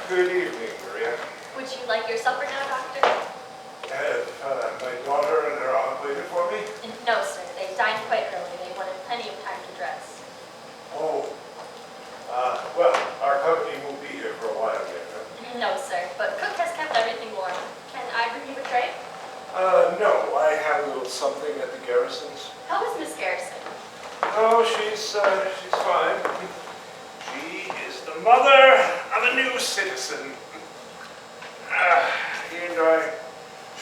Good evening, Maria. Would you like your supper now, Doctor? Have my daughter and her aunt waited for me? No, sir. They dined quite early. They wanted plenty of time to dress. Oh. Well, our company won't be here for a while yet, huh? No, sir. But cook has kept everything warm. Can I bring you a tray? No. I have a little something at the Garrisons. How is Miss Garrison? Oh, she's fine. She is the mother of a new citizen. He and I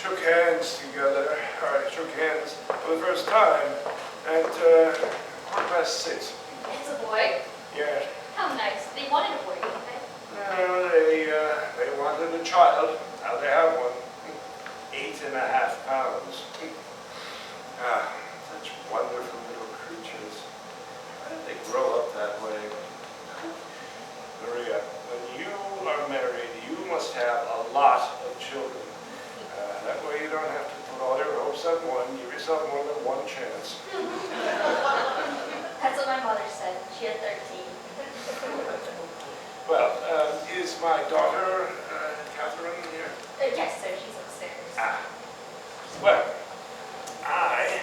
shook hands together. I shook hands for the first time at 6:15. It's a boy. Yeah. How nice. They wanted a boy, didn't they? They wanted a child. Now they have one. 8.5 pounds. Such wonderful little creatures. Why did they grow up that way? Maria, when you are married, you must have a lot of children. That way you don't have to put all your hopes on one. Give yourself more than one chance. That's what my mother said. She had 13. Well, is my daughter, Catherine, here? Yes, sir. She's upstairs. Well, I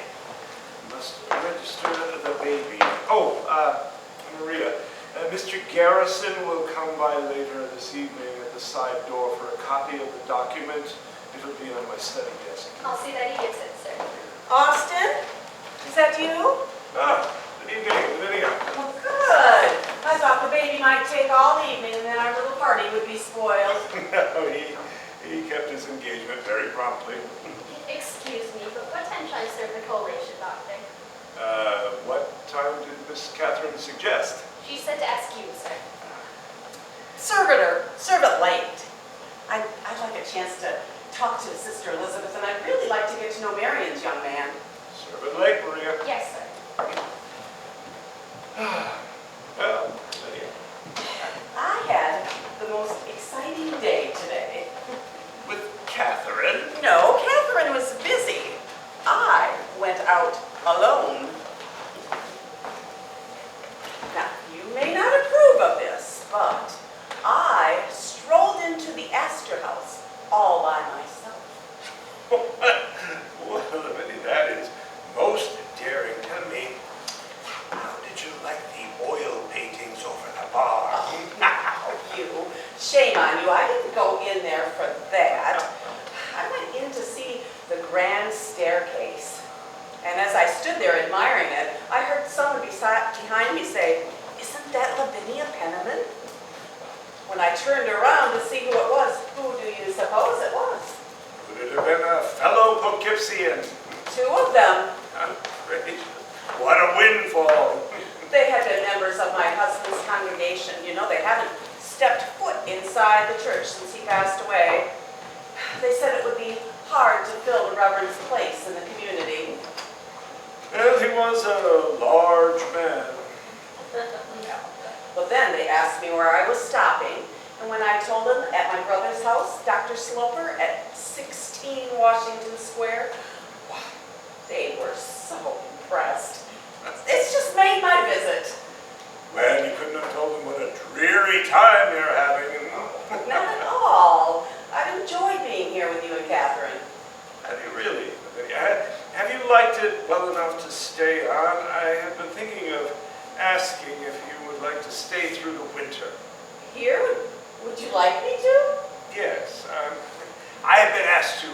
must register the baby. Oh, Maria, Mr. Garrison will come by later this evening at the side door for a copy of the document. It'll be on my study desk. I'll see that he gets it, sir. Austin? Is that you? Good evening, Lydia. Well, good. I thought the baby might take all evening and then our little party would be spoiled. No, he kept his engagement very promptly. Excuse me, but what time should I serve the collation, Doctor? What time did Miss Catherine suggest? She said to ask you, sir. Serve it late. I'd like a chance to talk to Sister Elizabeth, and I'd really like to get to know Marion's young man. Serve it late, Maria. Yes, sir. Well, Lydia. I had the most exciting day today. With Catherine? No, Catherine was busy. I went out alone. Now, you may not approve of this, but I strolled into the Astor House all by myself. Well, Lydia, that is most daring. Tell me, how did you like the oil paintings over the bar? Now, you. Shame on you. I didn't go in there for that. I went in to see the grand staircase. And as I stood there admiring it, I heard someone behind me say, "Isn't that Lavinia Penniman?" When I turned around to see who it was, who do you suppose it was? Could it have been a fellow Poughkeepsian? 2 of them. Great. What a windfall. They had been members of my husband's congregation. You know, they haven't stepped foot inside the church since he passed away. They said it would be hard to fill the Reverend's place in the community. Well, he was a large man. But then they asked me where I was stopping, and when I told them at my brother's house, Dr. Sloper, at 16 Washington Square, wow, they were so impressed. It's just made my visit. Well, you couldn't have told him what a dreary time you're having. Not at all. I've enjoyed being here with you and Catherine. Have you really? Have you liked it well enough to stay on? I have been thinking of asking if you would like to stay through the winter. Here? Would you like me to? Yes. I have been asked to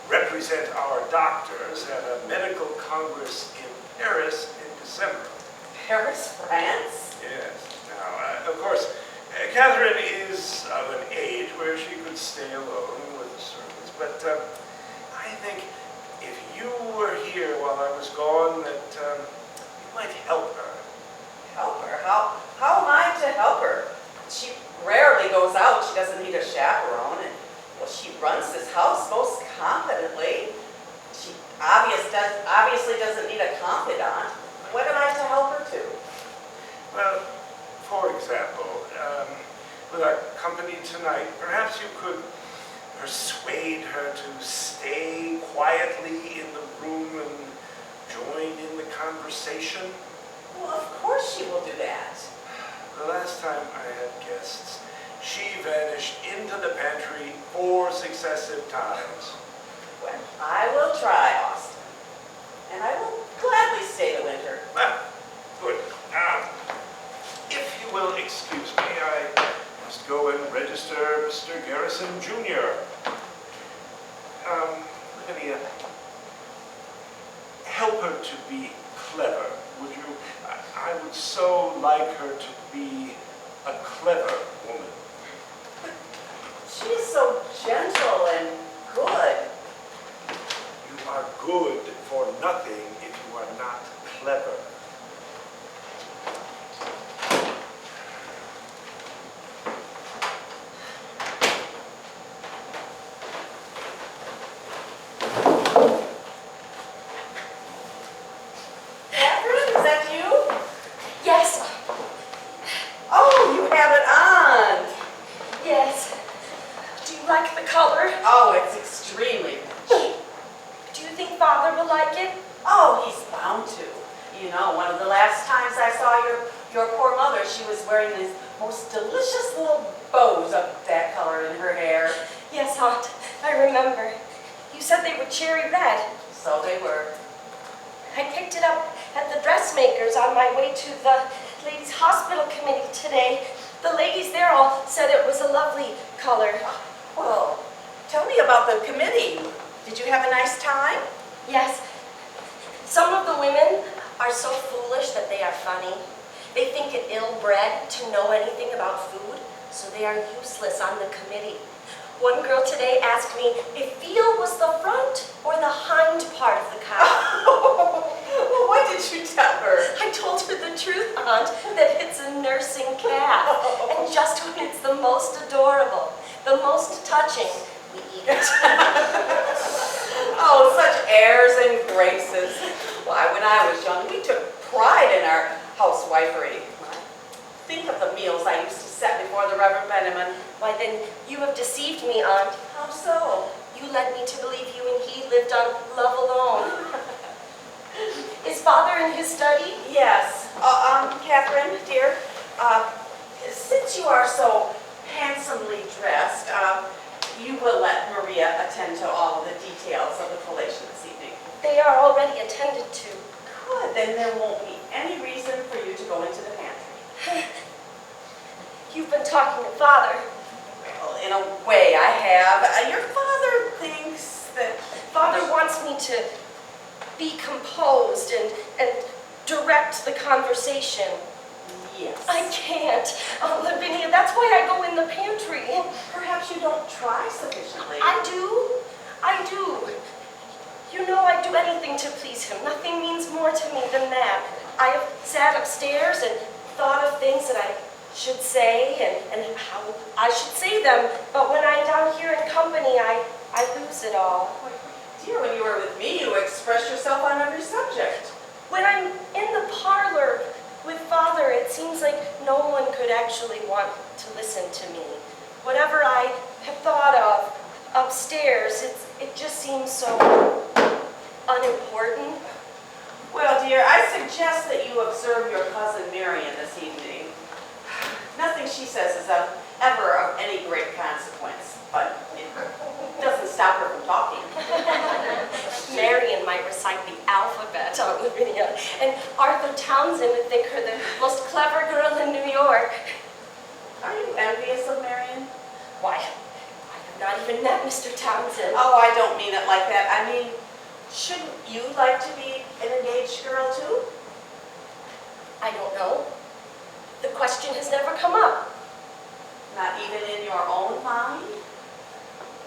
represent our doctors at a medical congress in Heiress in December. Paris, France? Yes. Now, of course, Catherine is of an age where she could stay alone with the servants, but I think if you were here while I was gone, that you might help her. Help her? How am I to help her? She rarely goes out. She doesn't need a chaperone. And, well, she runs this house most competently. She obviously doesn't need a confidant. What am I to help her to? Well, for example, with our company tonight, perhaps you could persuade her to stay quietly in the room and join in the conversation. Well, of course she will do that. The last time I had guests, she vanished into the pantry 4 successive times. Well, I will try, Austin. And I will gladly stay the winter. Well, good. If you will excuse me, I must go and register Mr. Garrison Jr. Lydia, help her to be clever, would you? I would so like her to be a clever woman. She is so gentle and good. You are good for nothing if you are not clever. Catherine, is that you? Yes, Oh, you have it on. yes. Do you like the color? Oh, it's extremely rich. Do you think Father will like it? Oh, he's bound to. You know, one of the last times I saw your poor mother, she was wearing these most delicious little bows of that color in her hair. Yes, Aunt, I remember. You said they were cherry red. So they were. I picked it up at the dressmaker's on my way to the ladies' hospital committee today. The ladies there all said it was a lovely color. Well, tell me about the committee. Did you have a nice time? Yes, some of the women are so foolish that they are funny. They think it ill-bred to know anything about food, so they are useless on the committee. One girl today asked me if veal was the front or the hind part of the cow. Well, what did you tell her? I told her the truth, Aunt, that it's a nursing calf. And just when it's the most adorable, the most touching, we eat it. Oh, such airs and graces. Why, when I was young, we took pride in our housewifery. Think of the meals I used to set before the Reverend Benjamin. Why then, you have deceived me, Aunt. How so? You led me to believe you and he lived on love alone. Is Father in his study? Yes. Catherine, dear, since you are so handsomely dressed, you will let Maria attend to all of the details of the collation this evening. They are already attended to. Good. Then there won't be any reason for you to go into the pantry. You've been talking to Father. Well, in a way I have. Your father thinks that... Father wants me to be composed and direct the conversation. Yes. I can't. Lavinia, that's why I go in the pantry. Well, perhaps you don't try sufficiently. I do. I do. You know I'd do anything to please him. Nothing means more to me than that. I have sat upstairs and thought of things that I should say and how I should say them, but when I'm down here in company, I lose it all. Dear, when you were with me, you expressed yourself on every subject. When I'm in the parlor with Father, it seems like no one could actually want to listen to me. Whatever I have thought of upstairs, it just seems so unimportant. Well, dear, I suggest that you observe your cousin Marion this evening. Nothing she says is ever of any great consequence, but it doesn't stop her from talking. Marion might recite the alphabet on Lavinia, and Arthur Townsend would think her the most clever girl in New York. Are you envious of Marion? Why, I have not even met Mr. Townsend. Oh, I don't mean it like that. I mean, shouldn't you like to be an engaged girl too? I don't know. The question has never come up. Not even in your own mind?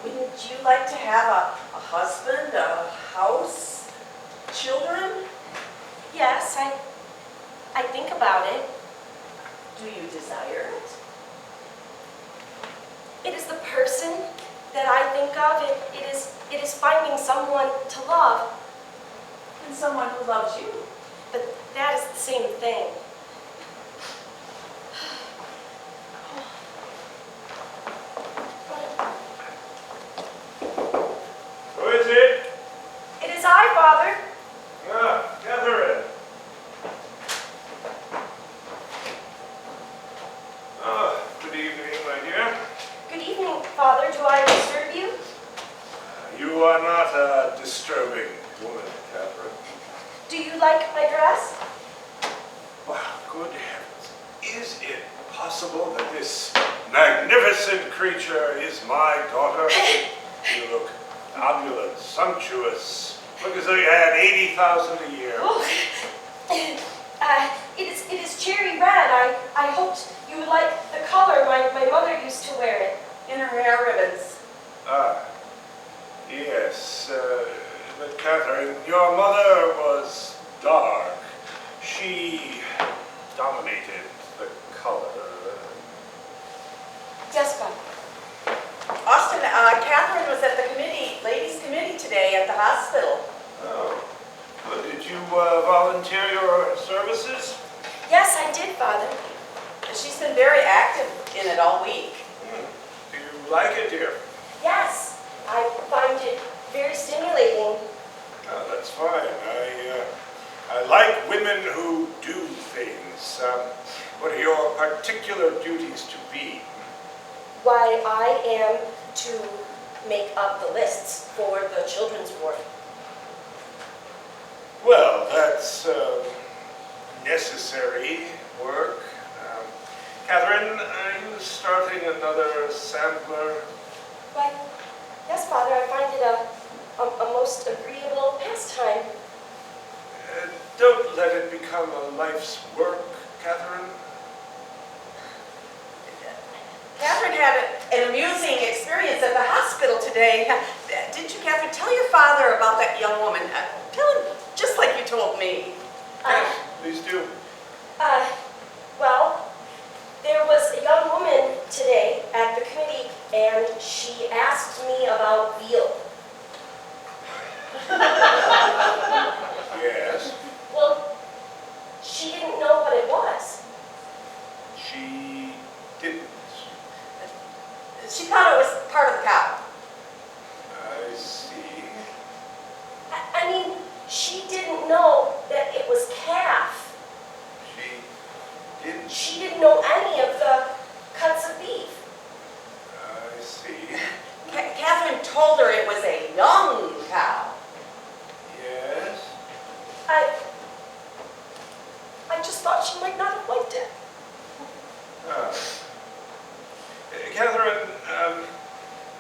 Wouldn't you like to have a husband, a house, children? Yes, I think about it. Do you desire it? It is the person that I think of. It is finding someone to love. And someone who loves you. But that is the same thing. Who is it? It is I, Father. Ah, Catherine. Ah, good evening, my dear. like my dress? Wow, good heavens. Is it possible that this magnificent creature is my daughter? You look opulent, sumptuous. Look as though you had 80,000 a year. Oh, it is cherry red. I hoped you would like the color. My mother used to wear it. In her hair ribbons. Ah, yes. But Catherine, your mother was dark. She dominated the color. Yes, Bob. Austin, Catherine was at the ladies' committee today at the hospital. Oh. Well, did you volunteer your services? Yes, I did, Father. She's been very active in it all week. Do you like it, dear? Yes, I find it very stimulating. Oh, that's fine. I like women who do things. What are your particular duties to be? Why, I am to make up the lists for the children's ward. Well, that's necessary work. Catherine, are you starting another sampler? Why, yes, Father, I find it a most agreeable pastime. Don't let it become a life's work, Catherine. Catherine had an amusing experience at the hospital today. Didn't you, Catherine? Tell your father about that young woman. Tell him just like you told me. Yes, please do. Well, there was a young woman today at the committee, and she asked me about veal. Yes. Well, she didn't know what it was. She didn't. She thought it was part of the cow. I see. I mean, she didn't know that it was calf. She didn't. She didn't know any of the cuts of beef. I see. Catherine told her it was a young cow. Yes. I just thought she might not have liked it. Ah. Catherine,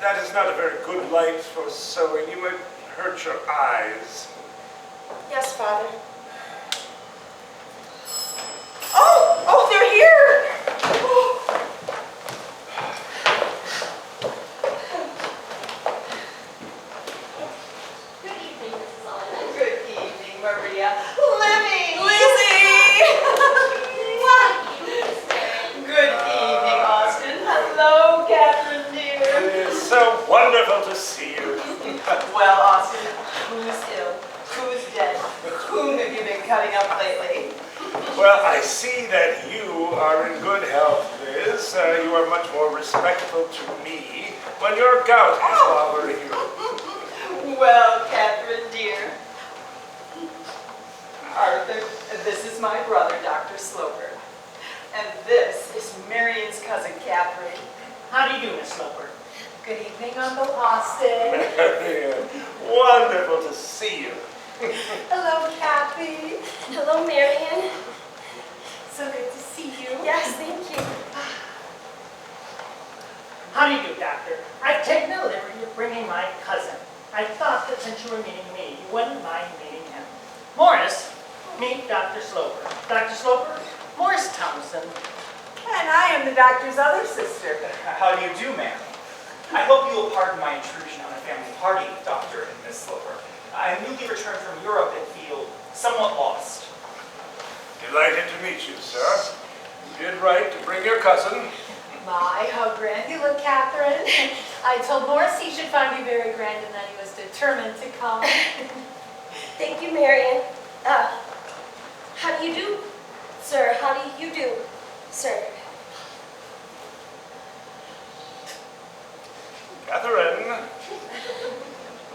that is not a very good light for sewing. You might hurt your eyes. Yes, Father. Oh, they're here. Good evening, Mrs. Oliver. Good evening, Maria. Lizzie! Good evening, Austin. Hello, Catherine, dear. It is so wonderful to see you. Well, Austin, who's ill? Who's dead? Whom have you been cutting up lately? Well, I see that you are in good health, Liz. You are much more respectful to me when your gout is bothering you. Well, Catherine, dear. Arthur, this is my brother, Dr. Sloper. And this is Marion's cousin, Catherine. How do you do, Miss Sloper? Good evening, Uncle Austin. Marian, wonderful to see you. Hello, Kathy. Hello, Marion. So good to see you. Yes, thank you. How do you do, Doctor? I've taken the liberty of bringing my cousin. I thought that since you were meeting me, you wouldn't mind meeting him. Morris, meet Dr. Sloper. Dr. Sloper, Morris Thompson. And I am the doctor's other sister. How do you do, ma'am? I hope you will pardon my intrusion on a family party, Dr. and Miss Sloper. I am newly returned from Europe and feel somewhat lost. Delighted to meet you, sir. You did right to bring your cousin. My, how grand you look, Catherine. I told Morris he should find you very grand and that he was determined to come. Thank you, Marion. How do you do, sir? How do you do, sir? Catherine,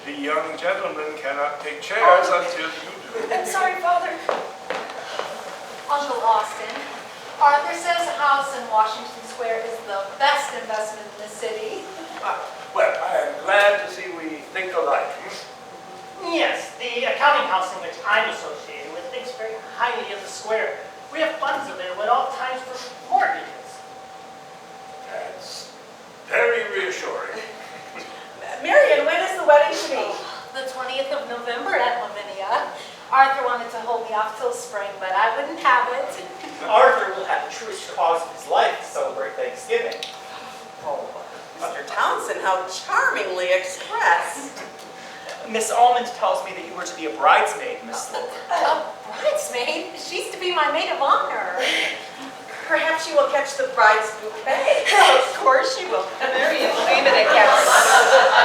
the young gentleman cannot take chairs until you do. I'm sorry, Father. Uncle Austin, Arthur says a house in Washington Square is the best investment in the city. Well, I am glad to see we think alike. Yes, the accounting house in which I'm associated with very highly in the square. We have funds available at all times for mortgages. That's very reassuring. Marion, when is the wedding to be? The 20th of November at Lavinia. Arthur wanted to hold me off till spring, but I wouldn't have it. Arthur will have the truest cause of his life to celebrate Thanksgiving. Oh, Mr. Townsend, how charmingly expressed. Miss Almond tells me that you were to be a bridesmaid, Miss Sloper. A bridesmaid? She's to be my maid of honor. Perhaps she will catch the bride's bouquet. Of course she will. Marion will aim it at Catherine.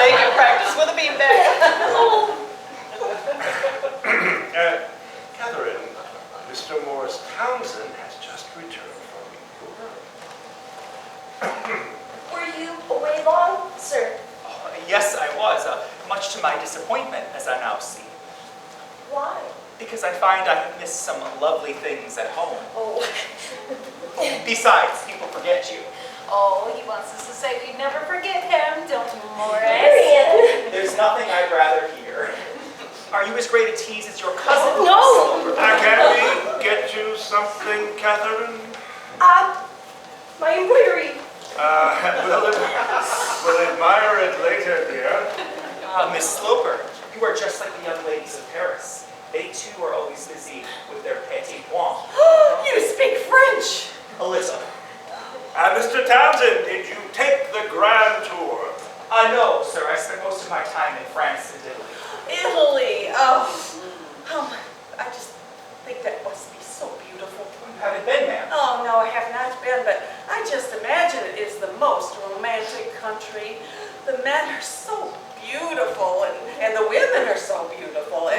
They can practice with a beanbag. Catherine, Mr. Morris Townsend has just returned from Europe. Were you away long, sir? Oh, yes, I was, much to my disappointment, as I now see. Why? Because I find I have missed some lovely things at home. Oh, Besides, people forget you. Oh, he wants us to say we'd never forget him, don't you, Morris? Marion. There's nothing I'd rather hear. Are you as great a tease as your cousin? No. Can we get you something, Catherine? My embroidery. We'll admire it later, dear. Miss Sloper, you are just like the young ladies of Paris. They too are always busy with their petit point. You speak French. A little. Mr. Townsend, did you take the grand tour? No, sir. I spent most of my time in France and Italy. Italy. Oh, I just think that must be so beautiful. You haven't been, ma'am. Oh, no, I have not been, but I just imagine it is the most romantic country. The men are so beautiful, and the women are so beautiful.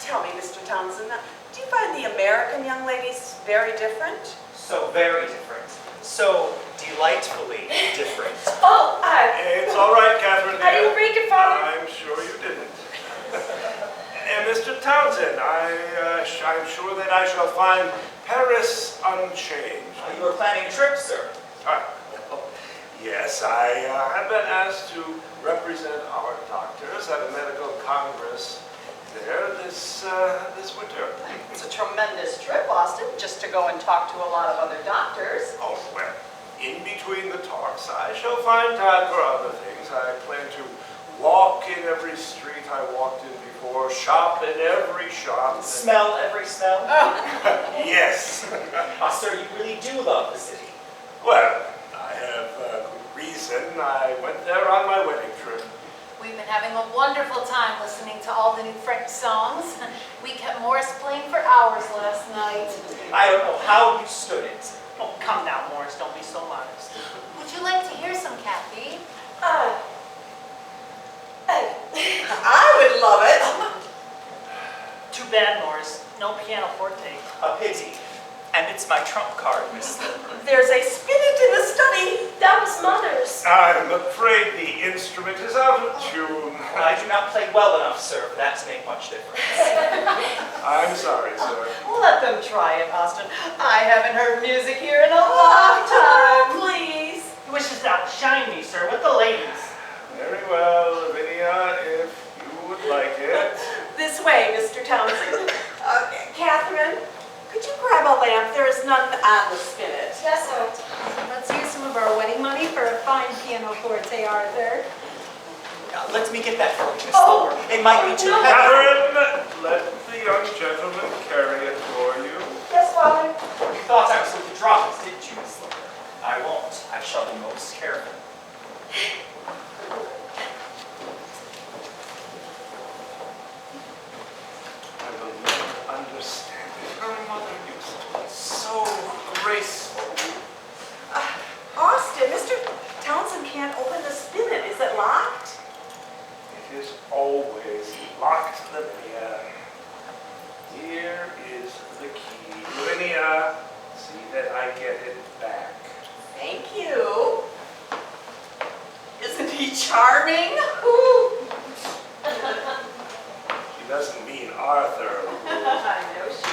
Tell me, Mr. Townsend, do you find the American young ladies very different? So very different. So delightfully different. Oh, It's all right, Catherine, I didn't dear. break it, Father. I'm sure you didn't. And Mr. Townsend, I'm sure that I shall find Paris unchanged. You were planning a trip, sir. Yes, I have been asked to represent our doctors at a medical congress there this winter. It's a tremendous trip, Austin, just to go and talk to a lot of other doctors. Oh, well, in between the talks, I shall find time for other things. I plan to walk in every street I walked in before, shop in every shop. Smell every smell. Yes. Sir, you really do love the city. Well, I have good reason. I went there on my wedding trip. We've been having a wonderful time listening to all the new French songs. We kept Morris playing for hours last night. I don't know how you stood it. Oh, come now, Morris, don't be so modest. Would you like to hear some, Kathy? I would love it. Too bad, Morris. No pianoforte. A pity. And it's my trump card, Miss Sloper. There's a spinet in the study. That was Mother's. I'm afraid the instrument is out of tune. I do not play well enough, sir, for that to make much difference. I'm sorry, sir. Let them try it, Austin. I haven't heard music here in a long time. Please. He wishes to outshine me, sir, with the ladies. Very well, Lavinia, if you would like it. This way, Mr. Townsend. Catherine, could you grab a lamp? There is none on the spinet. Yes, Aunt. Let's use some of our wedding money for a fine pianoforte, Arthur. Let me get that for you, Miss Sloper. It might be too heavy. Catherine, let the young gentleman carry it for you. Yes, Father. You thought I was going to drop it, didn't you, Miss Sloper? I won't. I shall be most careful. I will never understand it. Her mother used to be so graceful. Austin, Mr. Townsend can't open the spinet. Is it locked? It is always locked, Lavinia. Here is the key. Lavinia, see that I get it back. Thank you. Isn't he charming? Ooh. She doesn't mean Arthur. I know she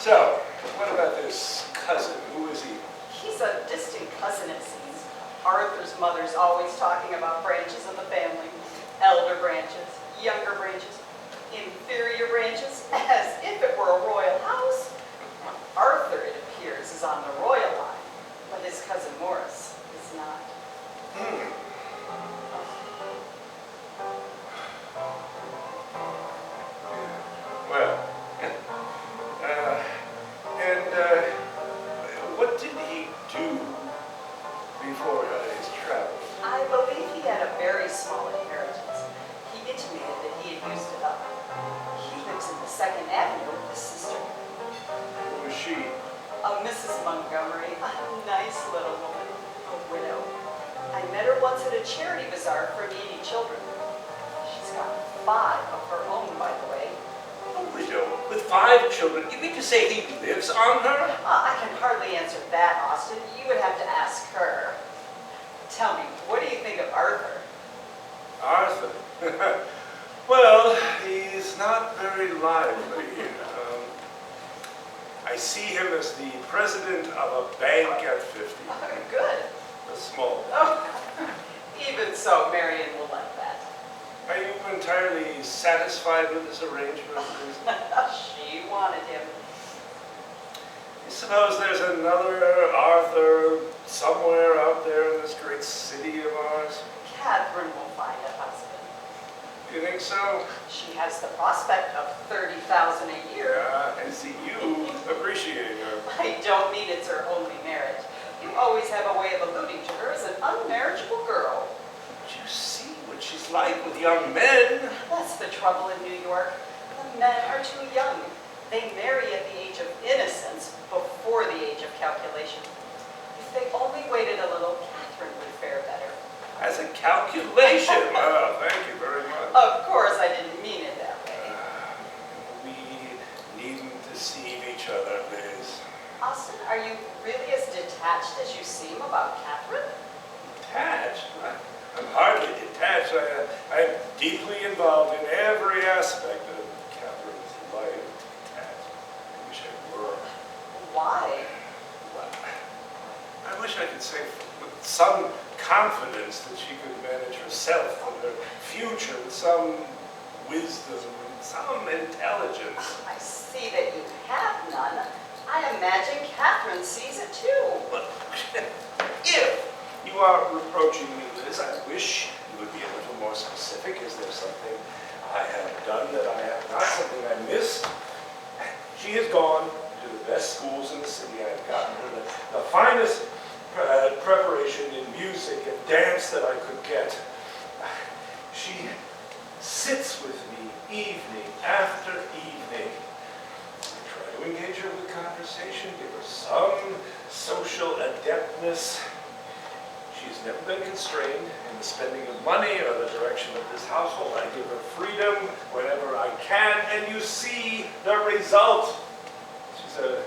So, what about this cousin? Who is he? He's a distant cousin, it seems. Arthur's mother's always talking about branches of the family. Elder branches, younger branches, inferior branches. branches as if it were a royal house. Arthur, it appears, is on the royal line, but his cousin Morris is not. Well, what did he do before his travels? I believe he had a very small inheritance. He intimated that he had used it up. He lives in the 2nd Avenue with his sister, Who was she? Mrs. Montgomery, a nice little woman, a widow. I met her once at a charity bazaar for needy children. She's got 5 of her own, by the way. A widow with 5 children. You mean to say he lives on her? I can hardly answer that, Austin. You would have to ask her. Tell me, what do you think of Arthur? Arthur? Well, he's not very lively. I see him as the president of a bank at 50. Good. A small. Oh, even so, Marion will like that. Are you entirely satisfied with this arrangement? She wanted him. I suppose there's another Arthur somewhere out there in this great city of ours? Catherine will find a husband. You think so? She has the prospect of $30,000 a year. I see you appreciating her. I don't mean it's her only merit. You always have a way of alluding to her as an unmarriageable girl. But you see what she's like with young men. That's the trouble in New York. The men are too young. They marry at the age of innocence before the age of calculation. If they only waited a little, Catherine would fare better. As a calculation. Thank you very much. Of course, I didn't mean it that way. We needn't deceive each other, Liz. Austin, are you really as detached as you seem about Catherine? Detached? I'm hardly detached. I'm deeply involved in every aspect of Catherine's life. I wish I were. Why? Well, I wish I could say with some confidence that she could manage herself and her future with some wisdom and some intelligence. I see that you have none. I imagine Catherine sees it too. But if you are reproaching me, Liz, I wish you would be a little more specific. Is there something I have done that I have not, something I missed? She has gone to the best schools in the city. I've gotten her the finest preparation in music and dance that I could get. She sits with me evening after evening. I try to engage her with conversation, give her some social adeptness. She's never been constrained in the spending of money or the direction of this household. I give her freedom whenever I can, and you see the result. She's a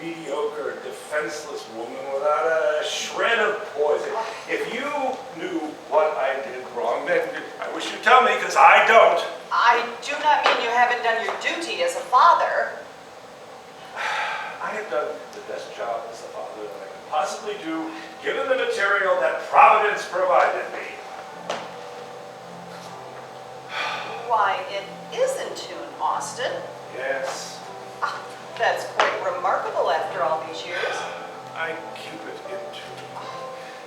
mediocre, defenseless woman without a shred of poise. If you knew what I did wrong, then I wish you'd tell me, because I don't. I do not mean you haven't done your duty as a father. I have done the best job as a father that I could possibly do, given the material that Providence provided me. Why, it is in tune, Austin. Yes, That's quite remarkable after all these years. I keep it in tune.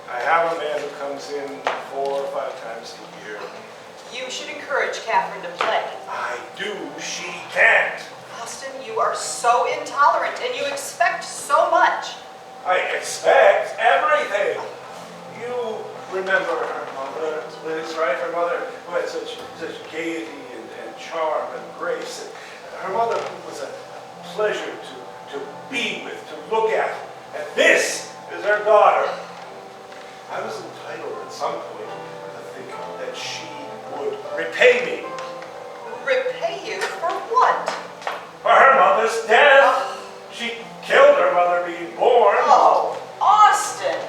I have a man who comes in 4 or 5 times a year. You should encourage Catherine to play. I do, she can't. Austin, you are so intolerant and you expect so much. I expect everything. You remember her mother, Liz, right? Her mother who had such gaiety and charm and grace. And her mother was a pleasure to be with, to look at. And this is her daughter. I was entitled at some point to think that she would repay me. Repay you for what? For her mother's death. She killed her mother being born. Oh, Austin!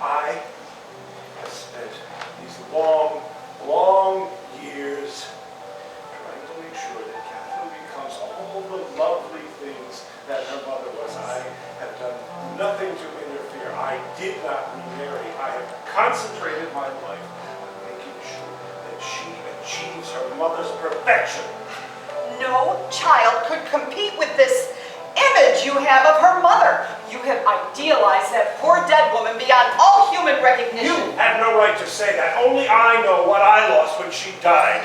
I have spent these long, long years trying to make sure that Catherine becomes all the lovely things that her mother was. I have done nothing to interfere. I did not remarry. I have concentrated my life on making sure that she achieves her mother's perfection. No child could compete with this image you have of her mother. You have idealized that poor dead woman beyond all human recognition. You have no right to say that. Only I know what I lost when she died.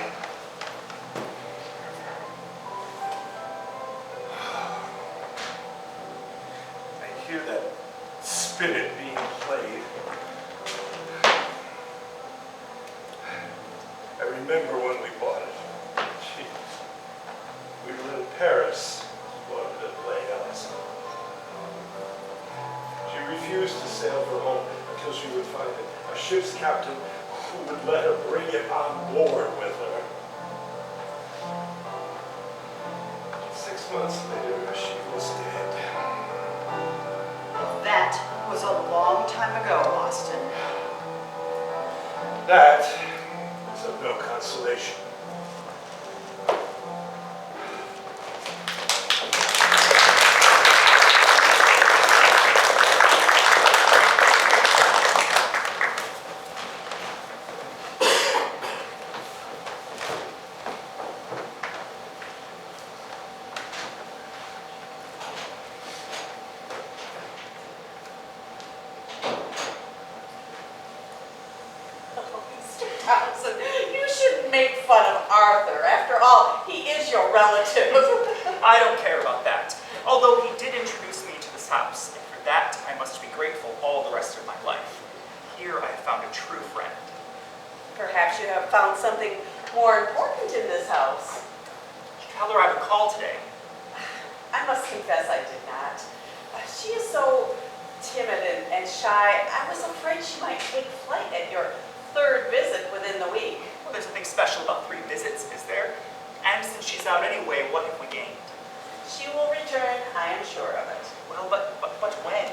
I hear that spinet being played. I remember when we bought it. We were in Paris. She wanted to play us. She refused to sail for home until she would find a ship's captain who would let her bring it on board with her. 6 months later, she was dead. That was a long time ago, Austin. That is of no consolation. Townsend, you shouldn't make fun of Arthur. After all, he is your relative. I don't care about that. Although he did introduce me to this house, and for that I must be grateful all the rest of my life. Here I have found a true friend. Perhaps you have found something more important in this house. Did you tell her I would call today? I must confess I did not. She is so timid and shy. I was afraid she might take flight at your third visit within the week. Well, there's nothing special about 3 visits, is there? And since she's out anyway, what have we gained? She will return, I am sure of it. Well, but when?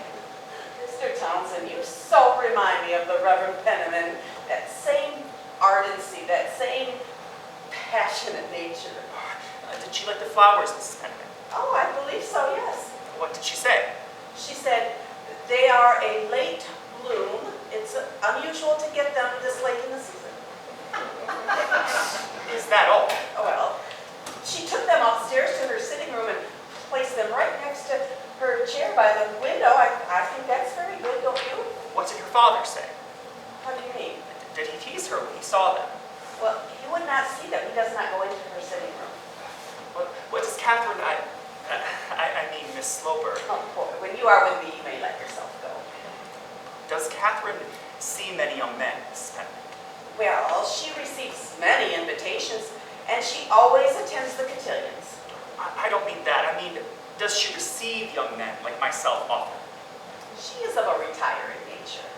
Mr. Townsend, you so remind me of the Reverend Penniman. That same ardency, that same passionate nature. Did she like the flowers, Mrs. Penniman? Oh, I believe so, yes. What did she say? She said, they are a late bloom. It's unusual to get them this late in the season. Is that all? Well, she took them upstairs to her sitting room and placed them right next to her chair by the window. I think that's very good, don't you? What did her father say? What do you mean? Did he tease her when he saw them? Well, he would not see them. He does not go into her sitting room. What does Catherine, I mean Miss Sloper, Oh, boy, when you are with me, you may let yourself go. does Catherine see many young men, Mrs. Penniman? Well, she receives many invitations, and she always attends the cotillions. I don't mean that. I mean, does she receive young men like myself often? She is of a retiring nature.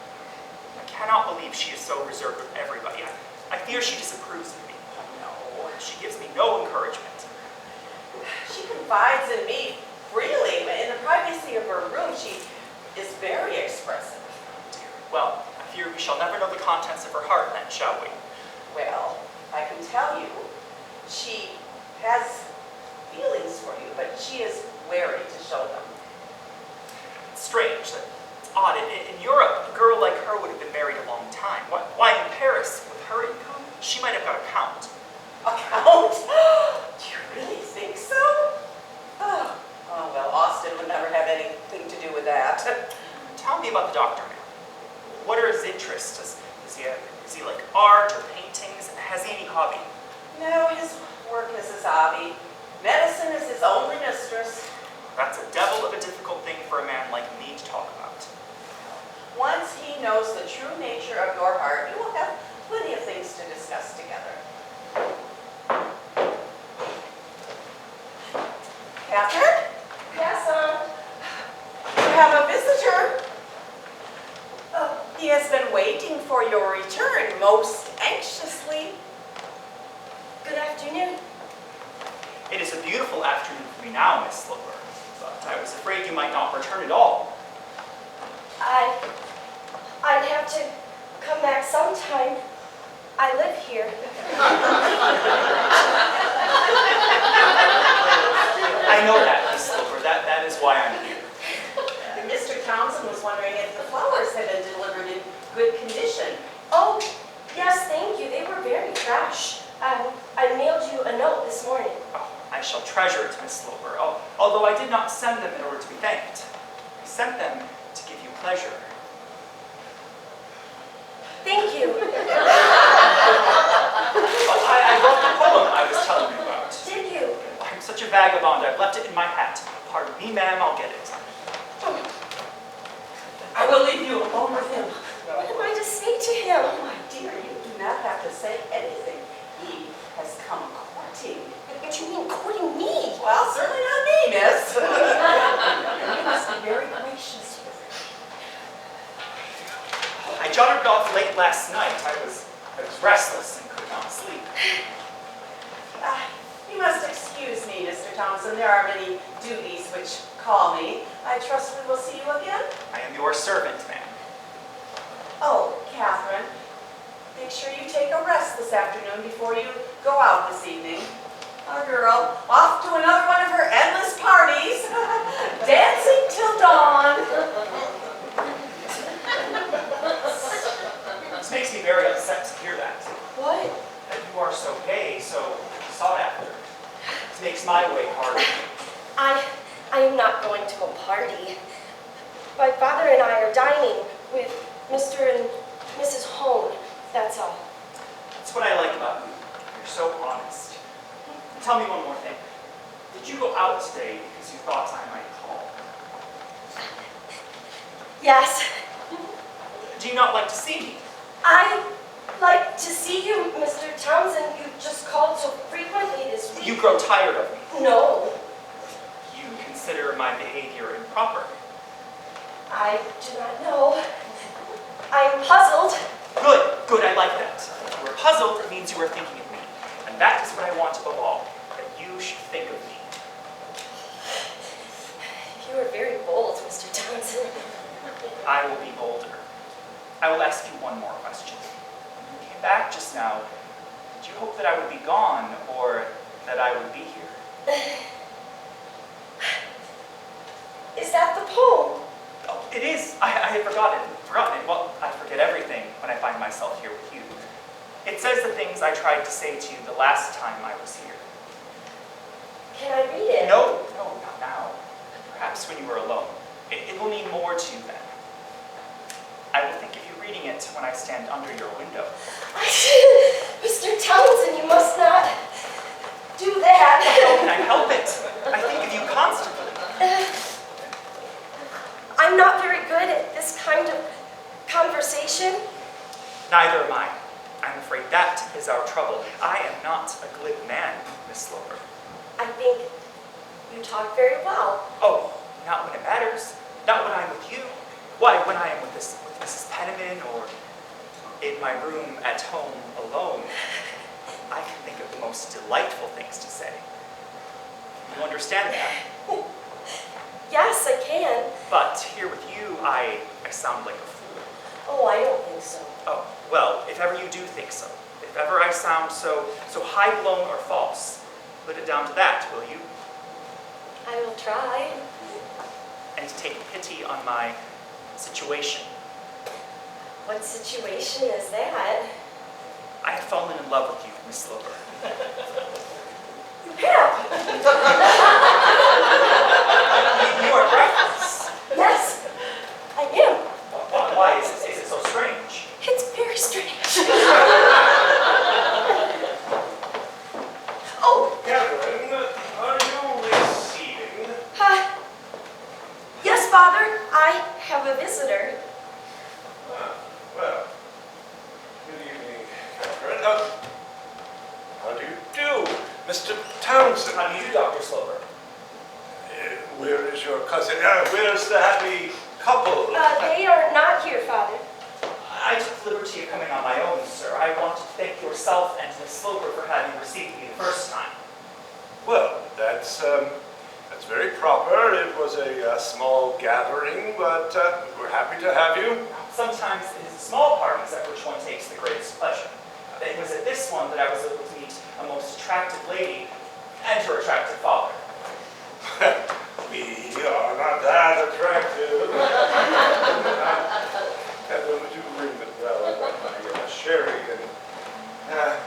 I cannot believe she is so reserved with everybody. I fear she disapproves of me. No. She gives me no encouragement. She confides in me freely. In the privacy of her room, she is very expressive. Well, I fear we shall never know the contents of her heart then, shall we? Well, I can tell you, she has feelings for you, but she is wary to show them. It's strange. It's odd. In Europe, a girl like her would have been married a long time. Why in Paris, with her income, she might have got a count. A count? Do you really think so? Oh, well, Austin would never have anything to do with that. Tell me about the doctor now. What are his interests? Is he like art or paintings? Has he any hobby? No, his work is his hobby. Medicine is his only mistress. That's a devil of a difficult thing for a man like me to talk about. Once he knows the true nature of your heart, you will have plenty of things to discuss together. Catherine? Yes, Aunt? You have a visitor. He has been waiting for your return most anxiously. Good afternoon. It is a beautiful afternoon for me now, Miss Sloper, but I was afraid you might not return at all. I'd have to come back sometime. I live here. I know that, Miss Sloper. That is why I'm here. Mr. Townsend was wondering if the flowers had been delivered in good condition. Oh, yes, thank you. They were very fresh. I mailed you a note this morning. Oh, I shall treasure it, Miss Sloper, although I did not send them in order to be thanked. I sent them to give you pleasure. Thank you. I wrote the poem I was telling you about. Did you? I'm such a vagabond, I've left it in my hat. Pardon me, ma'am, I'll get it. I will leave you alone with him. What am I to say to him? Oh, my dear, you do not have to say anything. He has come courting. What you mean, courting me? Well, certainly not me, miss. You must be very gracious with him. I jotted it off late last night. I was restless and could not sleep. You must excuse me, Mr. Thompson. There are many duties which call me. I trust we will see you again. I am your servant, ma'am. Oh, Catherine, make sure you take a rest this afternoon before you go out this evening. Our girl, off to another one of her endless parties, dancing till dawn. This makes me very upset to hear that. What? That you are so gay, so sought after. It makes my way harder. I am not going to a party. My father and I are dining with Mr. and Mrs. Hone, that's all. That's what I like about you. You're so honest. Tell me one more thing. Did you go out today because you thought I might call? Yes, Do you not like to see me? I like to see you, Mr. Townsend. You just called so frequently this week. You grow tired of me. No, You consider my behavior improper. I do not know. I'm puzzled. Good, I like that. If you are puzzled, it means you are thinking of me. And that is what I want above all, that you should think of me. You are very bold, Mr. Townsend. I will be bolder. I will ask you one more question. When you came back just now, did you hope that I would be gone or that I would be here? Is that the poem? Oh, it is. I had forgotten it. Well, I forget everything when I find myself here with you. It says the things I tried to say to you the last time I was here. Can I read it? No, not now. Perhaps when you were alone. It will mean more to you then. I will think of you reading it when I stand under your window. Mr. Townsend, you must not do that. How can I help it? I think of you constantly. I'm not very good at this kind of conversation. Neither am I. I'm afraid that is our trouble. I am not a glib man, Miss Sloper. I think you talk very well. Oh, not when it matters. Not when I'm with you. Why, when I am with Mrs. Penniman or in my room at home alone, I can think of the most delightful things to say. You understand that? Yes, I can. But here with you, I sound like a fool. Oh, I don't think so. Oh, well, if ever you do think so, if ever I sound so high-blown or false, put it down to that, will you? I will try. And take pity on my situation. What situation is that? I have fallen in love with you, Miss Sloper. You have? You are breathless. Yes, I am. Why is it so strange? It's very strange. Oh, Catherine, are you receiving? yes, Father, I have a visitor. Well, good evening, Catherine. How do you do, Mr. Townsend? How do you do, Dr. Sloper? Where is your cousin? Where's the happy couple? They are not here, Father. I took the liberty of coming on my own, sir. I wanted to thank yourself and Miss Sloper for having received me the first time. Well, that's very proper. It was a small gathering, but we're happy to have you. Sometimes it is the small parties at which one takes the greatest pleasure. It was at this one that I was able to meet a most attractive lady and her attractive father. We are not that attractive. Catherine, would you bring the bell? I want my sherry and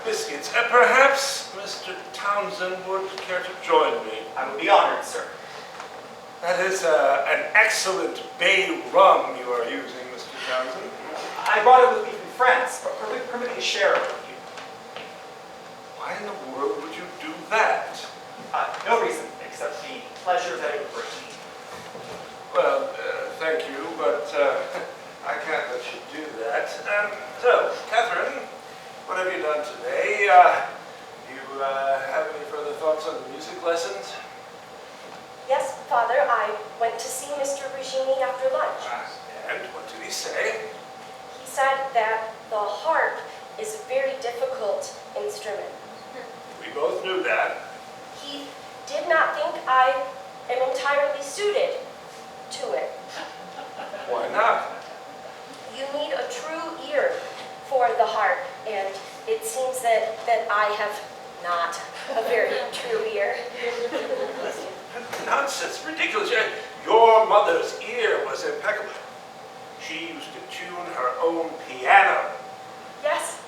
biscuits. Perhaps Perhaps Mr. Townsend would care to join me. I would be honored, sir. That is an excellent bay rum you are using, Mr. Townsend. I brought it with me from France, but permit me to share it with you. Why in the world would you do that? No reason, except the pleasure that it would bring me. Well, thank you, but I can't let you do that. So, Catherine, what have you done today? Do you have any further thoughts on the music lessons? Yes, Father, I went to see Mr. Regini after lunch. And what did he say? He said that the harp is a very difficult instrument. We both knew that. He did not think I am entirely suited to it. Why not? You need a true ear for the harp, and it seems that I have not a very true ear. Nonsense, ridiculous. Your mother's ear was impeccable. She used to tune her own piano. Yes,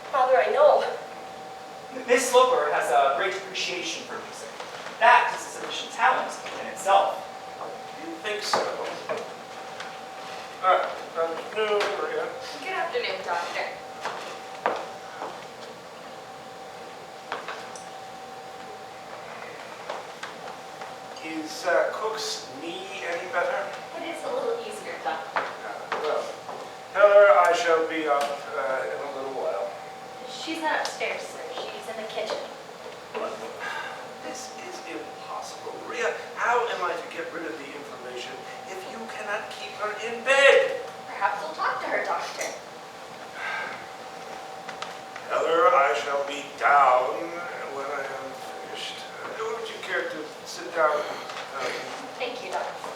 Father, I know. Miss Sloper has a great appreciation for music. That is a sufficient talent in itself. You think so? All right. Afternoon, Maria. Good afternoon, Doctor. Is Cook's knee any better? It is a little easier, Doctor. Well, tell her I shall be up in a little while. She's not upstairs, sir. She's in the kitchen. But this is impossible. Maria, how am I to get rid of the inflammation if you cannot keep her in bed? Perhaps we'll talk to her, Doctor. Tell her I shall be down when I am finished. Would you care to sit down? Thank you, Doctor.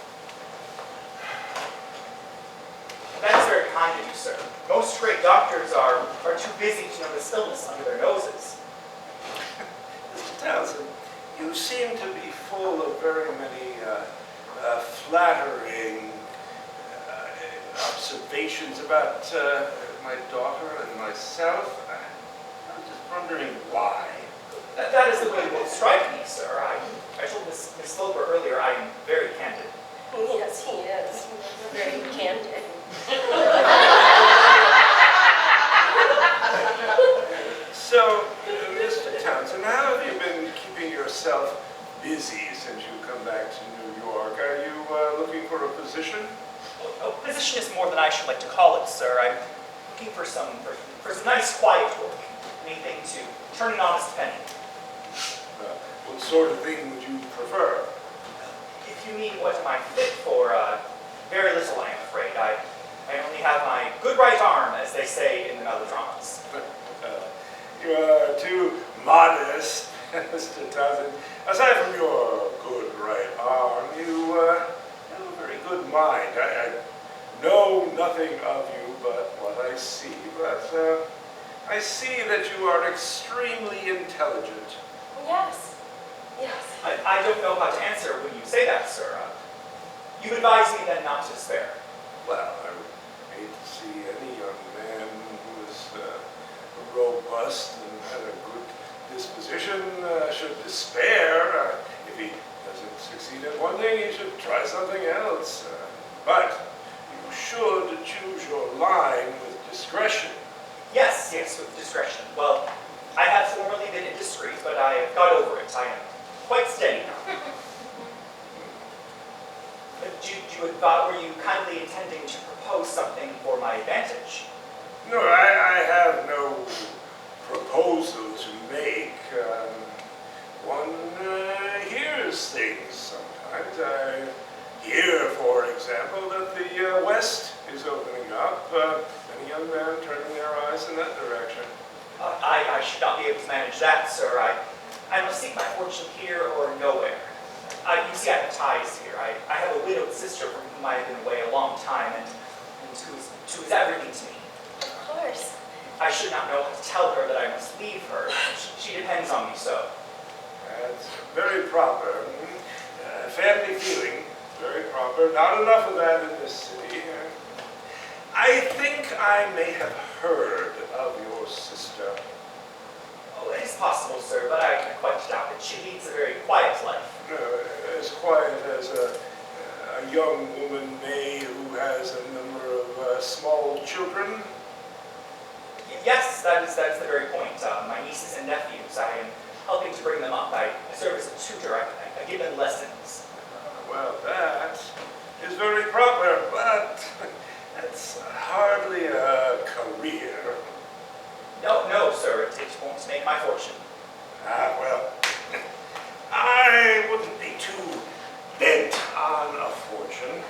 That is very kind of you, sir. Most great doctors are too busy to notice illness under their noses. Mr. Townsend, you seem to be full of very many flattering observations about my daughter and myself. I'm just wondering why. That is the way it will strike me, sir. I told Miss Sloper earlier I am very candid. Yes, he is. Very candid. So, Mr. Townsend, how have you been keeping yourself busy since you come back to New York? Are you looking for a position? A position is more than I should like to call it, sir. I'm looking for some nice, quiet work. Anything to turn an honest penny. What sort of thing would you prefer? If you mean what am I fit for, very little, I am afraid. I only have my good right arm, as they say in the melodramas. You are too modest, Mr. Townsend. Aside from your good right arm, you have a very good mind. I know nothing of you but what I see, but I see that you are extremely intelligent. Yes. Yes. I don't know how to answer when you say that, sir. You advise me then not to despair. Well, I would hate to see any young man who is robust and had a good disposition should despair. If he doesn't succeed at one thing, he should try something else. But you should choose your line with discretion. Yes, with discretion. Well, I have formerly been indiscreet, but I have got over it. I am quite steady now. Were you kindly intending to propose something for my advantage? No, I have no proposal to make. One hears things sometimes. I hear, for example, that the West is opening up. Many young men turning their eyes in that direction. I should not be able to manage that, sir. I must seek my fortune here or nowhere. You see, I have ties here. I have a widowed sister from whom I have been away a long time and who is everything to me. Of course. I should not know how to tell her that I must leave her. She depends on me so. That's very proper. Family feeling, very proper. Not enough of that in this city. I think I may have heard of your sister. Oh, it is possible, sir, but I quite doubt it. She leads a very quiet life. As quiet as a young woman may who has a number of small children. Yes, that is the very point. My nieces and nephews, I am helping to bring them up. I serve as a tutor. I give them lessons. Well, that is very proper, but that's hardly a career. No, sir, it won't make my fortune. Well, I wouldn't be too bent on a fortune.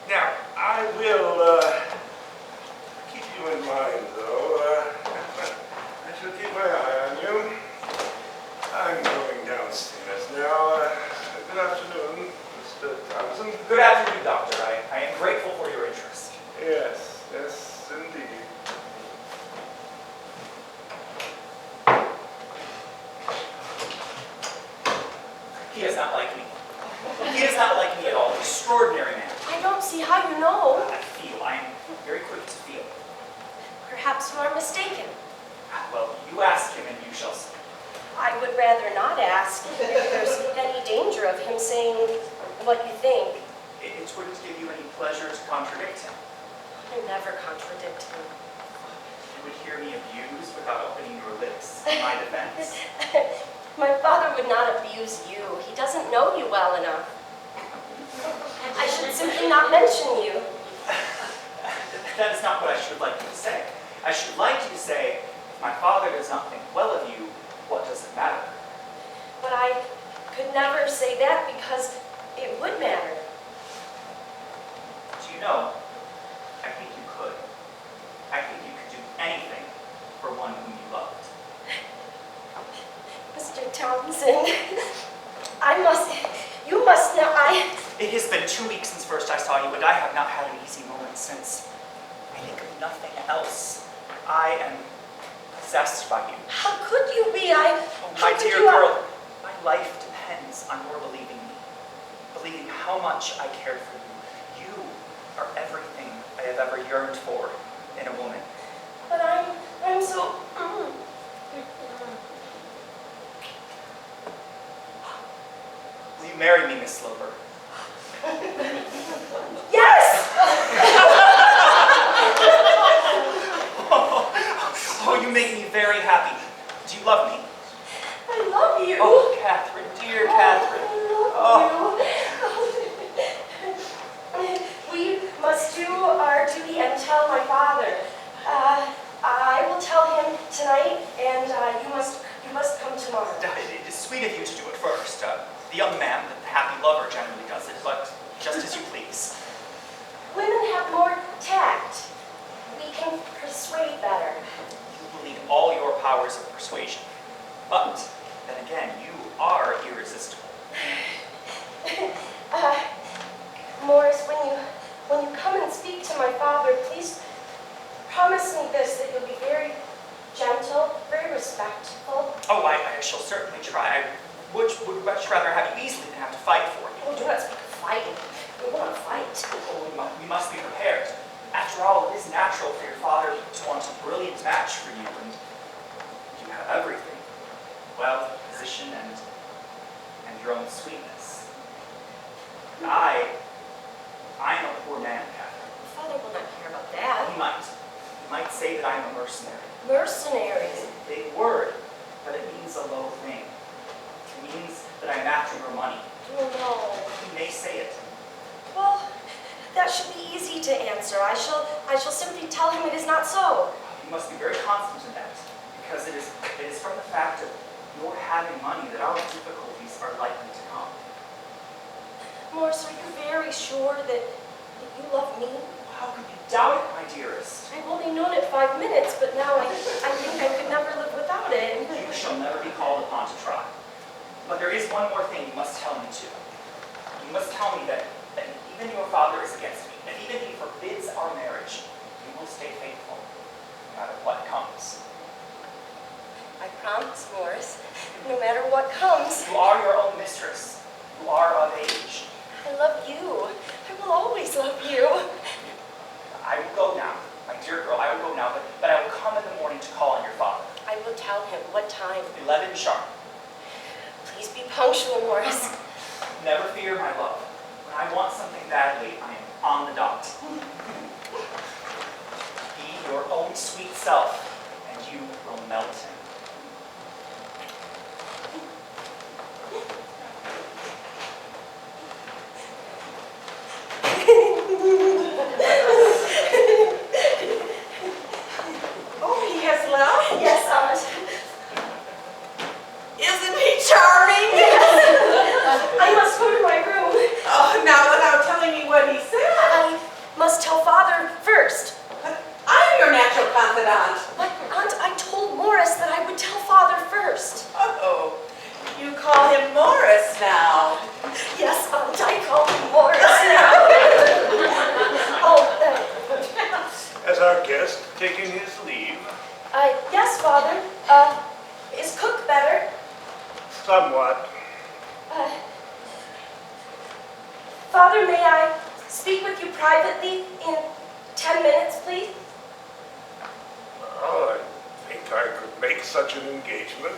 Now, I will keep you in mind, though. I shall keep my eye on you. I'm going downstairs now. Good afternoon, Mr. Thompson. Good afternoon, Doctor. I am grateful for your interest. Yes, indeed. He does not like me. He does not like me at all. Extraordinary man. I don't see how you know. I am very quick to feel. Perhaps you are mistaken. Well, you ask him and you shall see. I would rather not ask if there's any danger of him saying what you think. It wouldn't give you any pleasure to contradict him. I never contradict him. You would hear me abused without opening your lips in my defense. My father would not abuse you. He doesn't know you well enough. I should simply not mention you. That is not what I should like you to say. I should like you to say, if my father does not think well of you, what does it matter? But I could never say that because it would matter. Do you know, I think you could. I think you could do anything for one whom you loved. Mr. Townsend, you must know, It has been 2 weeks since first I saw you, and I have not had an easy moment since. I think of nothing else. I am possessed by you. How could you be? Oh, how my could dear you- girl, my life depends on your believing me. Believing how much I cared for you. You are everything I have ever yearned for in a woman. But I'm so... Will you marry me, Miss Sloper? Yes! Oh, you make me very happy. Do you love me? I love you. Oh, Catherine, dear Catherine. I love you. We must do our duty and tell my father. I will tell him tonight, and you must come tomorrow. It is sweet of you to do it first. The young man, the happy lover, generally does it, but just as you please. Women have more tact. We can persuade better. You will need all your powers of persuasion. But, then again, you are irresistible. Morris, when you come and speak to my father, please promise me this, that you'll be very gentle, very respectful. Oh, I shall certainly try. I would much rather have you easily than have to fight for you. Oh, do not speak of fighting. We won't fight. Oh, we must be prepared. After all, it is natural for your father to want a brilliant match for you, and you have everything. Wealth, position, and your own sweetness. I am a poor man, Catherine. My father will not care about that. He might say that I am a mercenary. Mercenary. It's a big word, but it means a low thing. It means that I'm after your money. Oh, no. He may say it. Well, that should be easy to answer. I shall simply tell him it is not so. You must be very constant in that, because it is from the fact of your having money that our difficulties are likely to come. Morris, are you very sure that you love me? How could you doubt it, my dearest? I've only known it 5 minutes, but now I think I could never live without it. You shall never be called upon to try. But there is one more thing you must tell me too. You must tell me that even your father is against me, that even if he forbids our marriage, you will stay faithful, no matter what comes. I promise, Morris, no matter what comes. You are your own mistress. You are of age. I love you. I will always love you. I will go now. My dear girl, I will go now, but I will come in the morning to call on your father. I I will tell him. What time? 11 sharp. Please be punctual, Morris. Never fear, my love. When I want something badly, I am on the dot. Be your own sweet self, and you will melt him. Oh, he has left? Yes, Aunt. Isn't he charming? I must go to my room. Oh, now without telling me what he said. I must tell Father first. I'm your natural confidant. But, Aunt, I told Morris that I would tell Father first. Oh, you call him Morris now. Yes, Aunt, I call him Morris now. Oh, As our guest taking his leave, yes, Father. Is Cook better? somewhat. Father, may I speak with you privately in 10 minutes, please? Well, I think I could make such an engagement.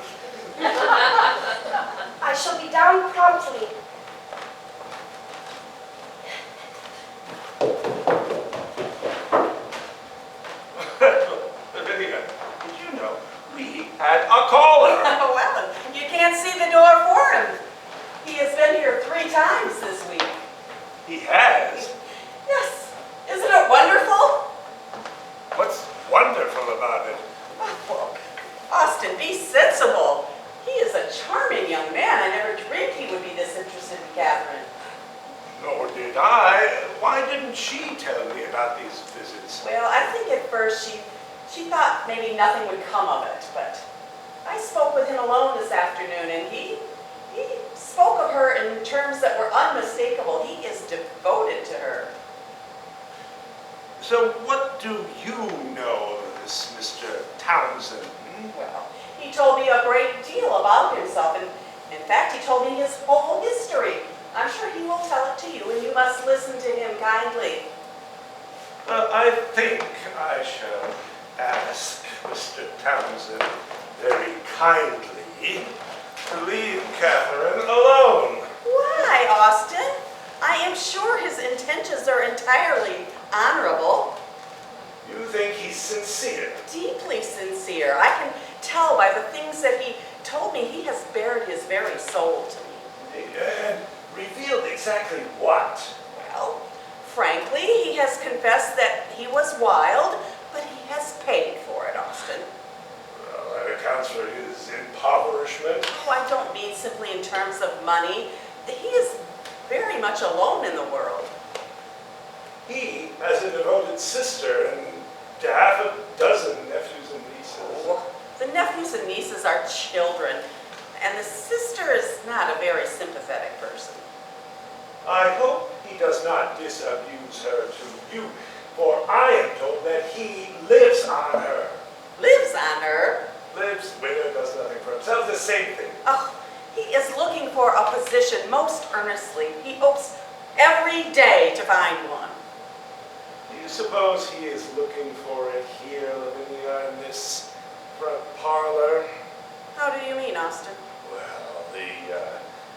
I shall be down promptly. Lydia, did you know we had a caller? Well, you can't see the door for him. He has been here 3 times this week. He has. Yes, isn't it wonderful? What's wonderful about it? Oh, well, Austin, be sensible. He is a charming young man. I never dreamed he would be this interested in Catherine. Nor did I. Why didn't she tell me about these visits? Well, I think at first she thought maybe nothing would come of it, but I spoke with him alone this afternoon, and he spoke of her in terms that were unmistakable. He is devoted to her. So what do you know of this Mr. Townsend? Well, he told me a great deal about himself, and in fact, he told me his whole history. I'm sure he will tell it to you, and you must listen to him kindly. I think I shall ask Mr. Townsend very kindly to leave Catherine alone. Why, Austin? I am sure his intentions are entirely honorable. You think he's sincere? Deeply sincere. I can tell by the things that he told me. He has bared his very soul to me. And revealed exactly what? Well, frankly, he has confessed that he was wild, but he has paid for it, Austin. Well, that accounts for his impoverishment. Oh, I don't mean simply in terms of money. He is very much alone in the world. He has a devoted sister and half a dozen nephews and nieces. Oh, the nephews and nieces are children, and the sister is not a very sympathetic person. I hope he does not disabuse her to you, for I am told that he lives on her. Lives on her. Lives with her, does nothing for himself, the same thing. Oh, he is looking for a position most earnestly. He hopes every day to find one. Do you suppose he is looking for it here, Lavinia, in this front parlor? How do you mean, Austin? Well, the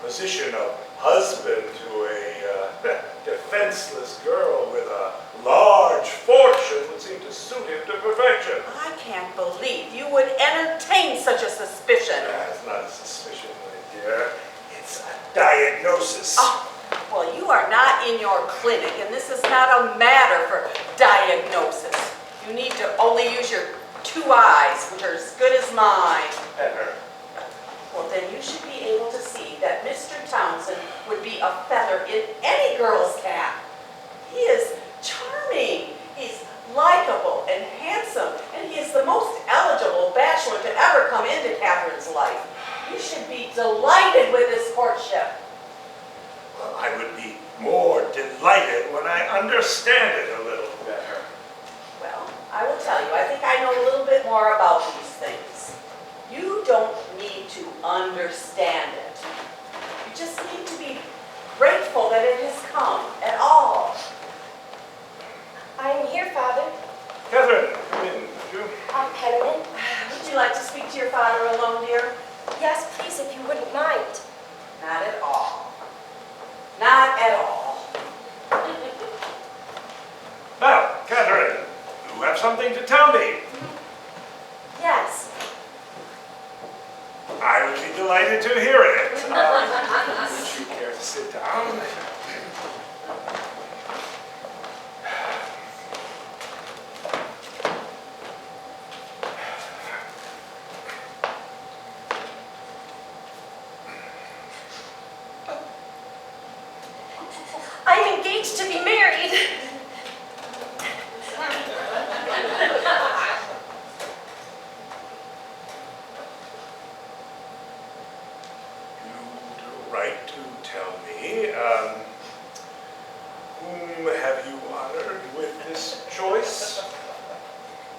position of husband to a defenseless girl with a large fortune would seem to suit him to perfection. I can't believe you would entertain such a suspicion. It's not a suspicion, my dear. It's a diagnosis. Oh, well, you are not in your clinic, and this is not a matter for diagnosis. You need to only use your 2 eyes, which are as good as mine. Better. Well, then you should be able to see that Mr. Townsend would be a feather in any girl's cap. He is charming. He's likable and handsome, and he is the most eligible bachelor to ever come into Catherine's life. You should be delighted with this courtship. Well, I would be more delighted when I understand it a little better. Well, I will tell you, I think I know a little bit more about these things. You don't need to understand it. You just need to be grateful that it has come at all. I am here, Father. Catherine, come in, would you? Penniman, would you like to speak to your father alone, dear? Yes, please, if you wouldn't mind. Not at all. Not at all. Now, Catherine, you have something to tell me. Yes. I would be delighted to hear it. Would you care to sit down? I'm engaged to be married. You do right to tell me. Whom have you honored with this choice?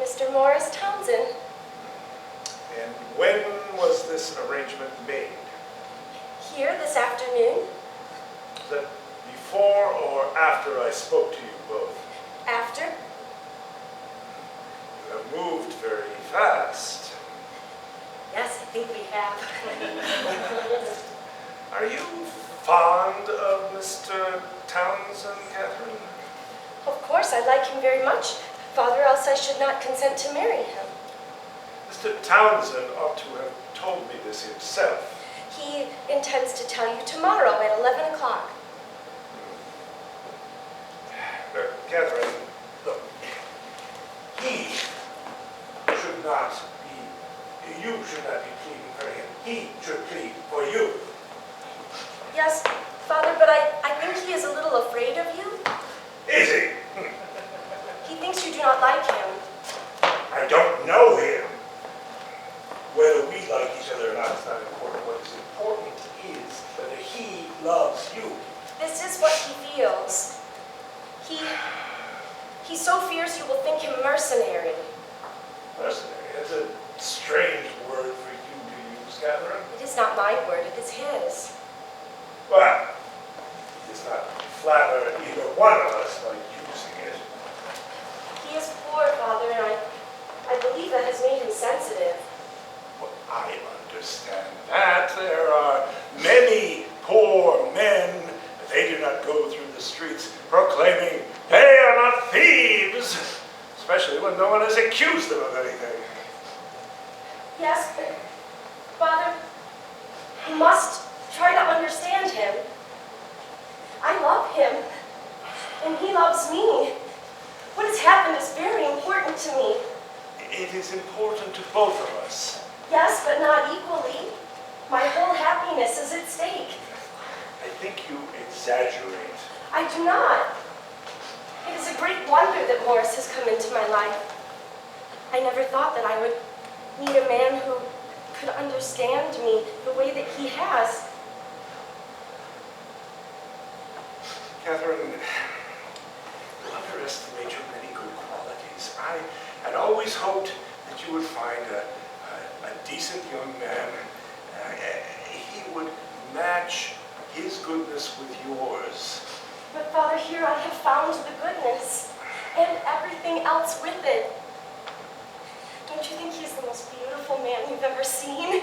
Mr. Morris Townsend. And when was this arrangement made? Here this afternoon. Was that before or after I spoke to you both? After. You have moved very fast. Yes, I think we have. Are you fond of Mr. Townsend, Catherine? Of course, I like him very much. Father, else I should not consent to marry him. Mr. Townsend ought to have told me this himself. He intends to tell you tomorrow at 11 o'clock. Catherine, look, he should not be, you should not be pleading for him. He should plead for you. Yes, Father, but I think he is a little afraid of you. Is he? He thinks you do not like him. I don't know him. Whether we like each other or not is not important. What is important is whether he loves you. This is what he feels. He so fears you will think him mercenary. Mercenary, that's a strange word for you to use, Catherine. It is not my word, it is his. Well, he does not flatter either one of us by using it. He is poor, Father, and I believe that has made him sensitive. Well, I understand that. There are many poor men, but they do not go through the streets proclaiming they are not thieves, especially when no one has accused them of anything. Yes, but Father, you must try to understand him. I love him, and he loves me. What has happened is very important to me. It is important to both of us. Yes, but not equally. My whole happiness is at stake. I think you exaggerate. I do not. It is a great wonder that Morris has come into my life. I never thought that I would meet a man who could understand me the way that he has. Catherine, you underestimate your many good qualities. I had always hoped that you would find a decent young man. He would match his goodness with yours. But Father, here I have found the goodness and everything else with it. Don't you think he's the most beautiful man you've ever seen?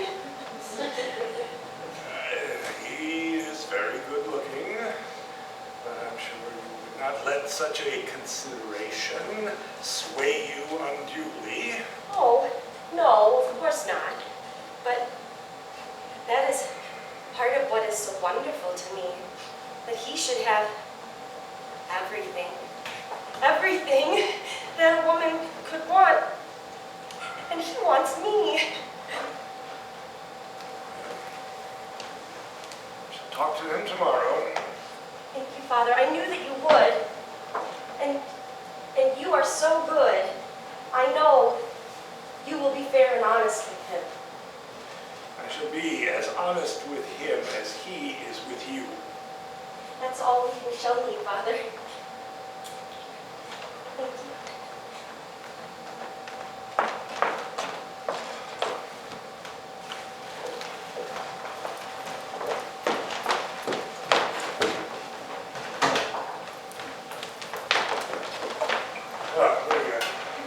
He is very good looking, but I'm sure you would not let such a consideration sway you unduly. Oh, no, of course not. But that is part of what is so wonderful to me, that he should have everything. Everything that a woman could want. And he wants me. Shall talk to him tomorrow. Thank you, Father. I knew that you would. And you are so good. I know you will be fair and honest with him. I shall be as honest with him as he is with you. That's all we shall need, Father. Thank you. Ah, there you go.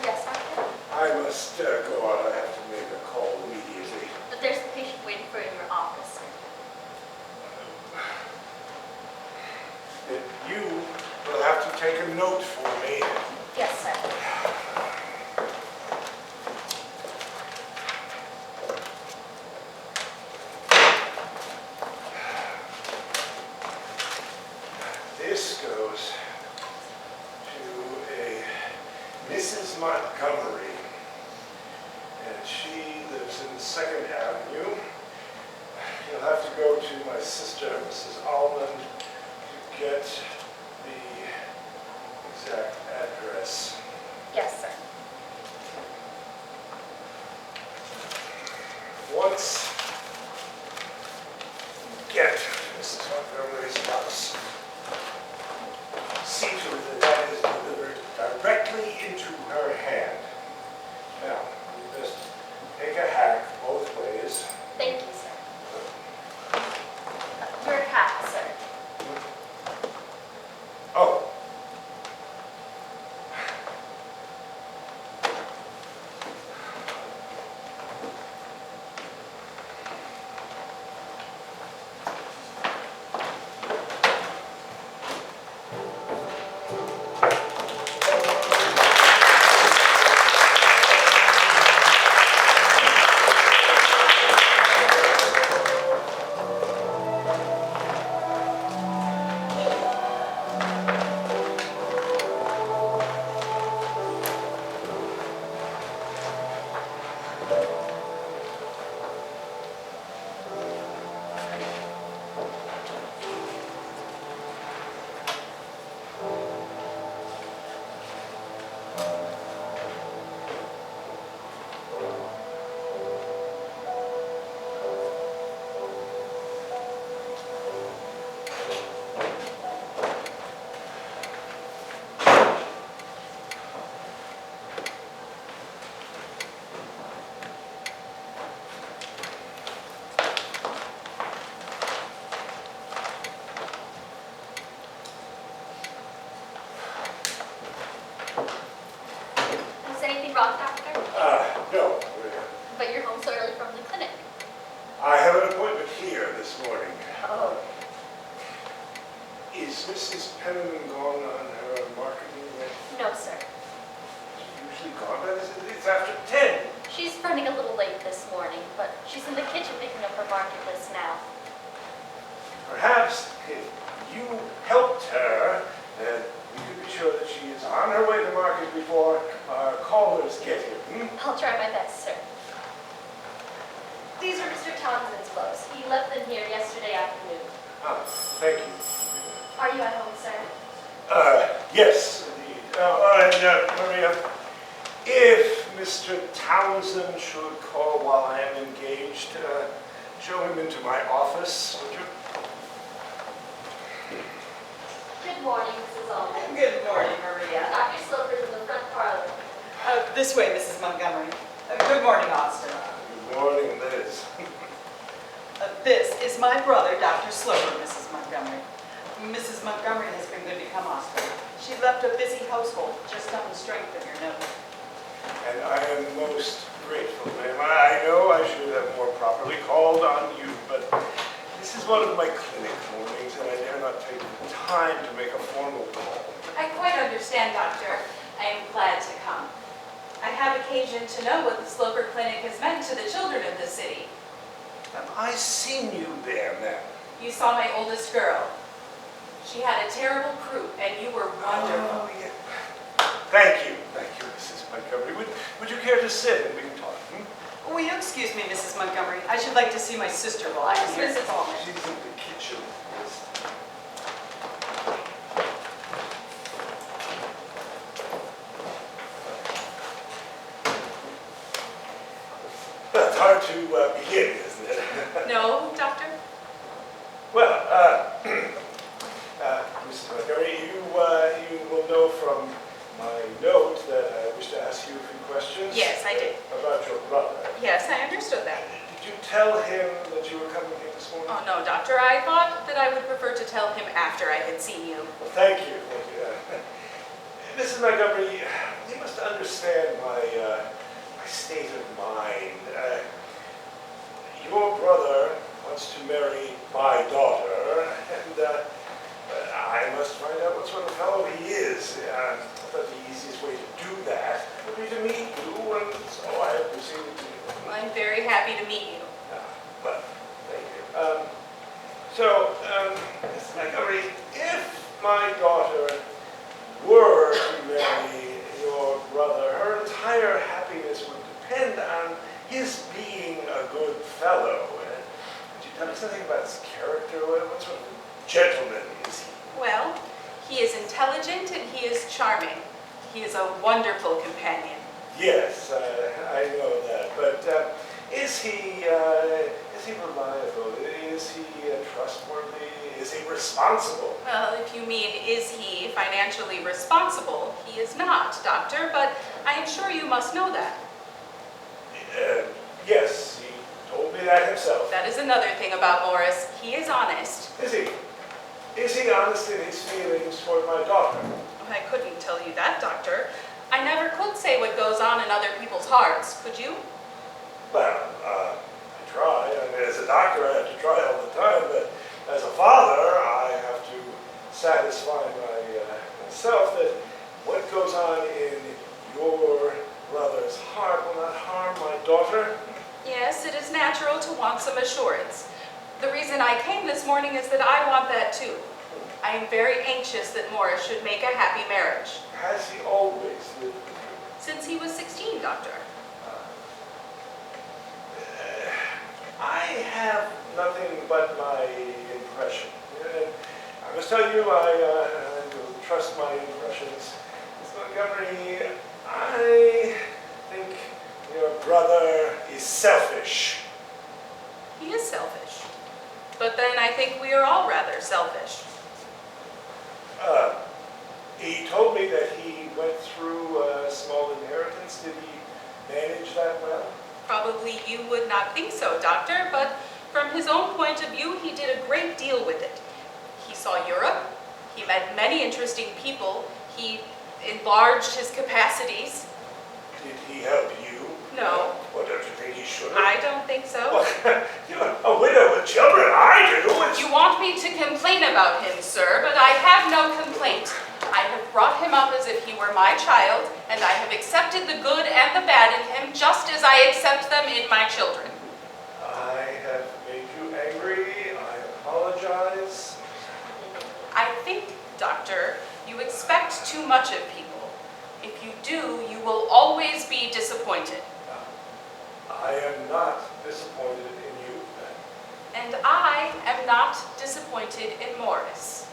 Yes, Doctor? I must go out. I have to make a call. take a note for me? Yes, sir. This goes to a Mrs. Montgomery, and she lives in 2nd Avenue. You'll have to go to my sister, Mrs. Allman, to get the exact address. Yes, sir. Once you get to Mrs. Montgomery's house, see to it that that is delivered directly into her hand. Now, you just take a hack both ways. Thank you, sir. Your hat, sir. Oh. Is anything wrong, doctor? No. But you're home so early from the clinic. I have an appointment here this morning. Oh. Is Mrs. Penniman gone on her marketing yet? No, sir. She's usually gone by this. It's after 10. She's running a little late this morning, but she's in the kitchen picking up her market list now. Perhaps if you helped her, then we could be sure that she is on her way to market before our callers get here. I'll try my best, sir. These are Mr. Townsend's clothes. He left them here yesterday afternoon. Ah, thank you. Are you at home, sir? Yes, indeed. Maria, if Mr. Townsend should call while I am engaged, show him into my office, would you? Good morning, Mrs. Allman. Good morning, Maria. Dr. Sloper's in the front parlor. This way, Mrs. Montgomery. Good morning, Austin. Good morning, Liz. This is my brother, Dr. Sloper, Mrs. Montgomery. Mrs. Montgomery has been good to come, Austin. She left a busy household just on the strength of your note. And I am most grateful, ma'am. I know I should have more properly called on you, but this is one of my clinic mornings, and I dare not take the time to make a formal call. I quite understand, Doctor. I am glad to come. I have occasion to know what the Sloper Clinic has meant to the children of the city. Have I seen you there, ma'am? You saw my oldest girl. She had a terrible croup, and you were wonderful. Oh, yeah. Thank you, Mrs. Montgomery. Would you care to sit and we can talk? Will you excuse me, Mrs. Montgomery? I should like to see my sister while I'm here. Mrs. Allman. She's in the kitchen. Yes. Well, it's hard to begin, isn't it? No, Doctor? Well, Mrs. Montgomery, you will know from my note that I wish to ask you a few questions. Yes, I did. About your brother. Yes, I understood that. Did you tell him that you were coming here this morning? Oh, no, Doctor. I thought that I would prefer to tell him after I had seen you. Well, thank you. Mrs. Montgomery, you must understand my state of mind. Your brother wants to marry my daughter, and I'm must find out what sort of fellow he is. I thought the easiest way to do that would be to meet you, and so I have proceeded to. Well, I'm very happy to meet you. Well, thank you. Miss Montgomery, if my daughter were to marry your brother, her entire happiness would depend on his being a good fellow. Could you tell me something about his character? What sort of gentleman is he? Well, he is intelligent and he is charming. He is a wonderful companion. Yes, I know that. But is he reliable? Is he trustworthy? Is he responsible? Well, if you mean, is he financially responsible? He is not, Doctor, but I am sure you must know that. Yes, he told me that himself. That is another thing about Morris. He is honest. Is he? Is he honest in his feelings toward my daughter? I couldn't tell you that, Doctor. I never could say what goes on in other people's hearts, could you? Well, I try. I mean, as a doctor, I have to try all the time, but as a father, I have to satisfy myself that what goes on in your brother's heart will not harm my daughter. Yes, it is natural to want some assurance. The reason I came this morning is that I want that too. I am very anxious that Morris should make a happy marriage. Has he always lived with you? Since he was 16, Doctor. I have nothing but my impression. I must tell you, I will trust my impressions. Miss Montgomery, I think your brother is selfish. He is selfish. But then I think we are all rather selfish. He told me that he went through a small inheritance. Did he manage that well? Probably you would not think so, Doctor, but from his own point of view, he did a great deal with it. He saw Europe, he met many interesting people, he enlarged his capacities. Did he help you? No. Well, don't you think he should? I don't think so. Well, you're a widow with children. I do. You want me to complain about him, sir, but I have no complaint. I have brought him up as if he were my child, and I have accepted the good and the bad in him just as I accept them in my children. I have made you angry. I apologize. I think, Doctor, you expect too much of people. If you do, you will always be disappointed. I am not disappointed in you, then. And I am not disappointed in Morris.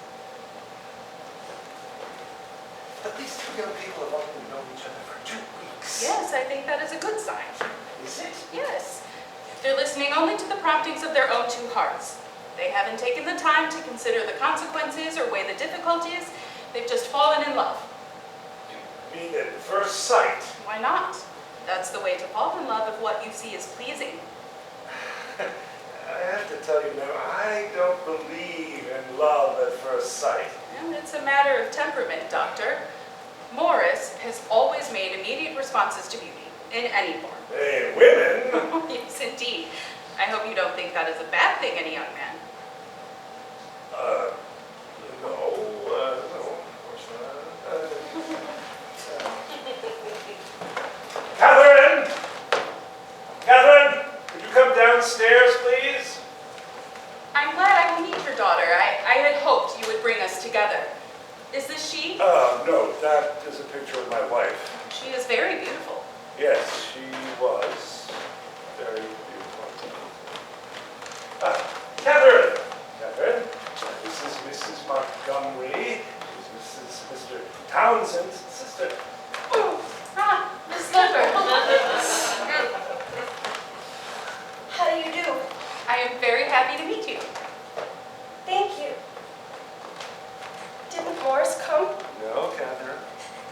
But these two young people have only known each other for 2 weeks. Yes, I think that is a good sign. Is it? Yes. They're listening only to the promptings of their own two hearts. They haven't taken the time to consider the consequences or weigh the difficulties. They've just fallen in love. You mean at first sight? Why not? That's the way to fall in love if what you see is pleasing. I have to tell you now, I don't believe in love at first sight. And it's a matter of temperament, Doctor. Morris has always made immediate responses to beauty, in any form. Hey, women! Yes, indeed. I hope you don't think that is a bad thing in a young man. No, of course not. Catherine! Catherine, could you come downstairs, please? I'm glad I will meet your daughter. I had hoped you would bring us together. Is this she? No, that is a picture of my wife. She is very beautiful. Yes, she was very beautiful. Catherine! Catherine, this is Mrs. Montgomery. This is Mr. Townsend's sister. Oh, Miss Slipper. How do you do? I am very happy to meet you. Thank you. Didn't Morris come? No, Catherine.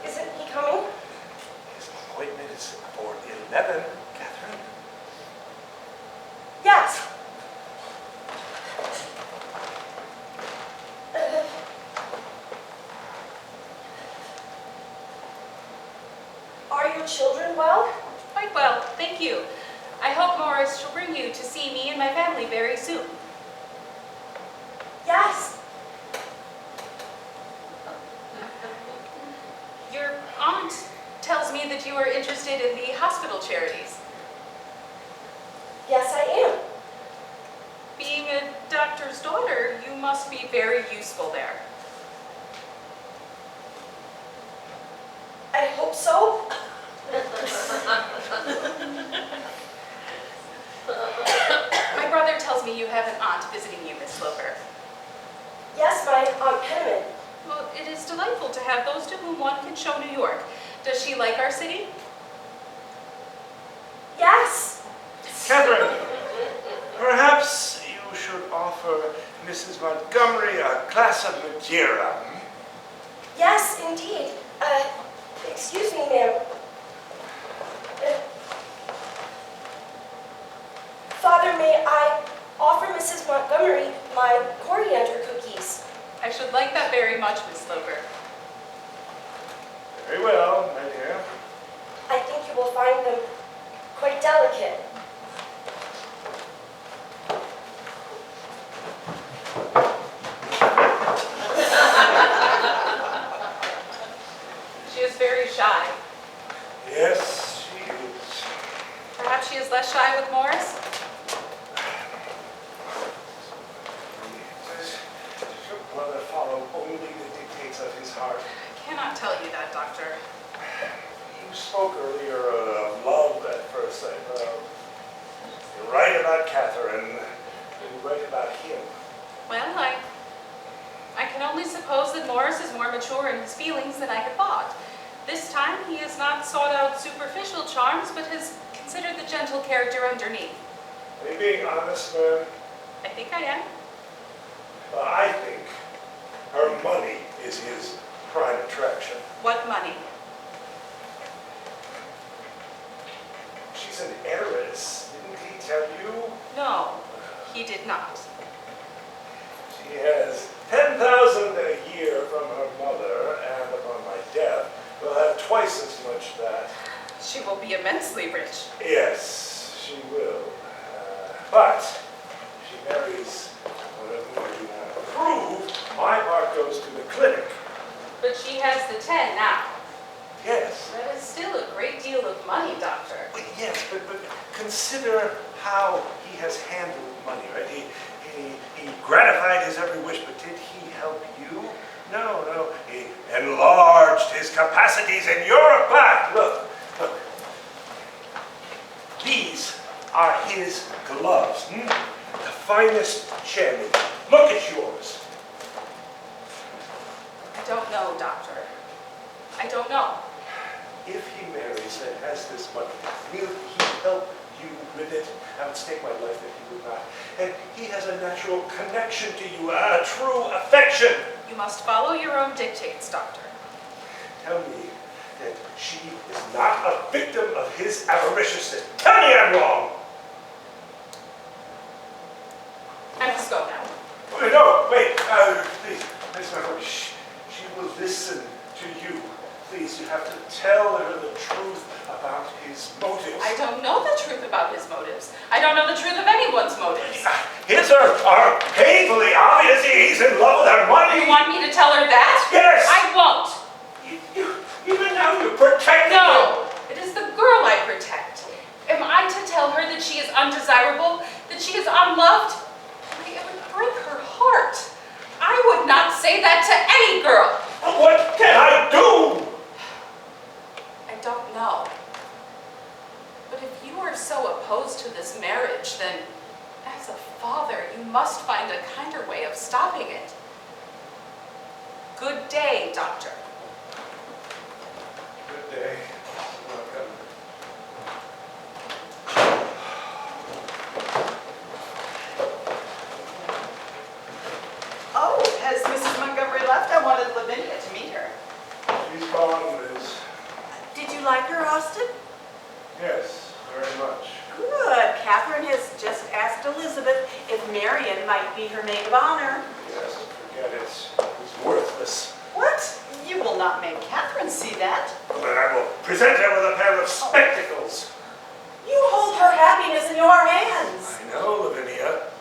Isn't he coming? His appointment is for 11, Catherine. Yes. Are your children well? Quite well, thank you. I hope Morris shall bring you to see me and my family very soon. Yes. you are interested in the hospital charities. Yes, I am. Being a doctor's daughter, you must be very useful there. I hope so. My brother tells me you have an aunt visiting you, Miss Sloper. Yes, my Aunt Penniman. Well, it is delightful to have those to whom one can show New York. Does she like our city? Yes. Catherine, perhaps you should offer Mrs. Montgomery a glass of Madeira. Yes, indeed. Excuse me, ma'am. Father, may I offer Mrs. Montgomery my coriander cookies? I should like that very much, Miss Sloper. Very well, my dear. I think you will find them quite delicate. She is very shy. Yes, she is. Perhaps she is less shy with Morris? Does your brother follow only the dictates of his heart? I cannot tell you that, Doctor. You spoke earlier of love at first sight. You're right about Catherine. You're right about him. Well, I can only suppose that Morris is more mature in his feelings than I had thought. This time, he has not sought out superficial charms, but has considered the gentle character underneath. Are you being honest, man? I think I am. I think her money is his prime attraction. What money? She's an heiress. Didn't he tell you? No, he did not. She has 10,000 a year from her mother, and upon my death, will have twice as much that. She will be immensely rich. Yes, she will. But if she marries one of whom I do not approve, my part goes to the clinic. But she has the 10 now. Yes. That is still a great deal of money, Doctor. Yes, but consider how he has handled money, right? He gratified his every wish, but did he help you? No. He enlarged his capacities in your back. Look. These are his gloves. The finest chamois. Look at yours. I don't know, Doctor. I don't know. If he marries and has this money, will he help you with it? I would stake my life that he would not. And he has a natural connection to you, a true affection. You must follow your own dictates, Doctor. Tell me that she is not a victim of his avariciousness. Tell me I'm wrong. I must go now. Oh, no, wait, please, my lord. She will listen to you. Please, you have to tell her the truth about his motives. I don't know the truth about his motives. I don't know the truth of anyone's motives. His are painfully obvious. He's in love with her money. You want me to tell her that? Yes. I won't. Even now you're protecting No. It is the girl I protect. Am I to tell her that she is undesirable, that she is unloved? It would break her heart. I would not say that to any girl. What can I do? I don't know. But if you are so opposed to this marriage, then as a father, you must find a kinder way of stopping it. Good day, Doctor. Good day. Oh, has Mrs. Montgomery left? I wanted Lavinia to meet her. She's gone, Liz. Did you like her, Austin? Yes, very much. Good. Catherine has just asked Elizabeth if Marion might be her maid of honor. Yes, forget it. It's worthless. What? You will not make Catherine see that. Well, then I will present her with a pair of spectacles. You hold her happiness in your hands. I know, Lavinia.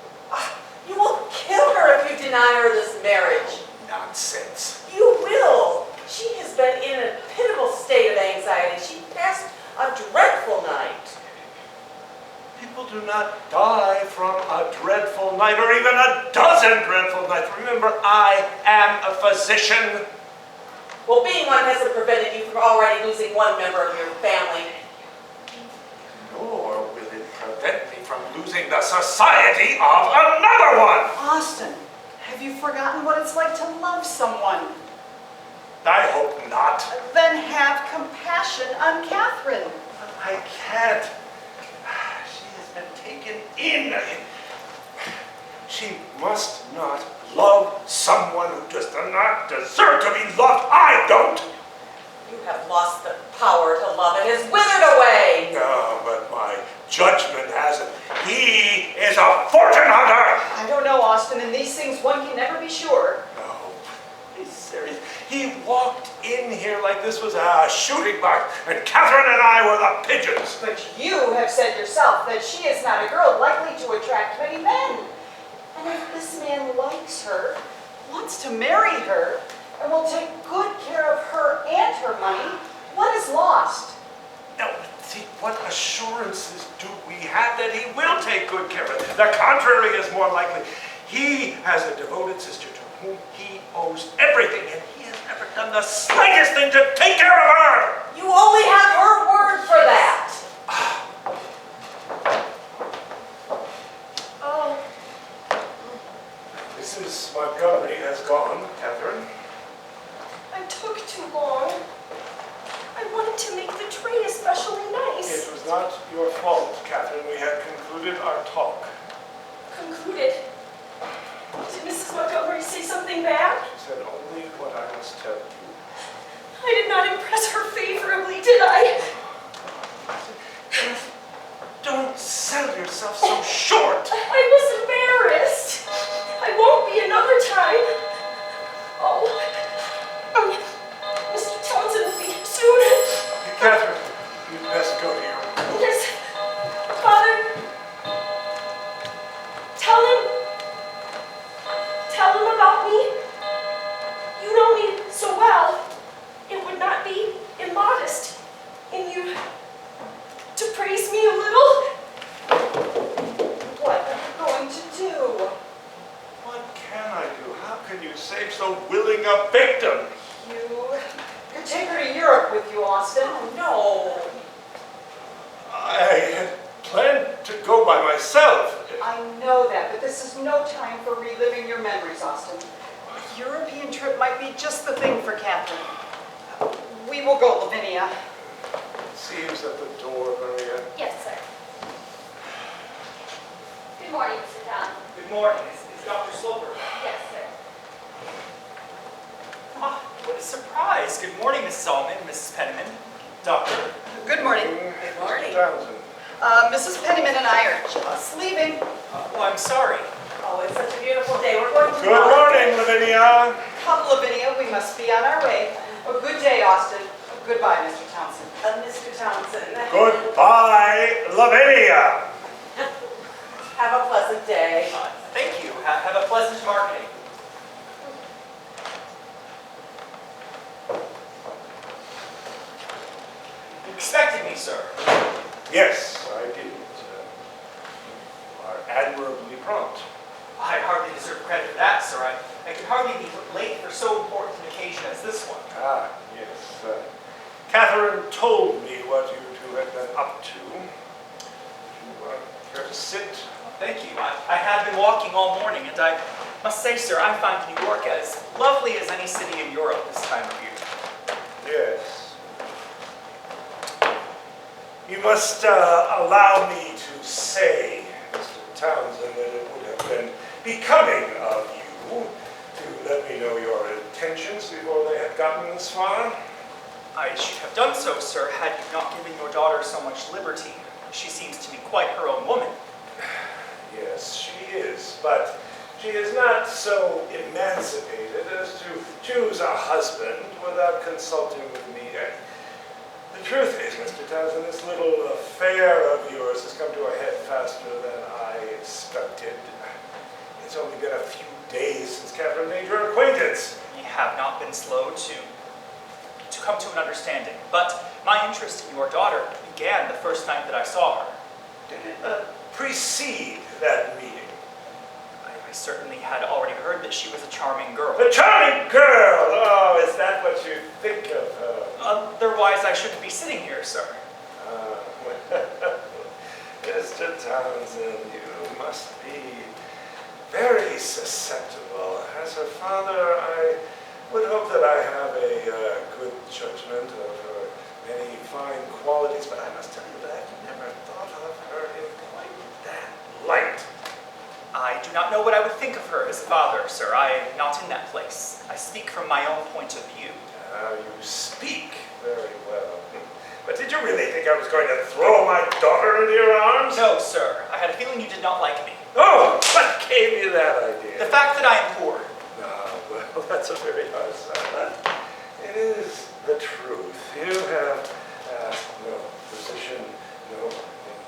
You will kill her if you deny her this marriage. Nonsense. You will. She has been in a pitiful state of anxiety. She passed not die from a dreadful night or even a dozen dreadful nights. Remember, I am a physician. Well, being one hasn't prevented you from already losing one member of your family. Nor will it prevent me from losing the society of another one. Austin, have you forgotten what it's like to love someone? I hope not. Then have compassion on Catherine. I can't. She has been taken in. She must not love someone who does not deserve to be loved. I don't. You have lost the power to love. It has withered away. No, but my judgment hasn't. He is a fortune hunter. I don't know, Austin. In these things, one can never be sure. No, he's serious. He walked in here like this was a shooting match, and Catherine and I were the pigeons. But you have said yourself that she is not a girl likely to attract many men. And if this man likes her, wants to marry her, and will take good care of her and her money, what is lost? Now, see, what assurances do we have that he will take good care of it? The contrary is more likely. He has a devoted sister to whom he owes everything, and he has never done the slightest thing to take care of her. You only have her word for that. Oh, Mrs. Montgomery has gone, Catherine. I took too long. I wanted to make the tray especially nice. It was not your fault, Catherine. We had concluded our talk. Concluded. Did Mrs. Montgomery say something bad? She said only what I must tell you. I did not impress her favorably, did I? Don't sell yourself so short. I was embarrassed. I won't be another time. Oh, Mr. Townsend will be here soon. Catherine, you'd best go to your room. Yes, Father. Tell him about me. You know me so well. It would not be immodest in you to praise me a little. What are you going to do? What can I do? How can you save so willing a victim? You take her to Europe with you, Austin. No. I had planned to go by myself. I know that, but this is no time for reliving your memories, Austin. A European trip might be just the thing for Catherine. We will go, Lavinia. It seems at the door, Maria. Yes, sir. Good morning, Mr. Town. Good morning. Is Dr. Sloper? Yes, sir. Ah, what a surprise. Good morning, Mrs. Allman, Mrs. Penniman. Doctor. Good morning. Good morning. Townsend. Mrs. Penniman and I are just leaving. Oh, I'm sorry. Oh, it's such a beautiful day. We're going to Good morning, Lavinia. Come, Lavinia, we must be on our way. A good day, Austin. Goodbye, Mr. Townsend. Mr. Townsend. Goodbye, Lavinia. Have a pleasant day. Thank you. Have a pleasant marketing. You expected me, sir. Yes, I did. You are admirably prompt. I hardly deserve credit for that, sir. I can hardly be late for so important an occasion as this one. Ah, yes. Catherine told me what you two had been up to. You care to sit? Thank you. I have been walking all morning, and I must say, sir, I find New York as lovely as any city in Europe this time of year. Yes. You must allow me to say, Mr. Townsend, that it would have been becoming of you to let me know your intentions before they had gotten this far. I should have done so, sir, had you not given your daughter so much liberty. She seems to be quite her own woman. Yes, she is, but she is not so emancipated as to choose a husband without consulting with me. The truth is, Mr. Townsend, this little affair of yours has come to a head faster than I expected. It's only been a few days since Catherine made your acquaintance. We have not been slow to come to an understanding, but my interest in your daughter began the first night that I saw her. Did it? precede that meeting? I certainly had already heard that she was a charming girl. A charming girl! Oh, is that what you think of her? Otherwise, I shouldn't be sitting here, sir. Well, Mr. Townsend, you must be very susceptible. As her father, I would hope that I have a good judgment of her many fine qualities, but I must tell you that I've never thought of her in quite that light. I do not know what I would think of her as a father, sir. I am not in that place. I speak from my own point of view. You speak very well. But did you really think I was going to throw my daughter into your arms? No, sir. I had a feeling you did not like me. Oh, what gave you that idea? The fact that I am poor. Well, that's a very hard sell. It is the truth. You have no position, no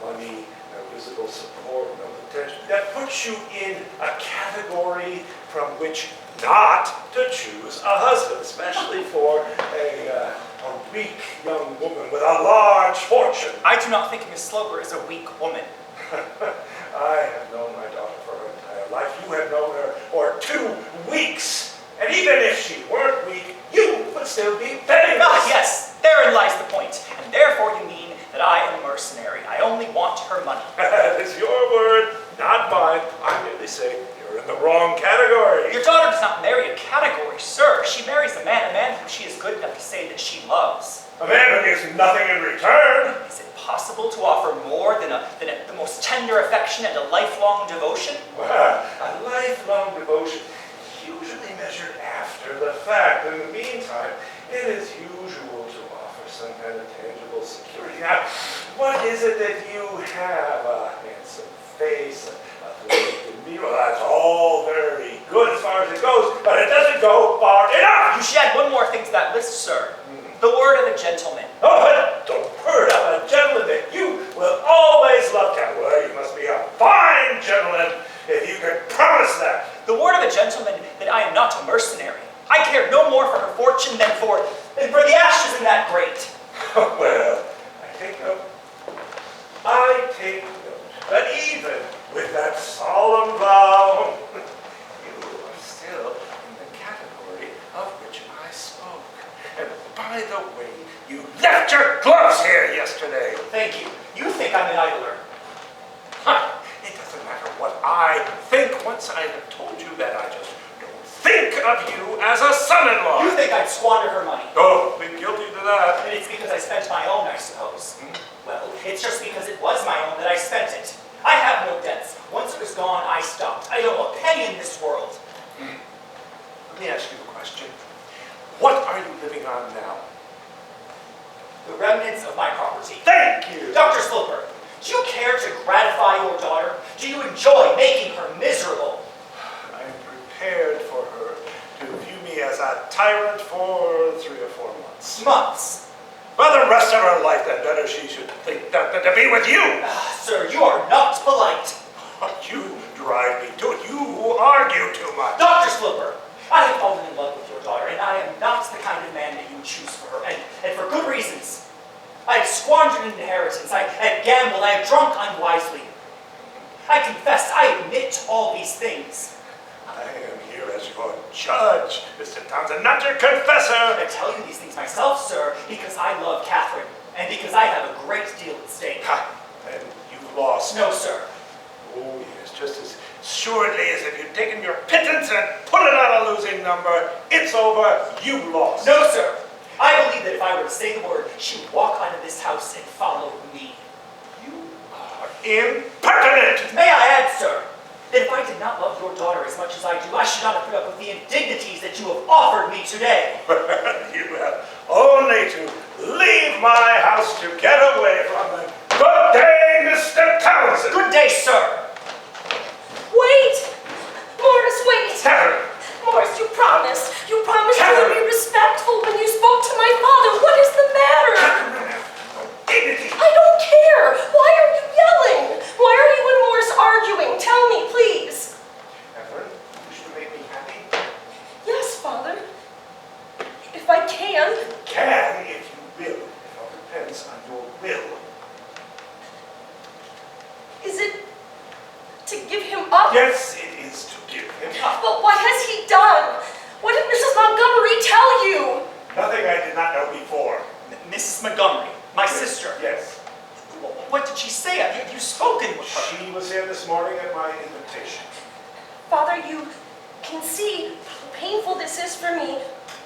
money, no visible support, no attention. That puts you in a category from which not to choose a husband, especially for a weak young woman with a large fortune. I do not think Miss Sloper is a weak woman. I have known my daughter for her entire life. You have known her for 2 weeks. And even if she weren't weak, you would still be penniless. Ah, yes, therein lies the point. And therefore you mean that I am a mercenary. I only want her money. That is your word, not mine. I merely say you're in the wrong category. Your daughter does not marry a category, sir. She marries a man whom she is good enough to say that she loves. A man who gives nothing in return. Is it possible to offer more than the most tender affection and a lifelong devotion? Well, a lifelong devotion is usually measured after the fact. In the meantime, it is usual to offer some kind of tangible security. Now, what is it that you have? A handsome face, a polite demeanor. Well, that's all very good as far as it goes, but it doesn't go far enough. You should add one more thing to that list, sir. The word of a gentleman. Oh, but the word of a gentleman that you will always love to. Well, you must be a fine gentleman if you can promise that. The word of a gentleman that I am not a mercenary. I care no more for her fortune than for the ashes in that grate. Well, I take note. But even with that solemn vow, you are still in the category of which I spoke. And by the way, you left your gloves here yesterday. Thank you. You think I'm an idler. It doesn't matter what I think. Once I have told you that, I just don't think of you as a son-in-law. You think I'd squander her money. Oh, been guilty to that. And it's because I spent my own, I suppose. Well, it's just because it was my own that I spent it. I have no debts. Once it was gone, I stopped. I don't owe a penny in this world. Let me ask you a question. What are you living on now? The remnants of my property. Thank you! Dr. Sloper, do you care to gratify your daughter? Do you enjoy making her miserable? I am prepared for her to view me as a tyrant for 3 or 4 months. Months. For the rest of her life, then better she should think that than to be with you. Sir, you are not polite. You drive me to it. You argue too much. Dr. Sloper, I have fallen in love with your daughter, and I am not the kind of man that you choose for her, and for good reasons. I have squandered an inheritance, I have gambled, I have drunk unwisely. I confess, I admit all these things. I am here as your judge, Mr. Townsend, not your confessor. I tell you these things myself, sir, because I love Catherine, and because I have a great deal at stake. And you've lost. No, sir. Oh, yes, just as assuredly as if you'd taken your pittance and put it on a losing number. It's over. You lost. No, sir. I believe that if I were to say the word, she would walk out of this house and follow me. You are impertinent. May I add, sir, that if I did not love your daughter as much as I do, I should not have put up with the indignities that you have offered me today. You have only to leave my house to get away from them. Good day, Mr. Townsend. Good day, sir. Wait! Morris, wait! Catherine. Morris, you promised. You promised you would be Catherine. respectful when you spoke to my father. What is the matter? Catherine, no dignity. I don't care. Why are you yelling? Why are you and Morris arguing? Tell me, please. Catherine, you wish to make me happy? Yes, Father. If I can. Can if you will. It all depends on your will. Is it me tell you? Nothing I did not know before. Mrs. Montgomery, my sister. Yes. What did she say? Have you spoken with her? She was here this morning at my invitation. Father, you can see how painful this is for me.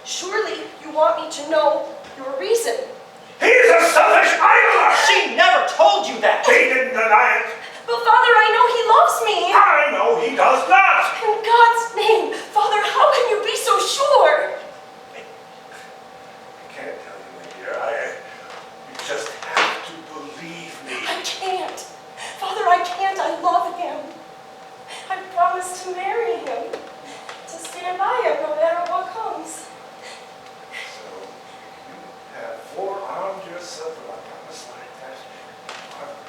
Surely you want me to know your reason. He's a selfish idler! She never told you that! He didn't deny it. But Father, I know he loves me. I know he does not. In God's name, Father, how can you be so sure? I can't tell you, my dear. You just have to believe me. I can't. Father, I can't. I love him. I promised to marry him, to stand by him no matter what comes. So you have forearmed yourself with a promise like that.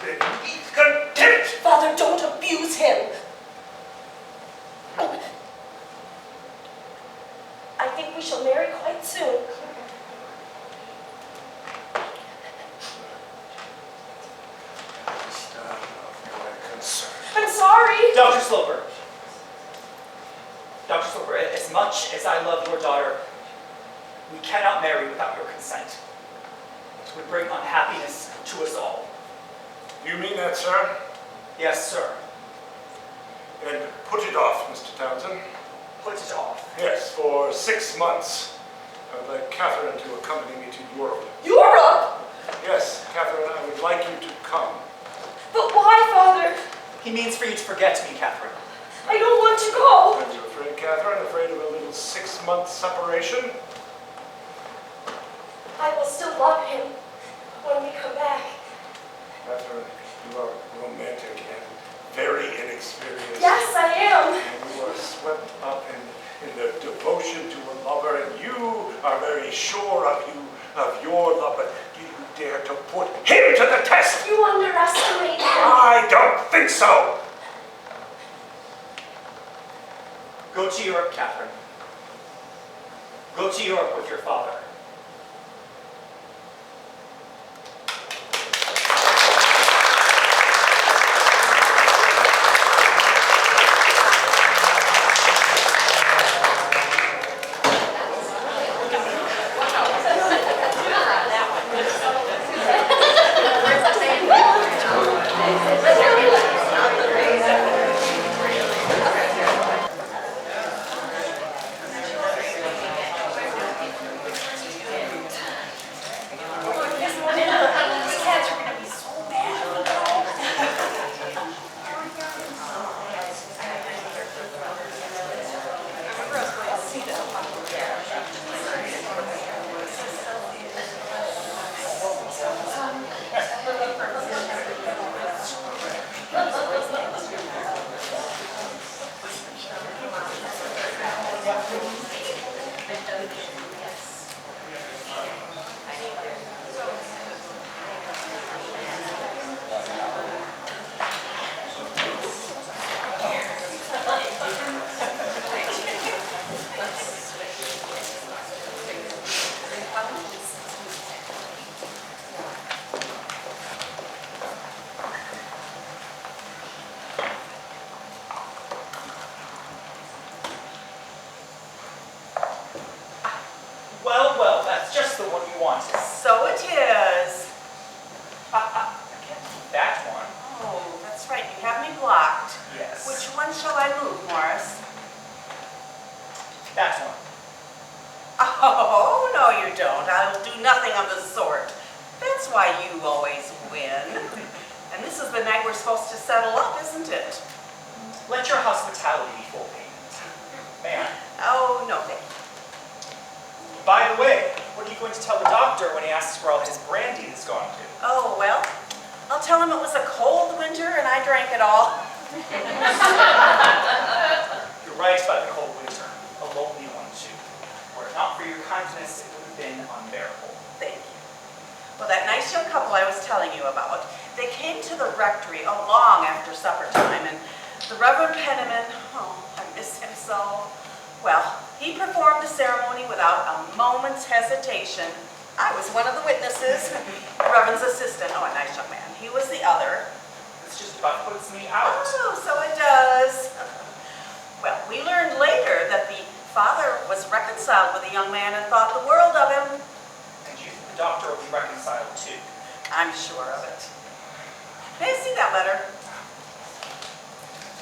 You are beneath contempt. Father, don't abuse him. I think we shall marry quite soon. It's none of your concern. I'm sorry. Dr. Sloper. Dr. Sloper, as much as I love your daughter, we cannot marry without your consent. It would bring unhappiness to us all. You mean that, sir? Yes, sir. And put it off, Mr. Townsend. Put it off. Yes, for 6 months. I'd like Catherine to accompany me to Europe. Europe? Yes, Catherine, I would like you to come. But why, Father? He means for you to forget me, Catherine. I don't want to go. Are you afraid, Catherine? Afraid of a little 6-month separation? I will still love him when we come back. Catherine, you are romantic and very inexperienced. Yes, I am. And you are swept up in the devotion to a lover, and you are very sure of your love, but do you dare to put him to the test? You underestimate him. I don't think so. Go to Europe, Catherine. Go to Europe with your father. Well, well, that's just the one you wanted. So it is. I can't keep that one. Oh, that's right, you have me blocked. Yes. Which one shall I move, Morris? That one. Oh, no you don't. I'll do nothing of the sort. That's why you always win. And this is the night we're supposed to settle up, isn't it? Let your hospitality be full payment. May I? Oh, no, thank you. By the way, what are you going to tell the doctor when he asks where all his brandy has gone to? Oh, well, I'll tell him it was a cold winter and I drank it all. You're right about the cold winter. A lonely one, too. Were it not for your kindness, it would have been unbearable. Thank you. Well, that nice young couple I was telling you about, they came to the rectory long after supper time, and the Reverend Penniman, oh, I miss him so. Well, he performed the ceremony without a moment's hesitation. I was one of the witnesses. The Reverend's assistant, oh, a nice young man. He was the other. This just about puts me out. Oh, so it does. Well, we learned later that the Father was reconciled with the young man and thought the world of him. And you think the doctor will be reconciled too? I'm sure of it. May I see that letter?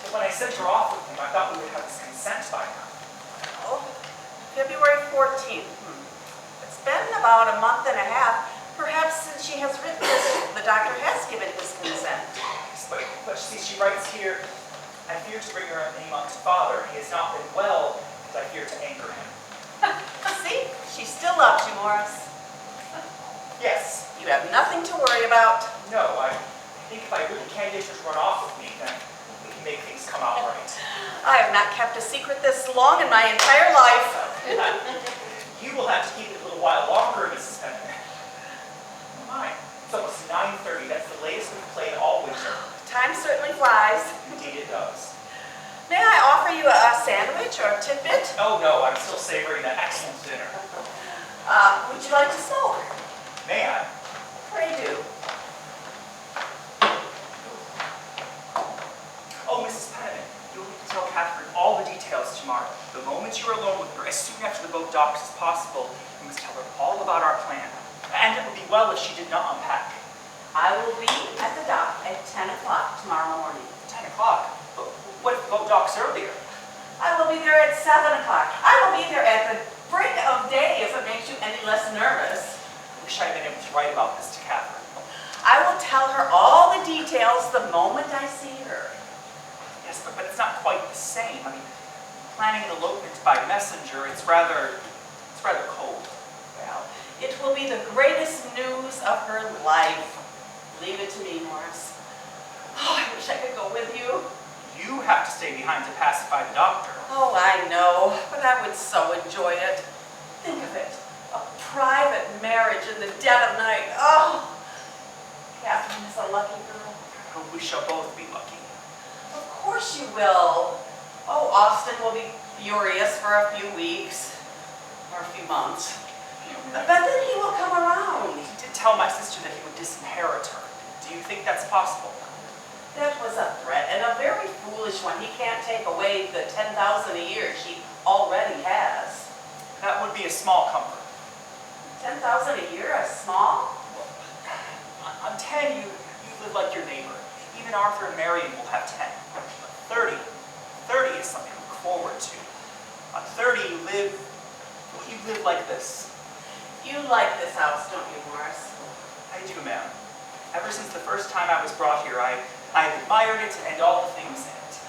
But when I sent her off with him, I thought we would have his consent by now. Oh, February 14th. It's been about a month and a half. Perhaps since she has written this, the doctor has given his consent. Yes, but see, she writes here, I fear to bring her name up to Father. He has not been well, and I fear to anger him. See, she still loves you, Morris. Yes. You have nothing to worry about. No, I think if I really can't get her to run off with me, then we can make things come out right. I have not kept a secret this long in my entire life. You will have to keep it a little while longer, Mrs. Penman. My, it's almost 9:30. That's the latest we've played all winter. Time certainly flies. Indeed it does. May I offer you a sandwich or a tidbit? Oh no, I'm still savoring that excellent dinner. Would you like to smoke? May I? Pray do. Oh, Mrs. Penman, you'll need to tell Catherine all the details tomorrow. The moment you're alone with her, as soon after the boat docks as possible, you must tell her all about our plan. And it would be well if she did not unpack. I will be at the dock at 10 o'clock tomorrow morning. 10 o'clock? But what if the boat docks earlier? I will be there at 7 o'clock. I will be there at the break of day if it makes you any less nervous. I wish I had been able to write about this to Catherine. I will tell her all the details the moment I see her. Yes, but it's not quite the same. I mean, planning an elopement by messenger, it's rather cold. Well, it will be the greatest news of her life. Leave it to me, Morris. Oh, I wish I could go with you. You have to stay behind to pacify the doctor. Oh, I know, but I would so enjoy it. Think of it, a private marriage in the dead of night. Oh, Catherine is a lucky girl. I hope we shall both be lucky. Of course you will. Oh, Austin will be furious for a few weeks, or a few months. But then he will come around. He did tell my sister that he would disinherit her. Do you think that's possible? That was a threat, and a very foolish one. He can't take away the $10,000 a year she already has. That would be a small comfort. 10,000 a year, a small? On 10, you live like your neighbor. Even Arthur and Marion will have 10. But 30 is something to look forward to. On 30, you live like this. You like this house, don't you, Morris? I do, ma'am. Ever since the first time I was brought here, I've admired it and all the things in it.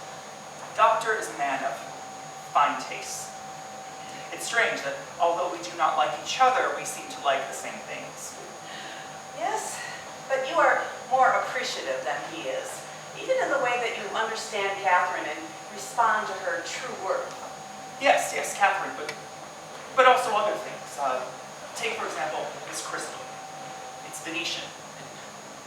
The doctor is a man of fine taste. It's strange that although we do not like each other, we seem to like the same things. Yes, but you are more appreciative than he is, even in the way that you understand Catherine and respond to her true worth. Yes, Catherine, but also other things. Take, for example, this crystal. It's Venetian.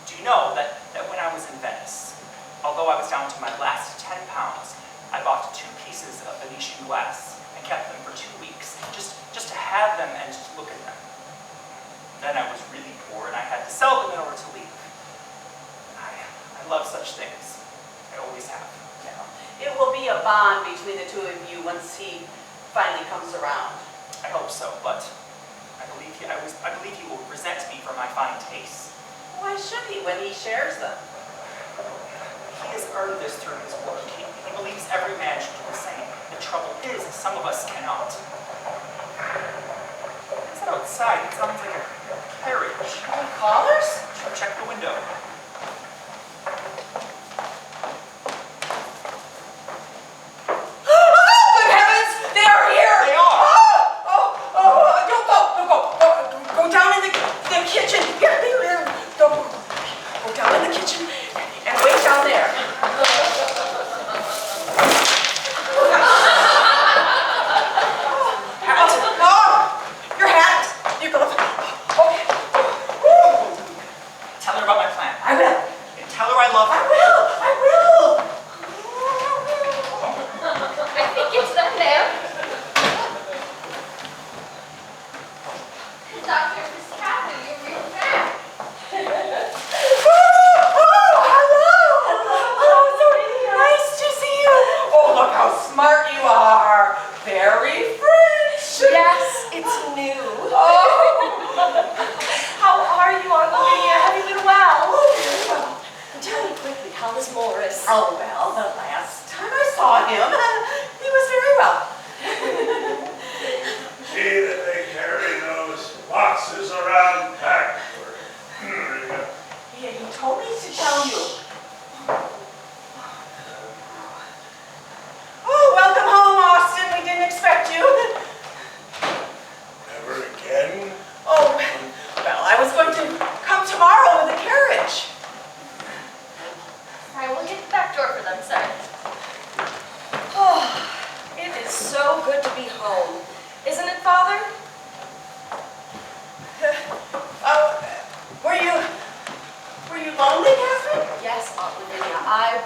Do you know that when I was in Venice, although I was down to my last 10 pounds, I bought 2 pieces of Venetian glass and kept them for 2 weeks, just to have them and to look at them. Then I was really poor and I had to sell them in order to leave. I love such things. I always have. Yeah. It will be a bond between the two of you once he finally comes around. I hope so, but I believe he will resent me for my fine tastes. Why should he when he shares them? He has earned this through his work. He believes every man should do the same. The trouble is, some of us cannot. What's that outside? It sounds like a carriage. Any callers? Check the window. Good heavens! They are here! They are! Don't go! Go down in the kitchen. Here. Go down in the kitchen and wait down there. Your hat. You go. Okay. Tell her about my plan. I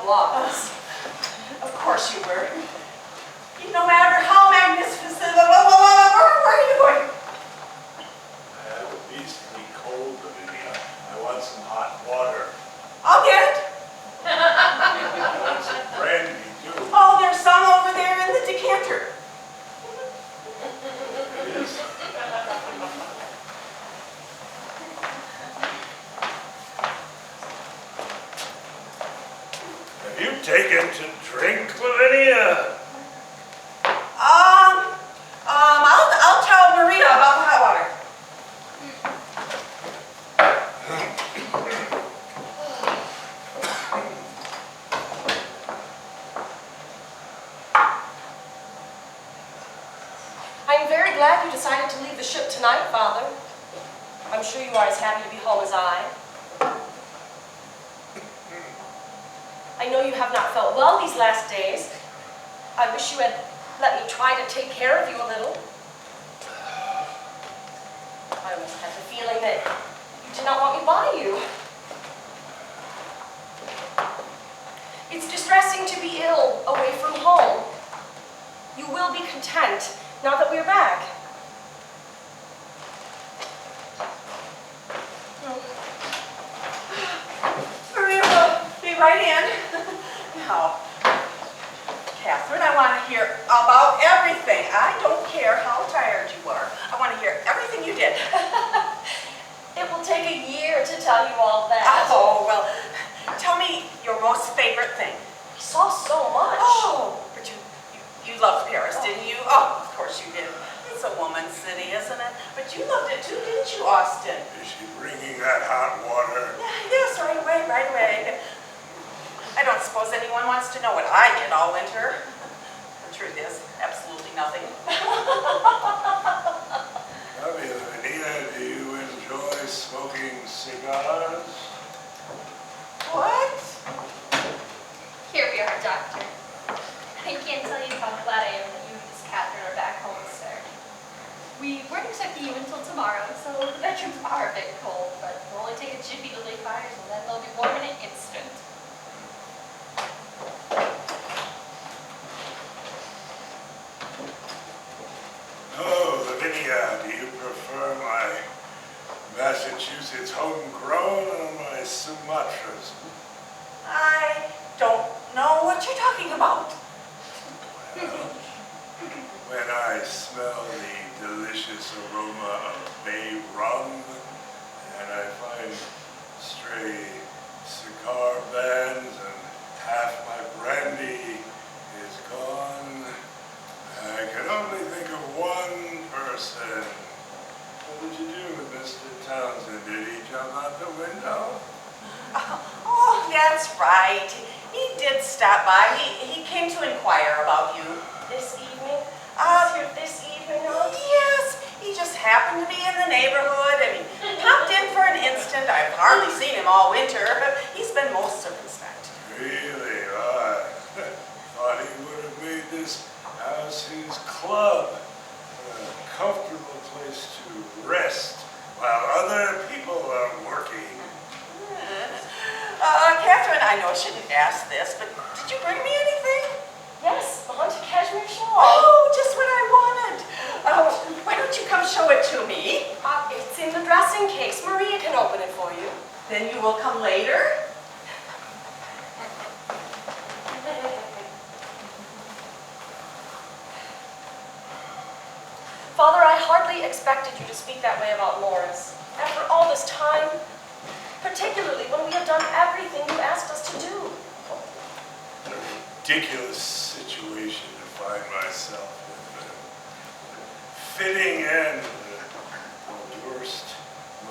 was. Of course you were. No matter how magnificent, where are you going? I have a beastly cold, Lavinia. I want some hot water. I'll get it. I want some brandy, too. Oh, there's some over there in the decanter. Yes. Have you taken to drink, Lavinia? I'll tell Maria about the hot water. I'm very glad you decided to leave the ship tonight, Father. I'm sure you are as happy to be home as I. I know you have not felt well these last days. I wish you had let me try to take care of you a little. I almost had the feeling that you did not want me by you. It's distressing to be ill away from home. You will be content now that we're back. Maria will be right in. Now, Catherine, I want to hear about everything. I don't care how tired you are. I want to hear everything you did. It will take a year to tell you all that. Oh, well, tell me your most favorite thing. We saw so much. Oh, but you loved Paris, didn't you? Oh, of course you did. It's a woman's city, isn't it? But you loved it too, didn't you, Austin? Is she bringing that hot water? Yes, right away, right away. I don't suppose anyone wants to know what I did all winter. The truth is, absolutely nothing. Tell me, Lavinia, do you enjoy smoking cigars? What? Here we are, Doctor. I can't tell you how glad I am that you and Miss Catherine are back home, sir. We weren't expecting you until tomorrow, so the bedrooms are a bit cold, but it'll only take a jiffy to lay fires, and then they'll be warm in an instant. Oh, Lavinia, do you prefer my Massachusetts homegrown or my Sumatras? I don't know what you're talking about. Well, when I smell the delicious aroma of bay rum, and I find stray cigar bands and half my brandy is gone, I can only think of one person. What did you do with Mr. Townsend? Did he jump out the window? Oh, that's right. He did stop by. He came to inquire about you. This evening? He's here this evening, huh? Yes, he just happened to be in the neighborhood and he popped in for an instant. I've hardly seen him all winter, but he's been most circumspect. Really? I thought he would have made this house his club, a comfortable place to rest while other people are working. Catherine, I know I shouldn't ask this, but did you bring me anything? Yes, the haunted cashmere shawl. Oh, just what I wanted. Why don't you come show it to me? It's in the dressing case. Maria can open it for you. Then you will come later? Father, I hardly expected you to speak that way about Morris. After all this time, particularly when we have done everything you asked us to do. What a ridiculous situation to find myself in. Fitting end to the worst,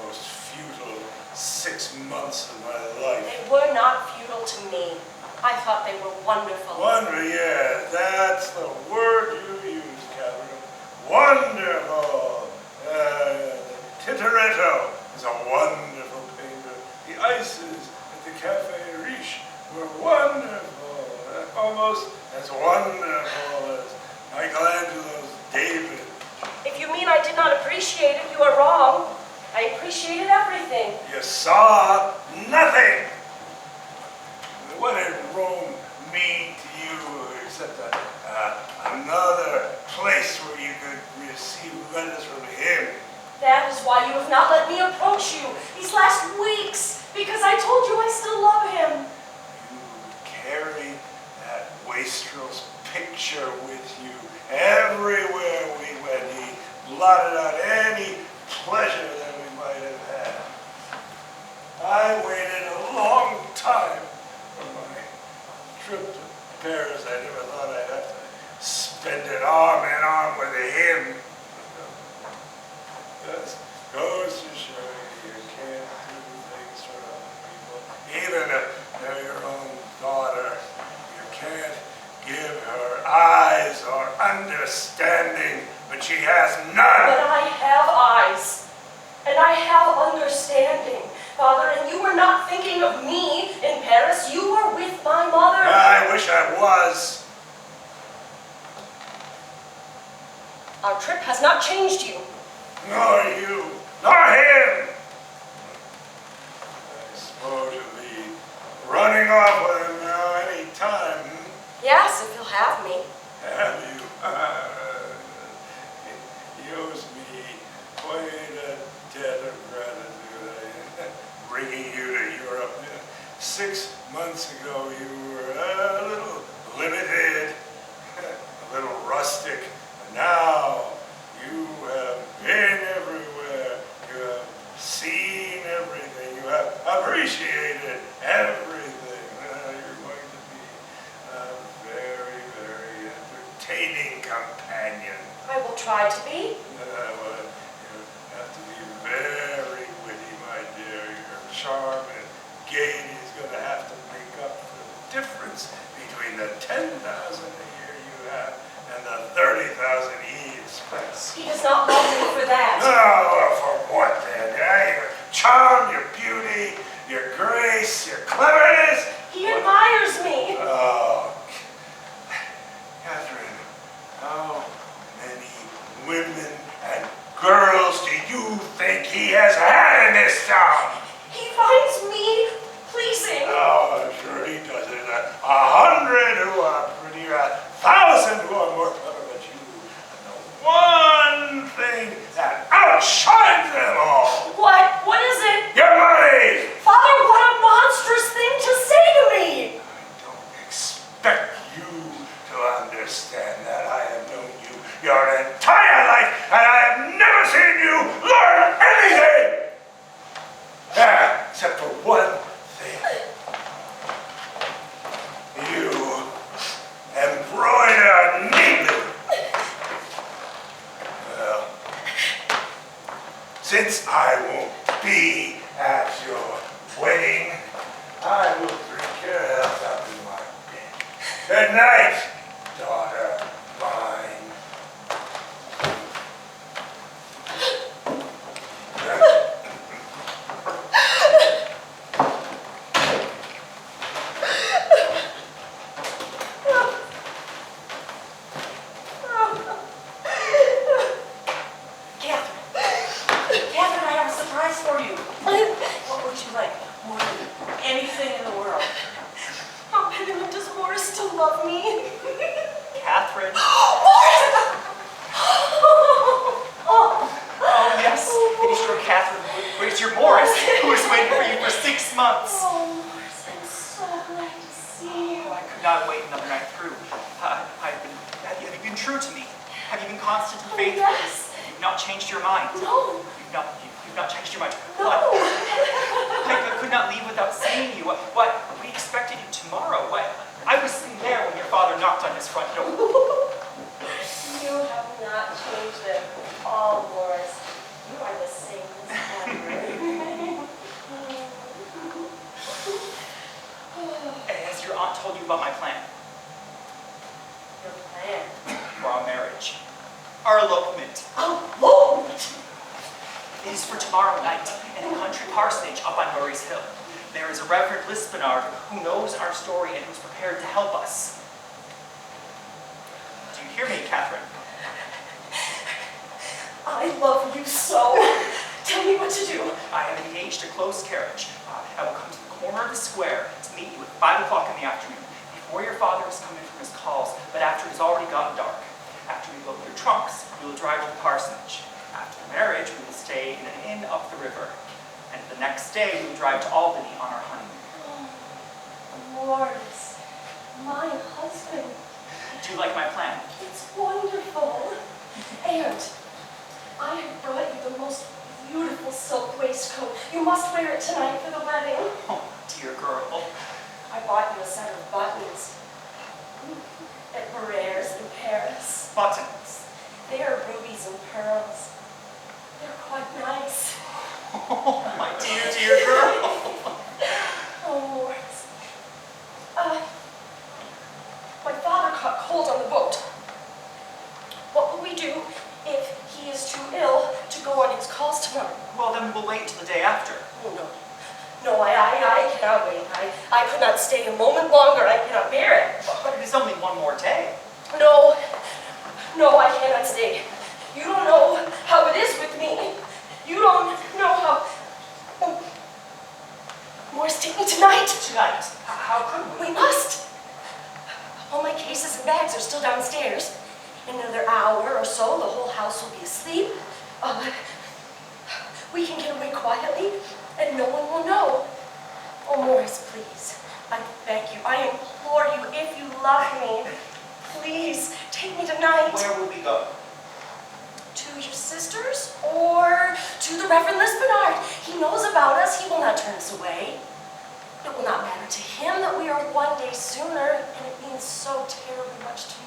most futile 6 months of my life. They were not futile to me. I thought they were wonderful. Wonder, yeah, that's the word you used, Catherine. Wonderful. Tintoretto is a wonderful painter. The ices at the Cafe Riche were wonderful. Almost as wonderful as Michelangelo's David. If you mean I did not appreciate it, you are wrong. I appreciated everything. You saw nothing. When in Rome, place where you could receive letters from him. That is why you have not let me approach you these last weeks, because I told you I still love him. You carried that wastrel's picture with you everywhere we went. He blotted out any pleasure that we might have had. I waited a long time for my trip to Paris. I never thought I'd have to spend it arm in arm with him. Just goes to show you can't do things for other people. Even if they're your own daughter, you can't give her eyes or understanding, but she has But none. I have eyes, and I have understanding, Father, and you were not thinking of me in Paris. You were with my mother. I wish I was. Our trip has not changed you. Nor you, nor him. I suppose you'll be running off with him now any time. Yes, if you'll have me. Have you? He owes me quite a debt of gratitude. Bringing you to Europe. 6 months ago, you were a little limited, a little rustic. Now, you have been everywhere. You have seen everything. You have appreciated everything. You're going to be a very, very entertaining companion. I will try to be. Well, you have to be very witty, my dear. Your charm and gaiety is going to have to make up for the difference between the 10,000 a year you have and the 30,000 he expects. He does not love me for that. Oh, well, for what then? Your charm, your beauty, your grace, your cleverness. He admires me. Oh, Catherine, how many women and girls do you think he has had in this town? He finds me pleasing. Oh, I'm sure he does it. 100 who are pretty, 1,000 who are more clever than you. And the one thing that outshines them all. What? What is it? Your money! Father, what a monstrous thing to say to me! I don't expect you to understand that. I have known you your entire life, and I have never seen you learn anything! Yeah, except for one thing. You embroider neatly. Well, since I won't be at your wedding, I will drink your health up in my bed. Good night, daughter mine. Catherine, I have a surprise for you. What would you like more than anything in the world? Oh, Penniman, does Morris still love me? Catherine. Morris! Oh, yes. It is your Catherine. It is your Morris, who has waited for you for 6 months. Oh, Morris, I'm so glad to see you. Oh, I could not wait another night through. Have you been true to me? Have you been constant and Oh, faithful? yes. You've not changed your mind. No. You've not changed your mind. No. What? I could not leave without seeing you. What? We expected you tomorrow. What? I was sitting there when your father knocked on his front door. You have not changed at all, Morris. You are the same as ever. Has your aunt told you about my plan Your plan. for our marriage? Our elopement. Oh, It is for tomorrow night in a country parsonage up on Murray's Hill. There is a Reverend Lispenard who knows our story and who's prepared to help us. Do you hear me, Catherine? I love you so. Tell me what to do. I have engaged a closed carriage. I will come to the corner of the square to meet you at 5 o'clock in the afternoon, before your father has come in from his calls, but after it has already gotten dark. After we load your trunks, we will drive to the parsonage. After the marriage, we will stay in an inn up the river. And the next day, we will drive to Albany on our honeymoon. Oh, Morris, my husband. Do you like my plan? It's wonderful. And I have brought you the most beautiful silk waistcoat. You must wear it tonight for the wedding. Oh, dear girl. I bought you a set of buttons at Heiress in Paris. Buttons. They are rubies and pearls. They're quite nice. Oh, my dear, dear girl. Oh, Morris. My father caught cold on the boat. What will we do if he is too ill to go on his calls tomorrow? Well, then we will wait till the day after. Oh, no. No, I cannot wait. I could not stay a moment longer. I cannot bear it. But it is only one more day. No, I cannot stay. You don't know how it is with me. You don't know how... Oh. Morris, take me tonight. Tonight? How could we? We must. All my cases and bags are still downstairs. In another hour or so, the whole house will be asleep. We can get away quietly, and no one will know. Oh, Morris, please. I beg you, I implore you, if you love me, please, take me tonight. Where will we go? To your sister's or to the Reverend Lisbonard. He knows about us. He will not turn us away. It will not matter to him that we are one day sooner, and it means so terribly much to me.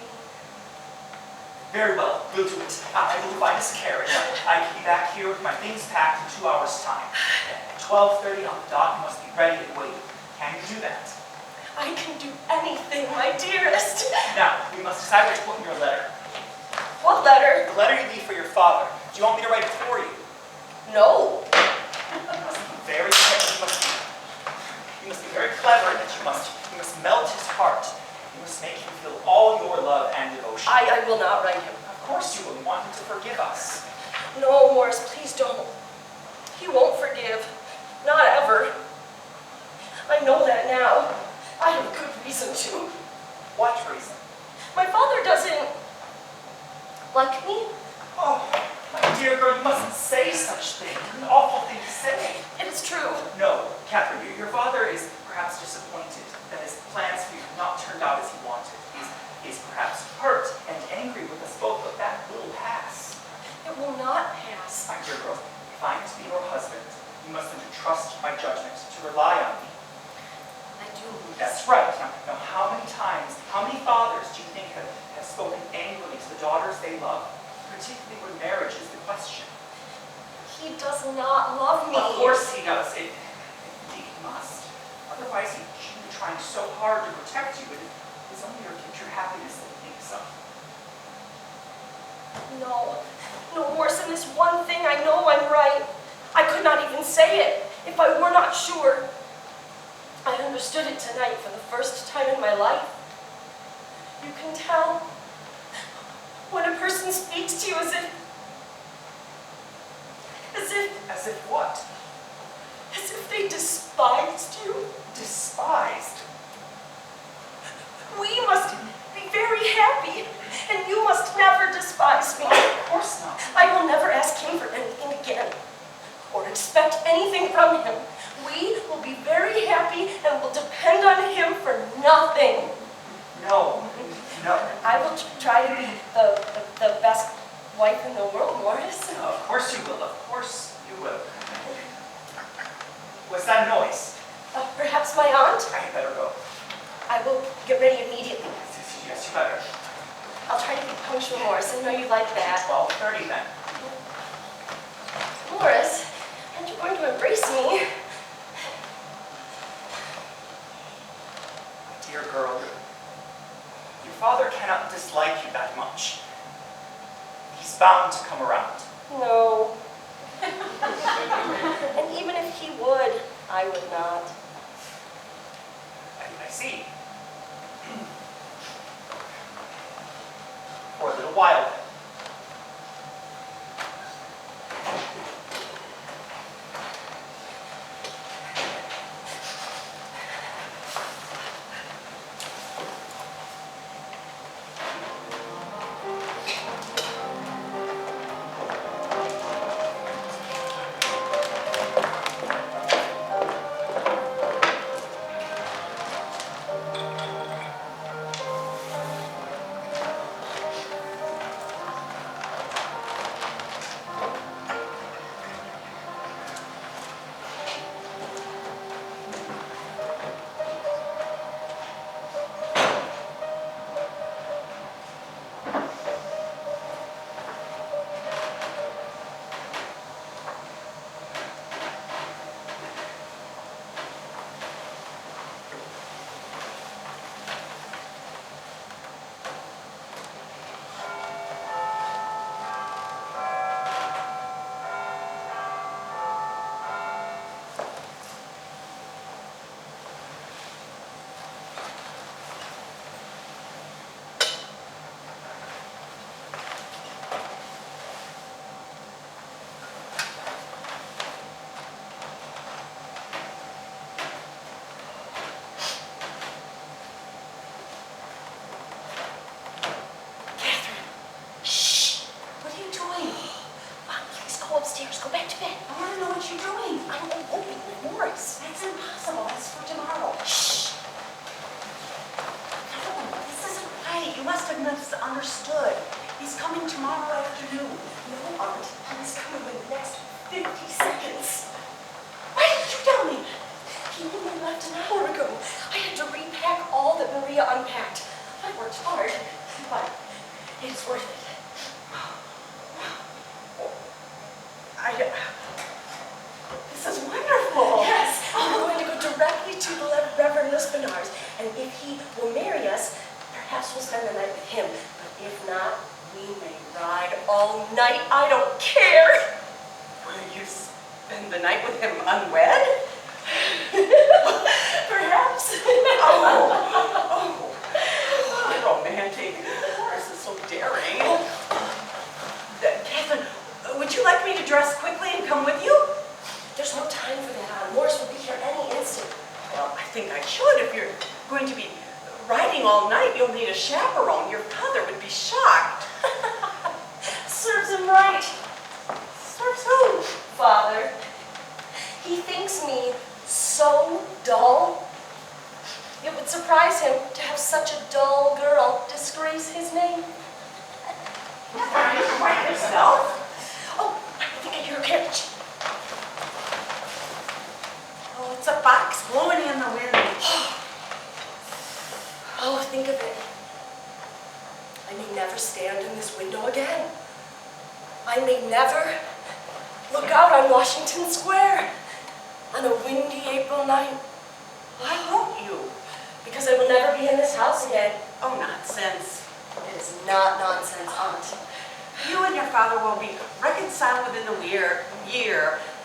Very well, we'll do it. I will find us a carriage. I can be back here with my things packed in 2 hours' time. At 12:30 on the dot, you must be ready and waiting. Can you do that? I can do anything, my dearest. Now, we must decide what to put in your letter. What letter? The letter you leave for your father. Do you want me to write it for you? No. You must be very clever. You must be very clever, and you must melt his heart. You must make him feel all your love and devotion. I will not write him. Of course you will. You want him to forgive us. No, Morris, please don't. He won't forgive. Not ever. I know that now. I have good reason to. What reason? My father doesn't like me. Oh, my dear girl, you mustn't say such things. It's an awful thing to say. It is true. No, Catherine, your father is perhaps disappointed that his plans for you have not turned out as he wanted. He's perhaps hurt and angry with us both, but that will pass. It will not pass. My dear girl, if I am to be your husband, you must learn to trust my judgment, to rely on me. I do. That's right. Now, how many times, how many fathers do you think have spoken angrily to the daughters they love, particularly when marriage is the question? He does not love me. Of course he does. Indeed he must. Otherwise, he shouldn't be trying so hard to protect you. It is only your future happiness that he thinks of. No, Morris, in this one thing I know I'm right. I could not even say it if I were not sure. I understood it tonight for the first time in my life. You can tell when a person speaks to you as if As if what? as if they despised you. Despised? We must be very happy, and you must never despise me. Of course not. I will never ask him for anything again, or expect anything from him. We will be very happy and will depend on him for nothing. No. I will try to be the best wife in the world, Morris. Of course you will. Of course you will. What's that noise? Perhaps my aunt? I had better go. I will get ready immediately. Yes, you better. I'll try to be punctual, Morris. I know you like that. 12:30 then. Morris, aren't you going to embrace me? Dear girl, your father cannot dislike you that much. He's bound to come around. No. And even if he would, I would not. I see. For a little while. upstairs. Go back to bed. I want to know what you're doing. I'm eloping with Morris. That's impossible. That's for tomorrow. Shh. No, this isn't right. You must have misunderstood. He's coming tomorrow afternoon. No, Aunt. He's coming in the next 50 seconds. Why didn't you tell me? He only left an hour ago. I had to repack all that Maria unpacked. I worked hard, but it's worth it. This is wonderful. Yes, we're going to go directly to the Reverend Lispinar's, and if he will marry us, perhaps we'll spend the night with him. But if not, we may ride all night. I don't care. Will you spend the night with him unwed? Perhaps. Oh, romantic. Horace is so daring. Catherine, would you like me to dress quickly and come with you? There's no time for that. Morris will be here any instant. Well, I think I should. If you're going to be riding all night, you'll need a chaperone. Your father would be shocked. Serves him right. Serves who? Father. He thinks me so dull. It would surprise him to have such a dull girl disgrace his name. Are you quite yourself? Oh, I think I hear a carriage. Oh, it's a box blowing in the wind. Oh, think of it. I may never stand in this window again. I may never look out on Washington Square on a windy April night. Why won't you? Because I will never be in this house again. Oh, nonsense. It is not nonsense, Aunt. You and your father will be reconciled within the year.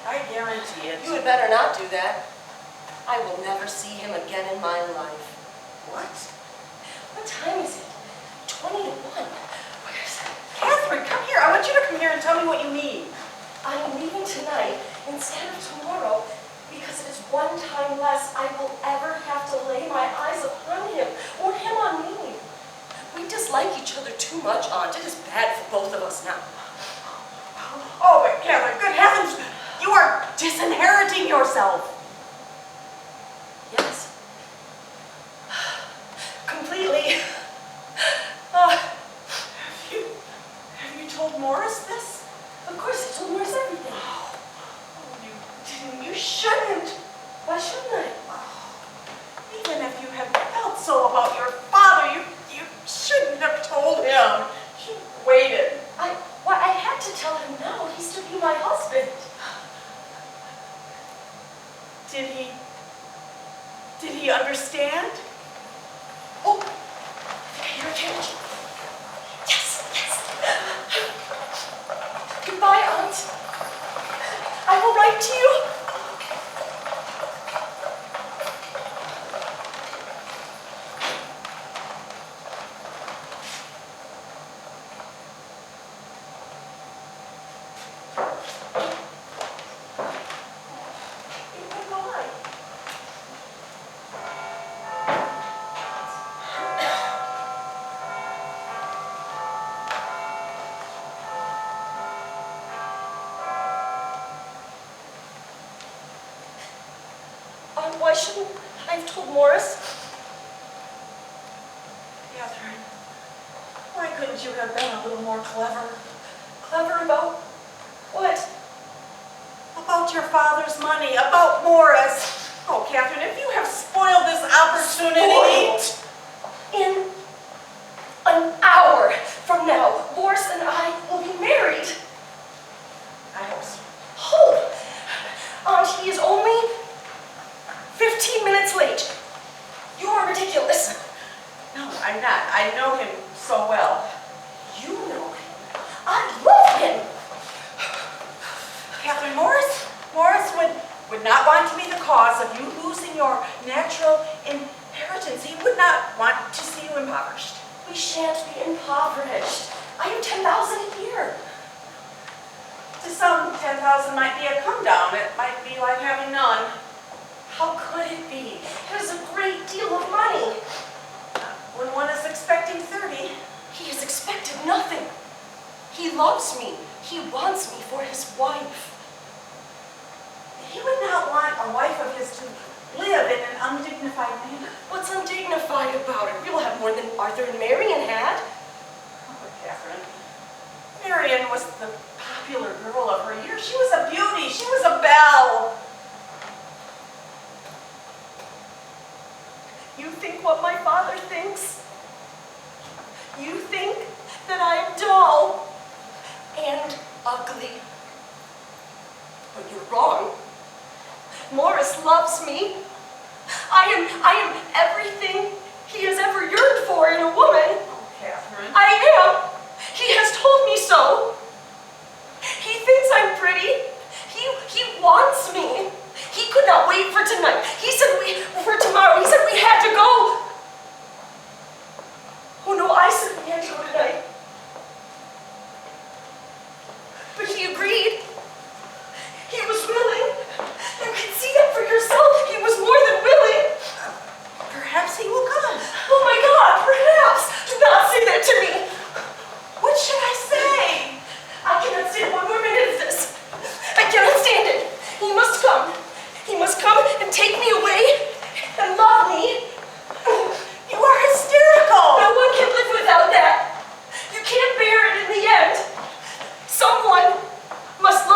I guarantee it. You had better not do that. I will never see him again in my life. What? What time is it? 20 to 1. Where's it? Catherine, come here. I want you to come here and tell me what you mean. I am leaving tonight instead of tomorrow because it is one time less I will ever have to lay my eyes upon him or him on me. We dislike each other too much, Aunt. It is bad for both of us now. Oh, but Catherine, good heavens, you are disinheriting yourself. Yes. Completely. Have you told Morris this? Of course, I told Morris everything. Oh, you shouldn't. Why shouldn't I? Even if you had felt so about your father, you shouldn't have told him. You waited. I had to tell him now. He's to be my husband. Did he understand? Oh, I hear a carriage. Yes. Goodbye, Aunt. I will write to you. Why shouldn't I have told Morris? Catherine, why couldn't you have been a little more clever? Clever about what? About your father's money, about Morris. Oh, Catherine, if you have spoiled this opportunity. In an hour from now, Morris and I will be married. I hope so. Oh, Aunt, he is only 15 minutes late. You are ridiculous. No, I'm not. I know him so well. You know him. I love him. Catherine, Morris would not want to be the cause of you losing your natural inheritance. He would not want to see you impoverished. We shan't be impoverished. I have 10,000 a year. To some, 10,000 might be a come down. It might be like having none. How could it be? It is a great deal of money. When one is expecting 30. He has expected nothing. He loves me. He wants me for his wife. He would not want a wife of his to live in an undignified manner. What's undignified about it? We'll have more than Arthur and Marion had. Oh, Catherine, Marion was the popular girl of her year. She was a beauty. She was a belle. You think what my father thinks? You think that I am dull and ugly. But you're wrong. Morris loves me. I am everything he has ever yearned for in a woman. Oh, Catherine. I am. He has told me so. He thinks I'm pretty. He wants me. He could not wait for tonight. He said for tomorrow. He said we had to go. Oh no, I said we had to go tonight. But he agreed. He was willing. You can see that for yourself. He was more than willing. Perhaps he will come. Oh my God, perhaps. Do not say that to me. What should I say? I cannot stand one more minute of this. I cannot stand it. He must come. He must come and take me away and love me. You are hysterical. No one can live without that. You can't bear it in the end. Someone must love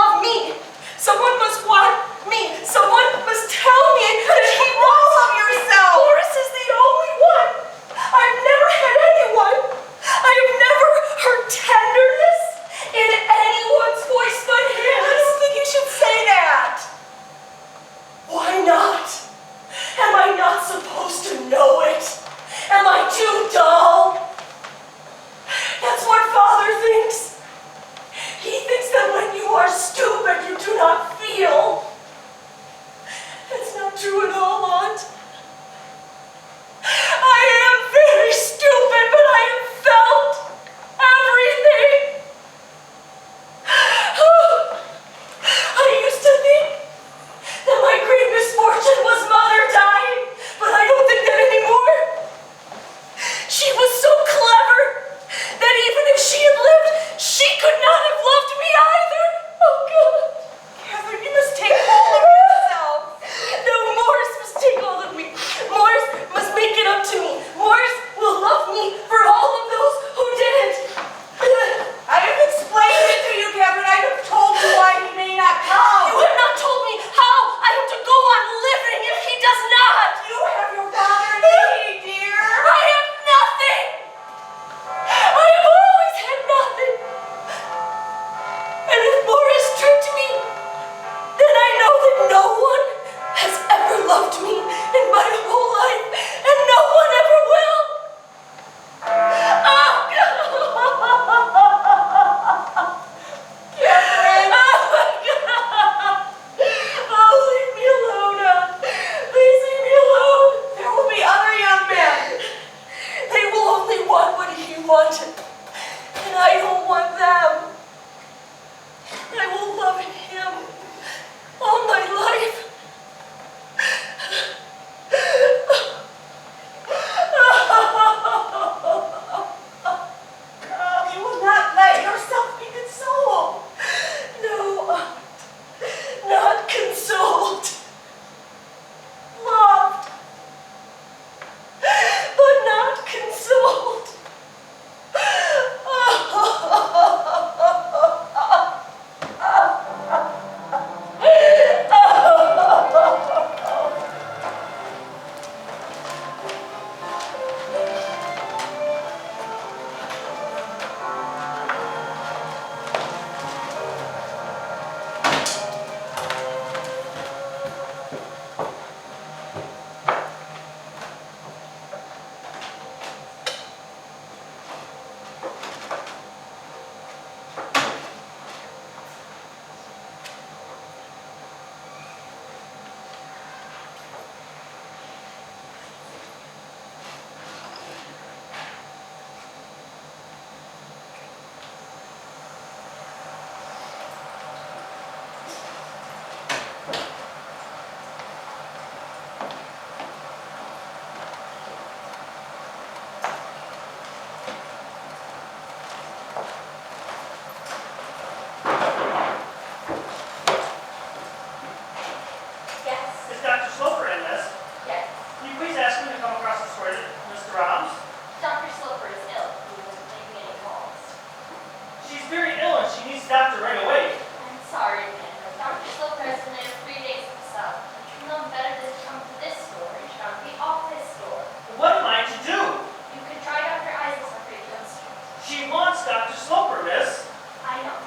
needs the doctor right away. I'm sorry, man, but Dr. Sloper has been there 3 days himself. You know better than to come to this store and try to be off this store. What am I to do? You could try Dr. Isaac's frequency. She wants Dr. Sloper, miss. I know.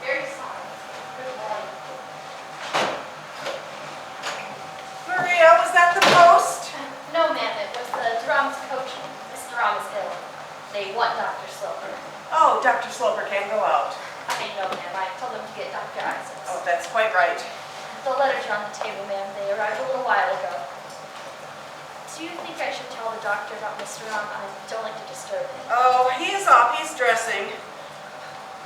Very sorry. Good morning. Maria, was that the post? No, ma'am, it was the drums coach. Mr. Ram is ill. They want Dr. Sloper. Oh, Dr. Sloper can't go out. I know, ma'am. I told them to get Dr. Isaac's. Oh, that's quite right. The letters are on the table, ma'am. They arrived a little while ago. Do you think I should tell the doctor about Mr. Ram? I don't like to disturb him. Oh, he is up. He's dressing.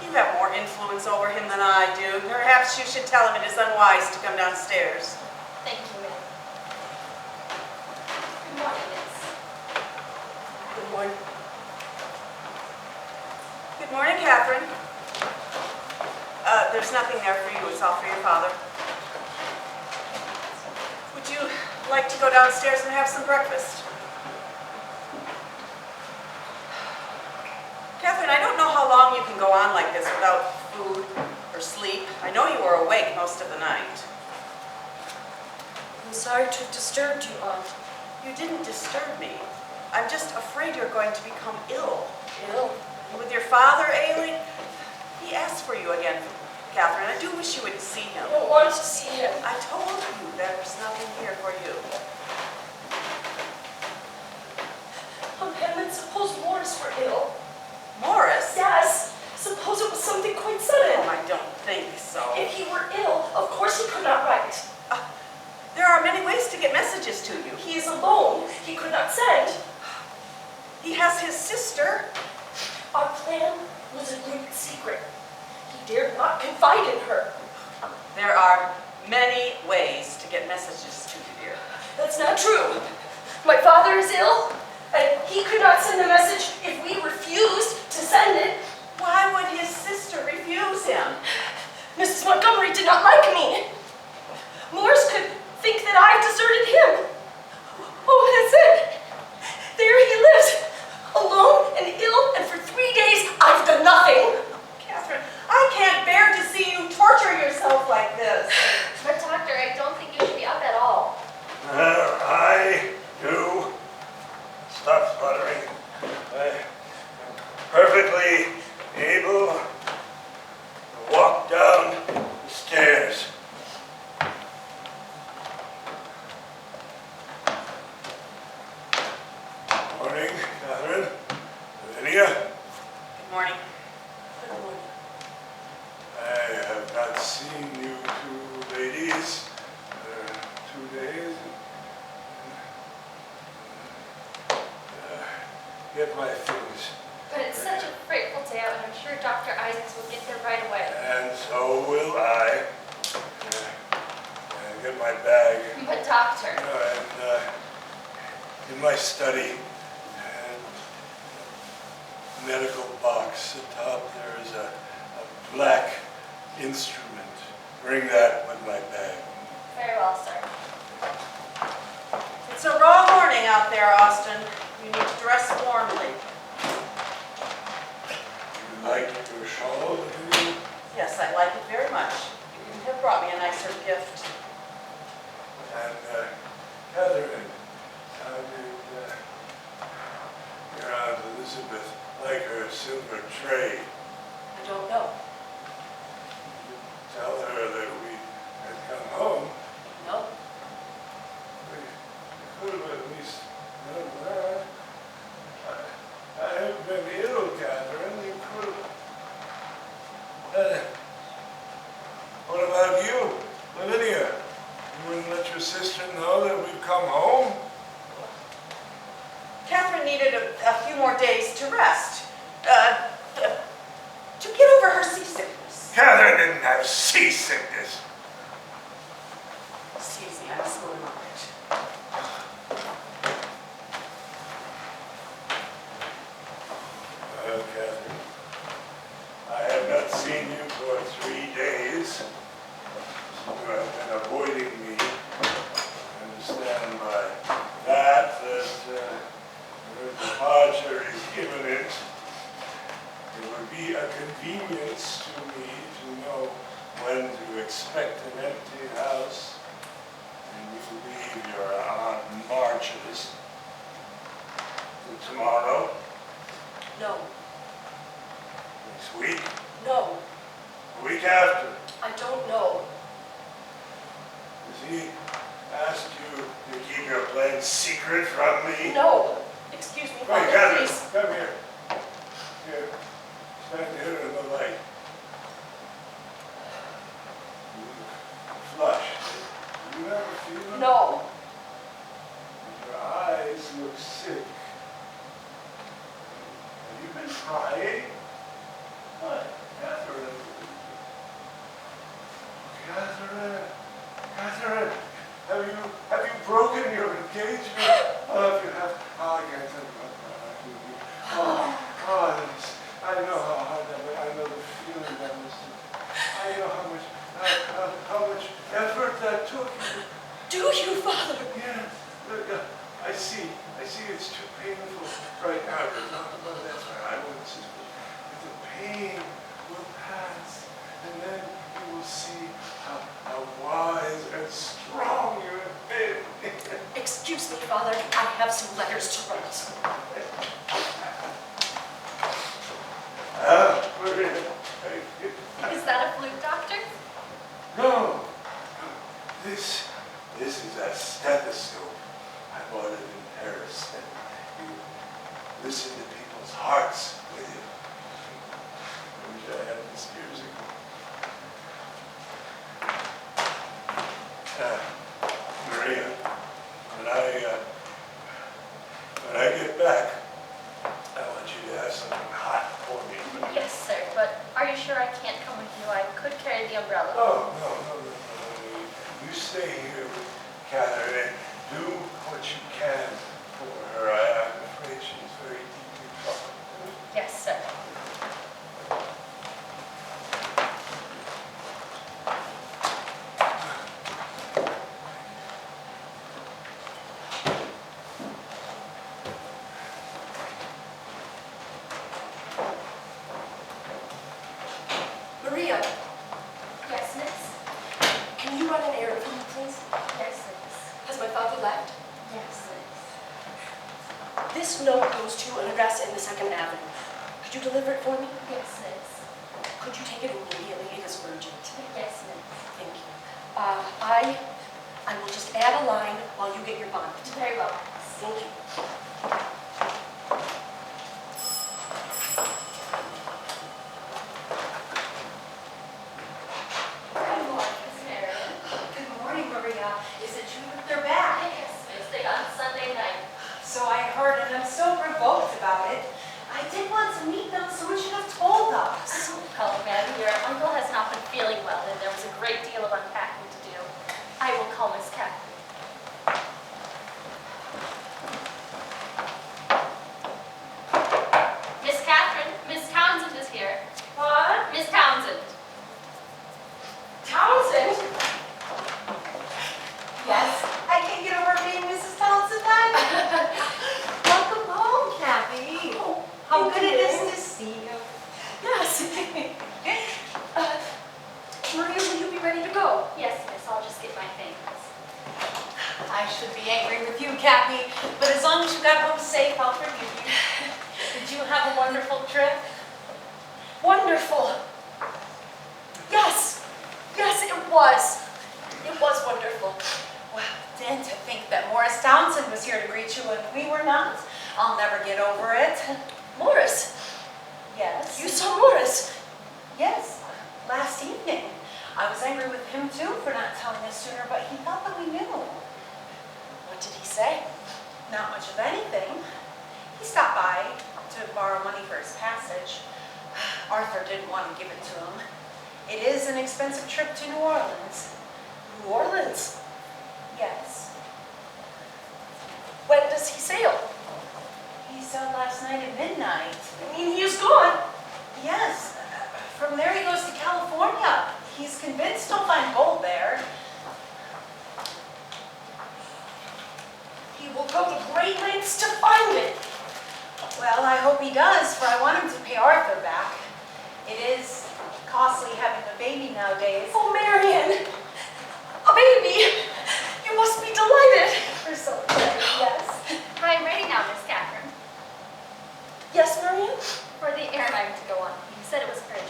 You have more influence over him than I do. Perhaps you should tell him it is unwise to come downstairs. Thank you, ma'am. Good morning, miss. Good morning. Good morning, Catherine. There's nothing there for you. It's all for your father. Would you like to go downstairs and have some breakfast? Catherine, I don't know how long you can go on like this without food or sleep. I know you were awake most of the night. I'm sorry to have disturbed you, Aunt. You didn't disturb me. I'm just afraid you're going to become ill. Ill? With your father ailing, he asked for you again, Catherine. I do wish you would see him. I don't want to see him. I told you there's nothing here for you. Aunt Hannah, suppose Morris were ill. Morris? Yes. Suppose it was something quite Oh, sudden. I don't think so. If he were ill, of course he could not write. There are many ways to get messages to you. He is alone. He could not send. He has his sister. Our plan was a great secret. He dared not confide in her. There are many ways to get messages to you, dear. That's not true. My father is ill, and he could not send a message if we refused to send it. Why would his sister refuse him? Mrs. Montgomery did not like me. Morris could think that I deserted him. Oh, that's it. There he lives, alone and ill, and for 3 days I've done nothing. Catherine, I can't bear to see you torture yourself like this. But doctor, I don't think you should be up at all. I do. Stop sputtering. I'm perfectly able to walk down the stairs. Morning, Catherine. Lavinia. Good morning. Good morning. I have not seen you two ladies 2 days. Get my things. But it's such a frightful day out, and I'm sure Dr. Isaacs will get there right away. And so will I. Get my bag. But doctor, And in my study, and medical box atop, there is a black instrument. Bring that with my bag. very well, sir. It's a raw morning out there, Austin. You need to dress warmly. You like your shawl, Lavinia? Yes, I like it very much. You couldn't have brought me a nicer gift. And Catherine, how did your Aunt Elizabeth like her silver tray? I don't know. Tell her that we had come home. No. We could have at least done that. I have been ill, Catherine. You could have. What about you, Lavinia? You wouldn't let your sister know that we've come home? Catherine needed a few more days to rest. To get over her seasickness. Catherine didn't have seasickness. Excuse me, I'm slowing on it. Well, Catherine, I have not seen you for 3 days. You have been avoiding me. I understand by that your departure is imminent. It would be a convenience to me to know when to expect an empty house. And you leave your Aunt March's tomorrow, No, next week, no, the week after. I don't know. Has he asked you to keep your plan secret from me? No. Excuse me, Wait, Father, Catherine, please. come here. Here, stand here in the light. You look flushed. Do you ever feel it? No. Your eyes look sick. Have you been crying? What, Catherine? Catherine, have you broken your engagement? Oh, if you have, I can't tell you what that is. I know how hard that was. I know the feeling that was. I know how much effort that took. Do you, Father? Yes. Look, I see it's too painful right now to talk about it. That's why I won't insist. But the pain will pass, and then you will see how wise and strong you have been. Excuse me, Father, I have some letters to write. Maria, thank you. Is that a flute, Doctor? No. This is a stethoscope. I bought it in Heiress, and you listen to people's hearts with it. I wish I had this years ago. Maria, when I get back, I want you to have something hot for me. Yes, sir, but are you sure I can't come with you? I could carry the umbrella. Oh, no. You stay here with Catherine and do what you can for her. I'm afraid she's very deeply troubled. Yes, sir. Maria, Yes, miss? can you run an errand for me, please? Yes, miss. Has my father left? Yes, miss. This note goes to an address in the 2nd Avenue. Could you deliver it for me? Yes, miss. Could you take it immediately? It is urgent. Yes, miss. Thank you. I will just add a line while you get your bonnet. Very well. Thank you. Good morning, Miss Marion. Good morning, Maria. Is it true that they're back? Yes, miss. They got Sunday night. So I heard, and I'm so provoked about it. I did want to meet them, someone should have told us. Oh, ma'am, your uncle has not been feeling well, and there was a great deal of unpacking to do. I will call Miss Catherine. Miss Catherine, Miss Townsend is here. What? Miss Townsend. Townsend? Yes, I can't get over being Mrs. Townsend either. Welcome home, Kathy. Oh, How thank good it you. is to see you. Yes. Maria, will you be ready to go? Yes, miss, I'll just get my things. I should be angry with you, Kathy, but as long as you got home safe, I'll forgive you. Did you have a wonderful trip? Wonderful. Yes. Yes, it was. It was wonderful. Well, then to think that Morris Townsend was here to greet you and we were not. I'll never get over it. Morris. Yes. You saw Morris. Yes, last evening. I was angry with him too for not telling us sooner, but he thought that we knew. What did he say? Not much of anything. He stopped by to borrow money for his passage. Arthur didn't want to give it to him. It is an expensive trip to New Orleans. New Orleans. Yes. When does he sail? He sailed last night at midnight. I mean, he is gone. Yes. From there he goes to California. He's convinced he'll find gold there. He will go to great lengths to find it. Well, I hope he does, for I want him to pay Arthur back. It is costly having a baby baby nowadays. Oh, Marion, a baby. You must be delighted. We're so excited, yes. I'm ready now, Miss Catherine, Yes, Marion? for the errand I'm to go on. You said it was urgent.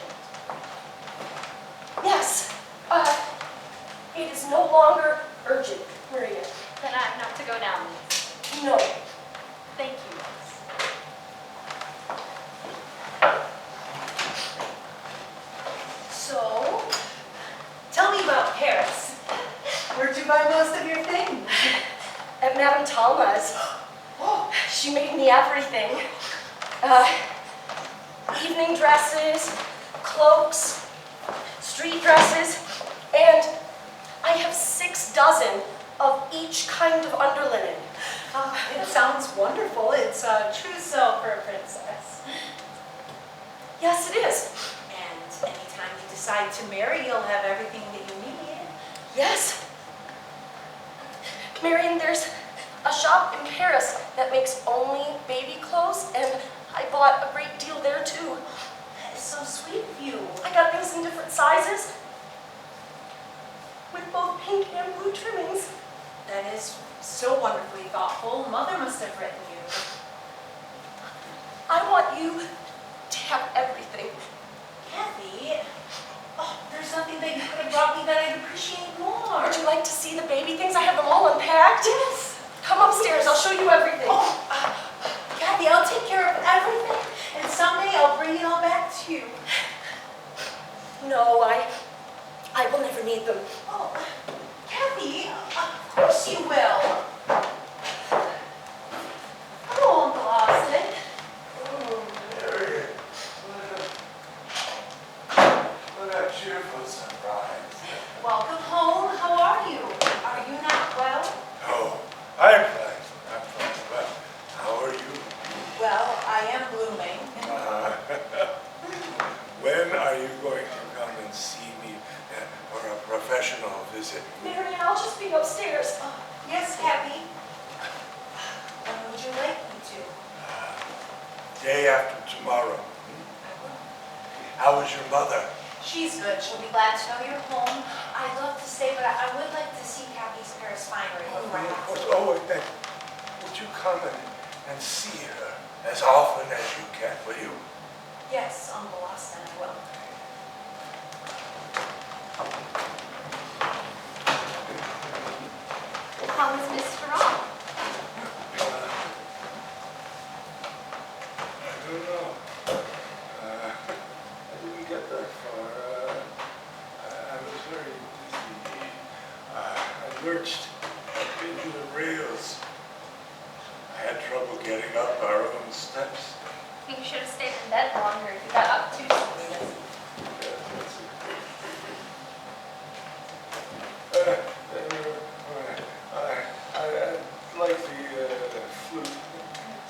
Yes. It is no longer urgent, Marion. Then I'm not to go now, Miss. No. Thank you, Miss. So, tell me about Paris. Where'd you buy most of your things? At Madame Talma's. She made me everything. Evening dresses, cloaks, street dresses, and I have 6 dozen of each kind of underlinen. It sounds wonderful. It's a true sell for a princess. Yes, it is. And anytime you decide to marry, you'll have everything that you need. Yes. Marion, there's a shop in Paris that makes only baby clothes, and I bought a great deal there too. That is so sweet of you. I got things in different sizes with both pink and blue trimmings. That is so wonderfully thoughtful. Mother must have written you. I want you to have everything. Kathy, there's something that you could have brought me that I'd appreciate more. Would you like to see the baby things? I have them all unpacked. Yes. Come upstairs, I'll show you everything. Kathy, I'll take care of everything, and someday I'll bring it all back to you. No, I will never need them. Oh, Kathy, of course you will. Hello, Uncle Austin. Harriet, what a cheerful surprise. Welcome home. How are you? Are you not well? Oh, I'm fine, but how are you? Well, I am blooming. When are you going to come and see me for a professional visit? Marion, I'll just be upstairs. Yes, Kathy. When would you like me to? Day after tomorrow. How is your mother? She's good. She'll be glad to know you're home. I'd love to stay, but I would like to see Kathy's Paris finery before I have to. Oh, then would you come and see her as often as you can, will you? Yes, Uncle Austin, I will. How is Miss Ferrand? I don't know. I didn't get that far. I was very busy. I lurched into the rails. I had trouble getting up our own steps. I think you should have stayed in bed longer if you got up too soon. I'd like the flute.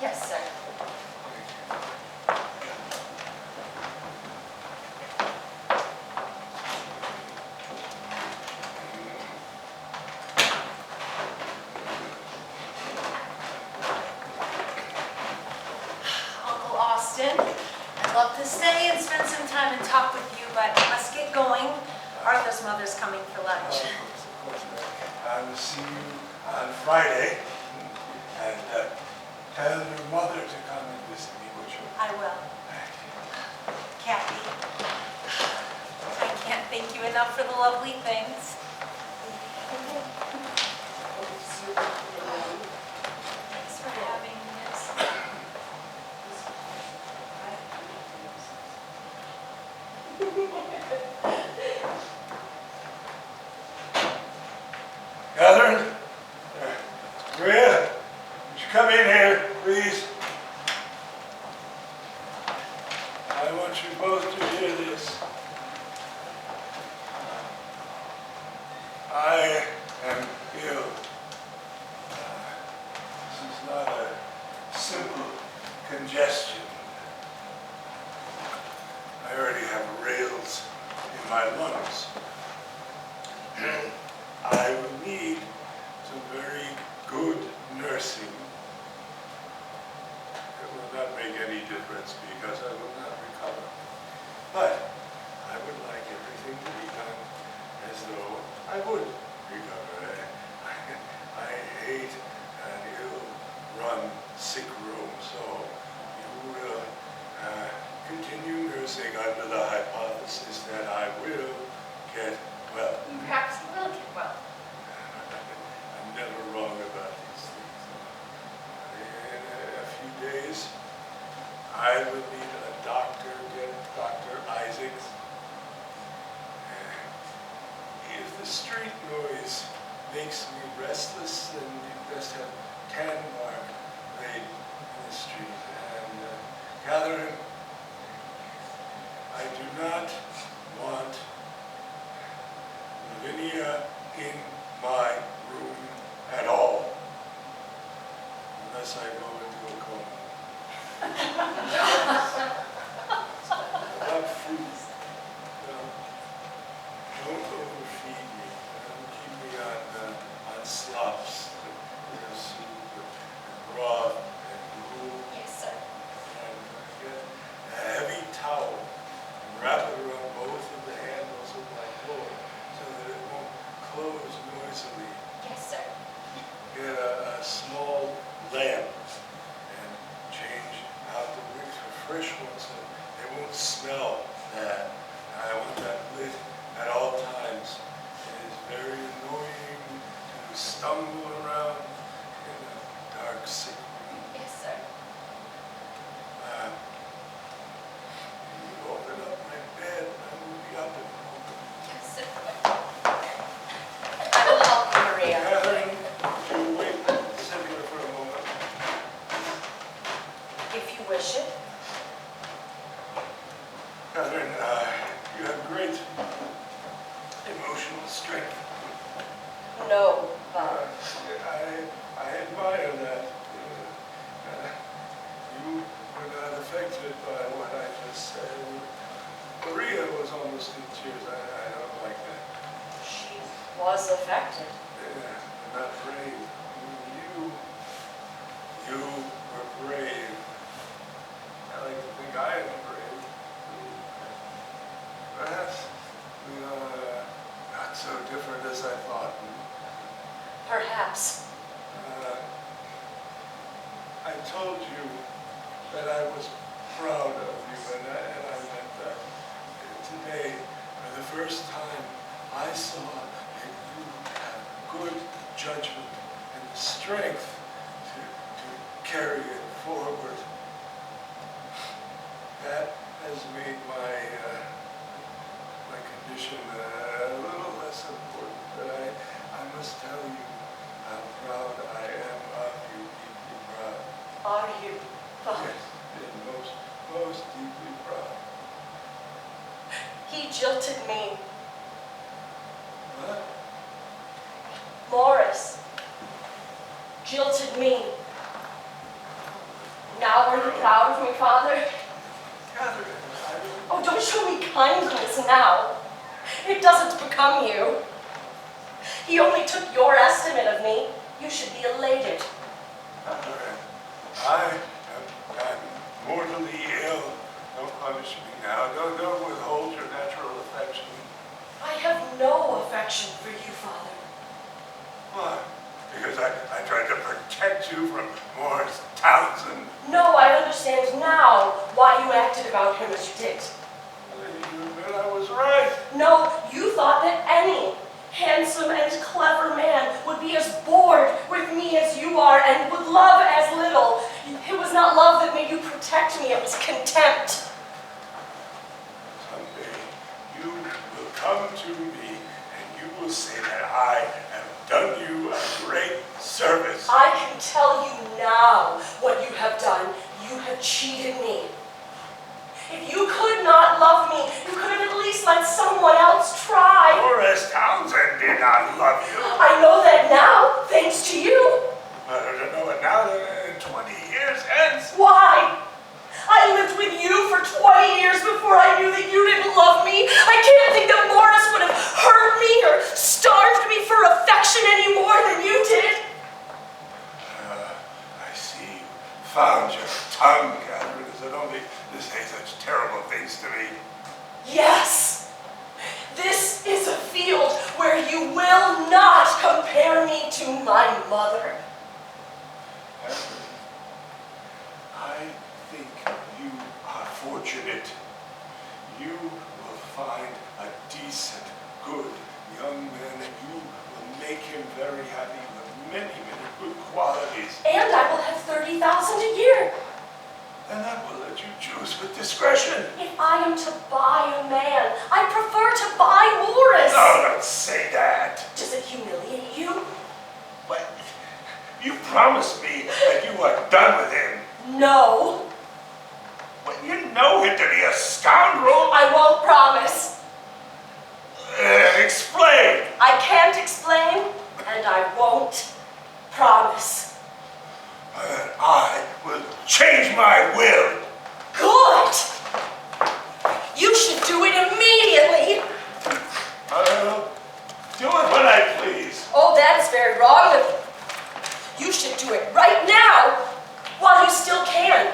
Yes, sir. Uncle Austin, I'd love to stay and spend some time and talk with you, but I must get going. Arthur's mother's coming for lunch. Of course. I will see you on Friday. And tell your mother to come and visit me, would you? I will. Kathy, I can't thank you enough for the lovely things. Thanks for having this. Catherine? Maria? Would you come in here, please? I want you both to hear this. I am ill. This is not a simple congestion. I already have rails in my lungs. I will need some very good nursing. It will not make any difference because I will not recover. But I would like everything to be done I would, Governor. I hate an ill-run sick room, so you will continue nursing under the hypothesis that I will get well. Perhaps you will get well. I'm never wrong about these things. In a few days, I will need a doctor, get Dr. Isaacs. If the street noise makes me restless, then you best have 10 mark laid in the street. And Catherine, I do not want Lavinia in my room at all, unless I go into a coma. About food, don't overfeed me. Don't keep me on slops, soup and broth and gruel. Yes, sir. And get a heavy towel and wrap it around both of the handles of my door so that it won't close noisily. Yes, sir. Get a small lamp and change out the wicks for fresh ones so they won't smell bad. I want that lit at all times. It is very annoying to stumble around in a dark, sick room. Yes, sir. You open up my bed, I will be up in a moment. Yes, sir. I will help you, Maria. Catherine, would you wait, sit here for a moment? If you wish it. Catherine, you have great emotional strength. No, Father. I admire that. You were not affected by what I just said. Maria was almost in tears. I don't like that. She was affected. Yeah, I'm not brave. You were brave. I like to think I am brave. Perhaps we are not so different as I thought. Perhaps. I told you that I was proud of you, and I meant that. Today, for the first time, I saw that you have good judgment and the strength to carry it forward. That has made my condition a little less important, but I must tell you how proud I am of you, deeply proud. Are you, Father? Yes, most deeply proud. He jilted me. What? Morris jilted me. Now are you proud of me, Father? Catherine, Oh, don't show me kindness now. It doesn't become you. He only took your estimate of me. You should be elated. I am mortally ill. Don't punish me now. Don't withhold your natural affection. I have no affection for you, Father. Why? Because I tried to protect you from Morris Townsend. No, I understand now why you acted about him as you did. You admit I was right. No, you thought that any handsome and clever man would be as bored with me as you are and would love as little. It was not love that made you protect me, it was contempt. Someday you will come to me and you will say that I have done you a great service. I can tell you now what you have done. You have cheated me. If you could not love me, you could have at least let someone else try. Morris Townsend did not love you. I know that now, thanks to you. Better to know it now than in 20 years hence. Why? I lived with you for 20 years before I knew that you didn't love me. I can't think that Morris would have hurt me or starved me for affection any more than you did. I see you found your tongue, Catherine. Is it only to say such terrible things to me? Yes, this is a field where you will my mother. I think you are fortunate. You will find a decent, good young man, and you will make him very happy with many, many good qualities. And I will have $30,000 a year. And I will let you choose with discretion. If I am to buy a man, I prefer to buy Morris. No, don't say that. Does it humiliate you? But you promised me that you are done with him. No. Well, you know him to be a scoundrel. I won't promise. Explain. I can't explain, and I won't promise. I will change my will. Good! You should do it immediately. I'll do it when I please. Oh, that is very wrong of you. You should do it right now, while you still can.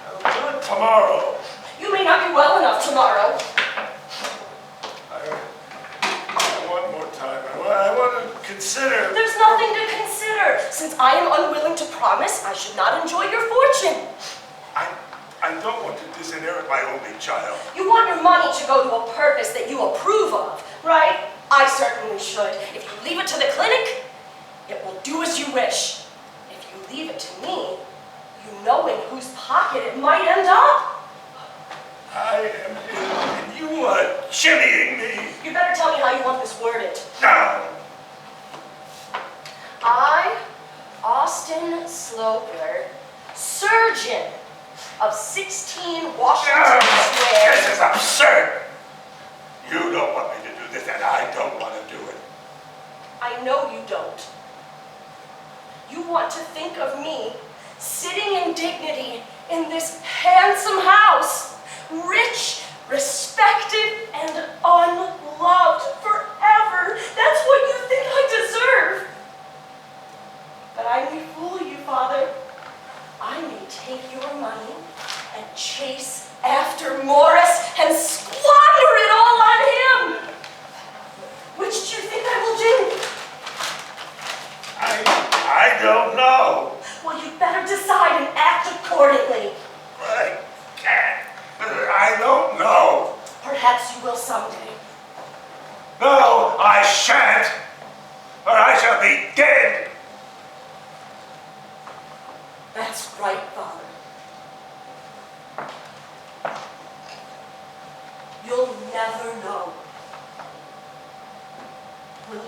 I'll do it tomorrow. You may not be well enough tomorrow. I want more time. I want to consider. There's nothing to consider. Since I am unwilling to promise, I should not enjoy your fortune. I don't want to disinherit my only child. You want your money to go to a purpose that you approve of, right? I certainly should. If you leave it to the clinic, it will do as you wish. If you leave it to me, you know in whose pocket it might end up. I am ill, and you are chillying me. You better tell me how you want this worded. Now. I, Austin Sloper, surgeon of 16 Washington Square. This is absurd. You don't want me to do this, and I don't want to do it. I know you don't. You want to think of me sitting in dignity in this handsome house, rich, respected, and unloved forever. That's what you think I deserve. But I may fool you, Father. I may take your money and chase after Morris and squander it all on him. Which do you think I will do? I don't know. Well, you better decide and act accordingly. I can't. I don't know. Perhaps you will someday. No, I shan't. Or I shall be dead. That's right, Father. You'll never know. Will you?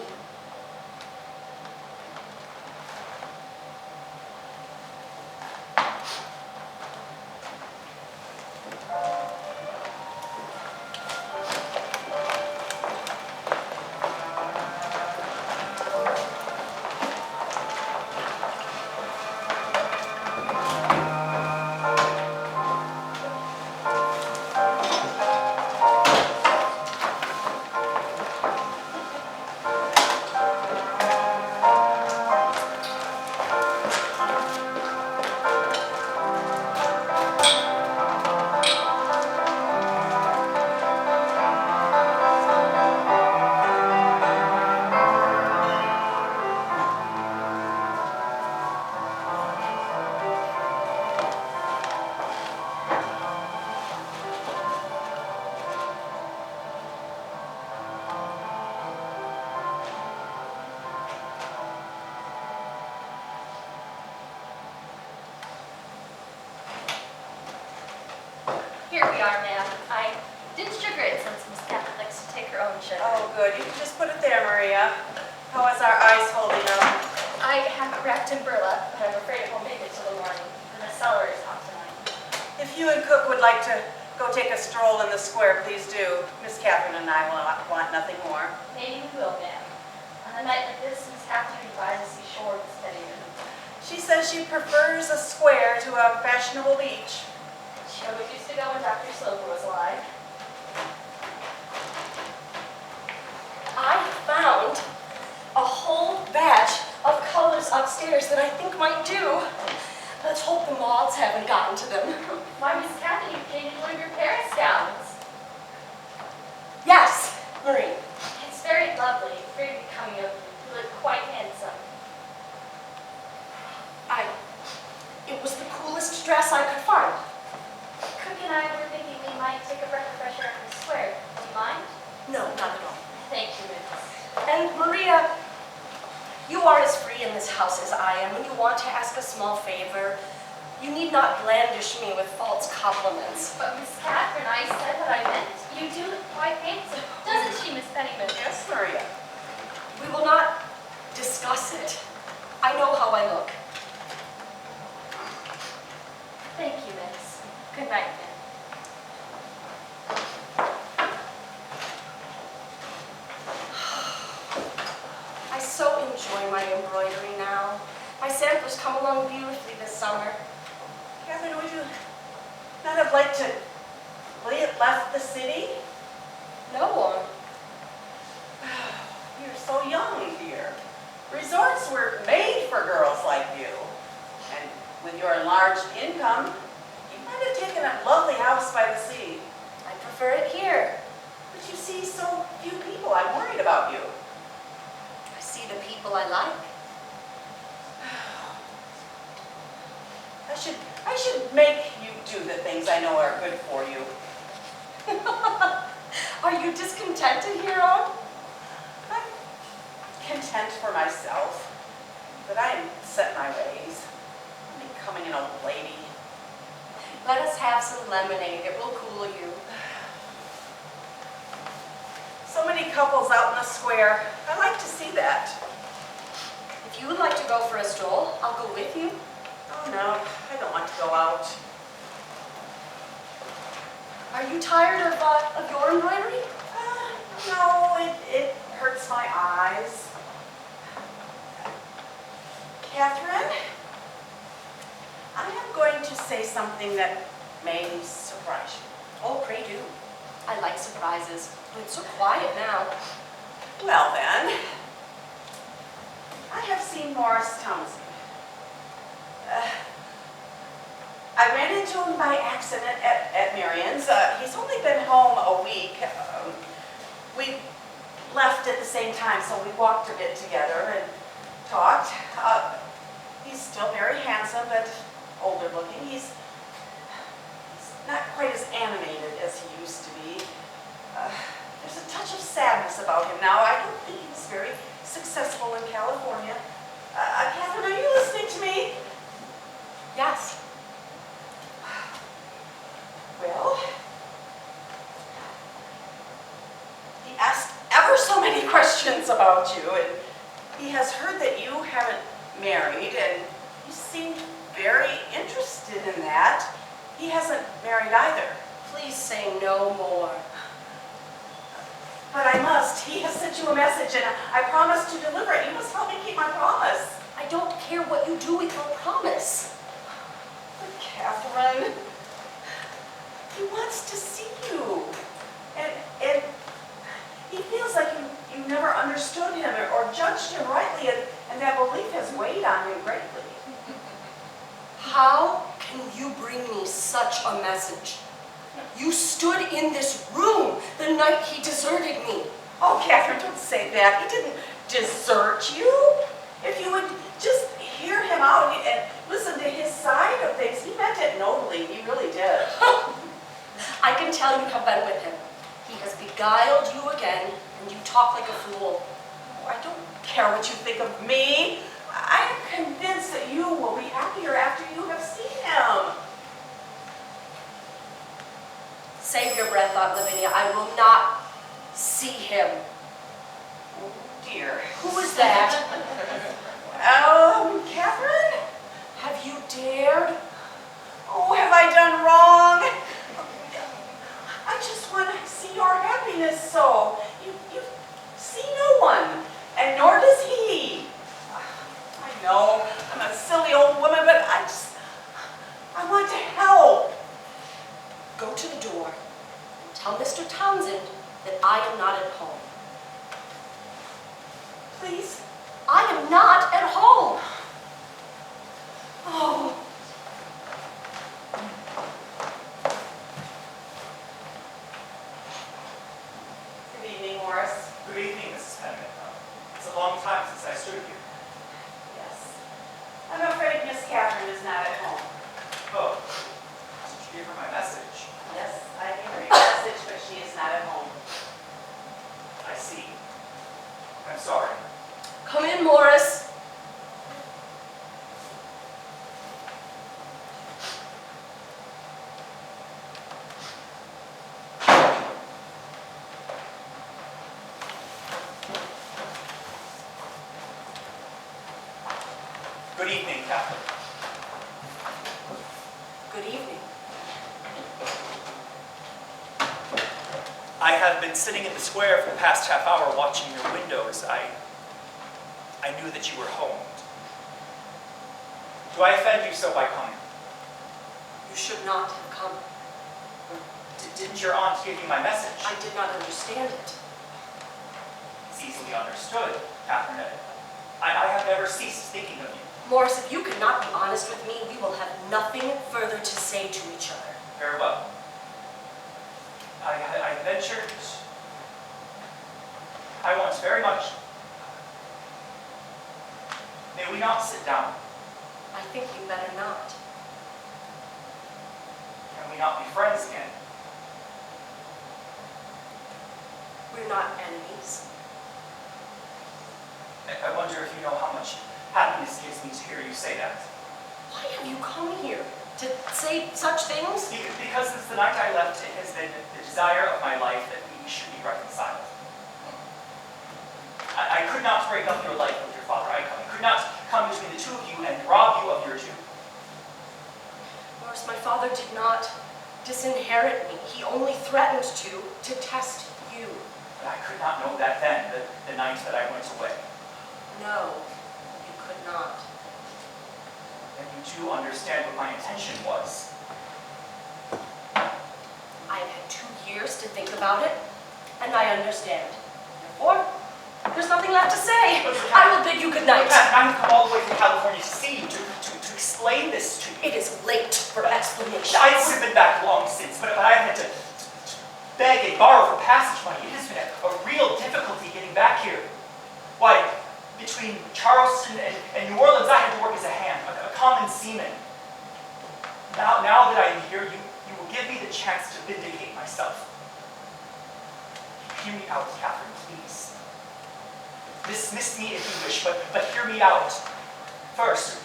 Here we are, ma'am. I didn't sugar it since Miss Catherine likes to take her own sugar. Oh, good. You can just put it there, Maria. How is our ice holding up? I have it wrapped in burlap, but I'm afraid it won't make it till the morning. And the cellar is hot tonight. If you and Cook would like to go take a stroll in the square, please do. Miss Catherine and I will want nothing more. Maybe we will, ma'am. On a night like this, Miss Catherine advises you shore with steadier. She says she prefers a square to a fashionable beach. She always used to go when Dr. Sloper was alive. I found a whole batch of colors upstairs that I think might do. Let's hope the moths haven't gotten to them. Why, Miss Catherine, you painted one of your Paris gowns. Yes, Marie. It's very lovely, very becoming of you. You look quite handsome. dress I could find. Cook and I were thinking we might take a breath of fresh air from the square. Do you mind? No, not at all. Thank you, Miss. And Maria, you are as free in this house as I am. When you want to ask a small favor, you need not blandish me with false compliments. But Miss Catherine, I said what I meant. You do look quite handsome, doesn't she, Miss Pennyman? Yes, Maria. We will not discuss it. I know how I look. Thank you, Miss. Good night, then. I so enjoy my embroidery now. My samplers come along beautifully this summer. Catherine, would you not have liked to left the city? No one. You're so young, dear. Resorts were made for girls like you. And with your enlarged income, you might have taken a lovely house by the sea. I prefer it here. But you see so few people. I'm worried about you. I see the people I like. I should make you do the things I know are good for you. Are you discontented here on? I'm content for myself, but I am set in my ways. I'm becoming an old lady. Let us have some lemonade. It will cool you. So many couples out in the square. I like to see that. If you would like to go for a stroll, I'll go with you. Oh no, I don't want to go out. Are you tired of your embroidery? No, it hurts my eyes. Catherine, I am going to say something that may surprise you. Oh, pray do. I like surprises. It's so quiet now. Well then, I have seen Morris Townsend. I ran into him by accident at Marion's. He's only been home a week. We left at the same time, so we walked a bit together and talked. He's still very handsome, but older looking. He's not quite as animated as he used to be. There's a touch of sadness about him now. I don't think he's very successful in California. Catherine, are you listening to me? Yes. Well, he asked ever so many questions about you, and he has heard that you haven't married, and you seem very interested in that. He hasn't married either. Please say no more. But I must. He has sent you a message, and I promised to deliver it. You must help me keep my promise. I don't care what you do with your promise. But Catherine, he wants to see you. And he feels like you never understood him or judged him rightly, and that belief has weighed on him greatly. How can you bring me such a message? You stood in this room the night he deserted me. Oh, Catherine, don't say that. He didn't desert you. If you would just hear him out and listen to his side of things, he meant it nobly. He really did. I can tell you have been with him. He has beguiled you again, and you talk like a fool. Oh, I don't care what you think of me. I am convinced that you will be happier after you have seen him. Save your breath, Aunt Lavinia. I will not see him. Oh, dear. Who is that? Catherine? Have you dared? Oh, have I done wrong? I just want to see your happiness so. You see no one, and nor does he. I know, I'm a silly old woman, but I want to help. Go to the door and tell Mr. Townsend that I am not at home. Please? I am not at home. Oh. Good evening, Morris. Good evening, Mrs. Penniman. It's a long time since I stood here. Yes. I'm afraid Miss Catherine is not at home. Oh, Give her my message. Yes, I gave her your message, but she is not at home. I see. I'm sorry. Come in, Morris. Good evening, Catherine. Good evening. I have been sitting in the square for the past half hour watching your windows. I knew that you were home. Do I offend you so by coming? You should not have come. Didn't your aunt give you my message? I did not understand it. It's easily understood, Catherine. I have never ceased thinking of you. Morris, if you cannot be honest with me, we will have nothing further to say to each other. Very well. I ventured. I want very much. May we not sit down? I think you better not. Can we not be friends again? We're not enemies. I wonder if you know how much happiness gives me to hear you say that. Why have you come here? To say such things? Because since the night I left, it has been the desire of my life that we should be reconciled. I could not break up your life with your father. I could not come between the two of you and rob you of your due. Morris, my father did not disinherit me. He only threatened to test you. But I could not know that then, the night that I went away. No, you could not. And you do understand what my intention was. I have had 2 years to think about it, and I understand. Therefore, there's nothing left to say. I will bid you good night. I have come all the way from California to see you, to explain this to you. It is late for explanations. I would have been back long since, but I had to beg and borrow for passage money. It has been a real difficulty getting back here. Why, between Charleston and New Orleans, I had to work as a hand, a common seaman. Now that I am here, you will give me the chance to vindicate myself. Hear me out, Catherine, please. Dismiss me if you wish, but hear me out. First,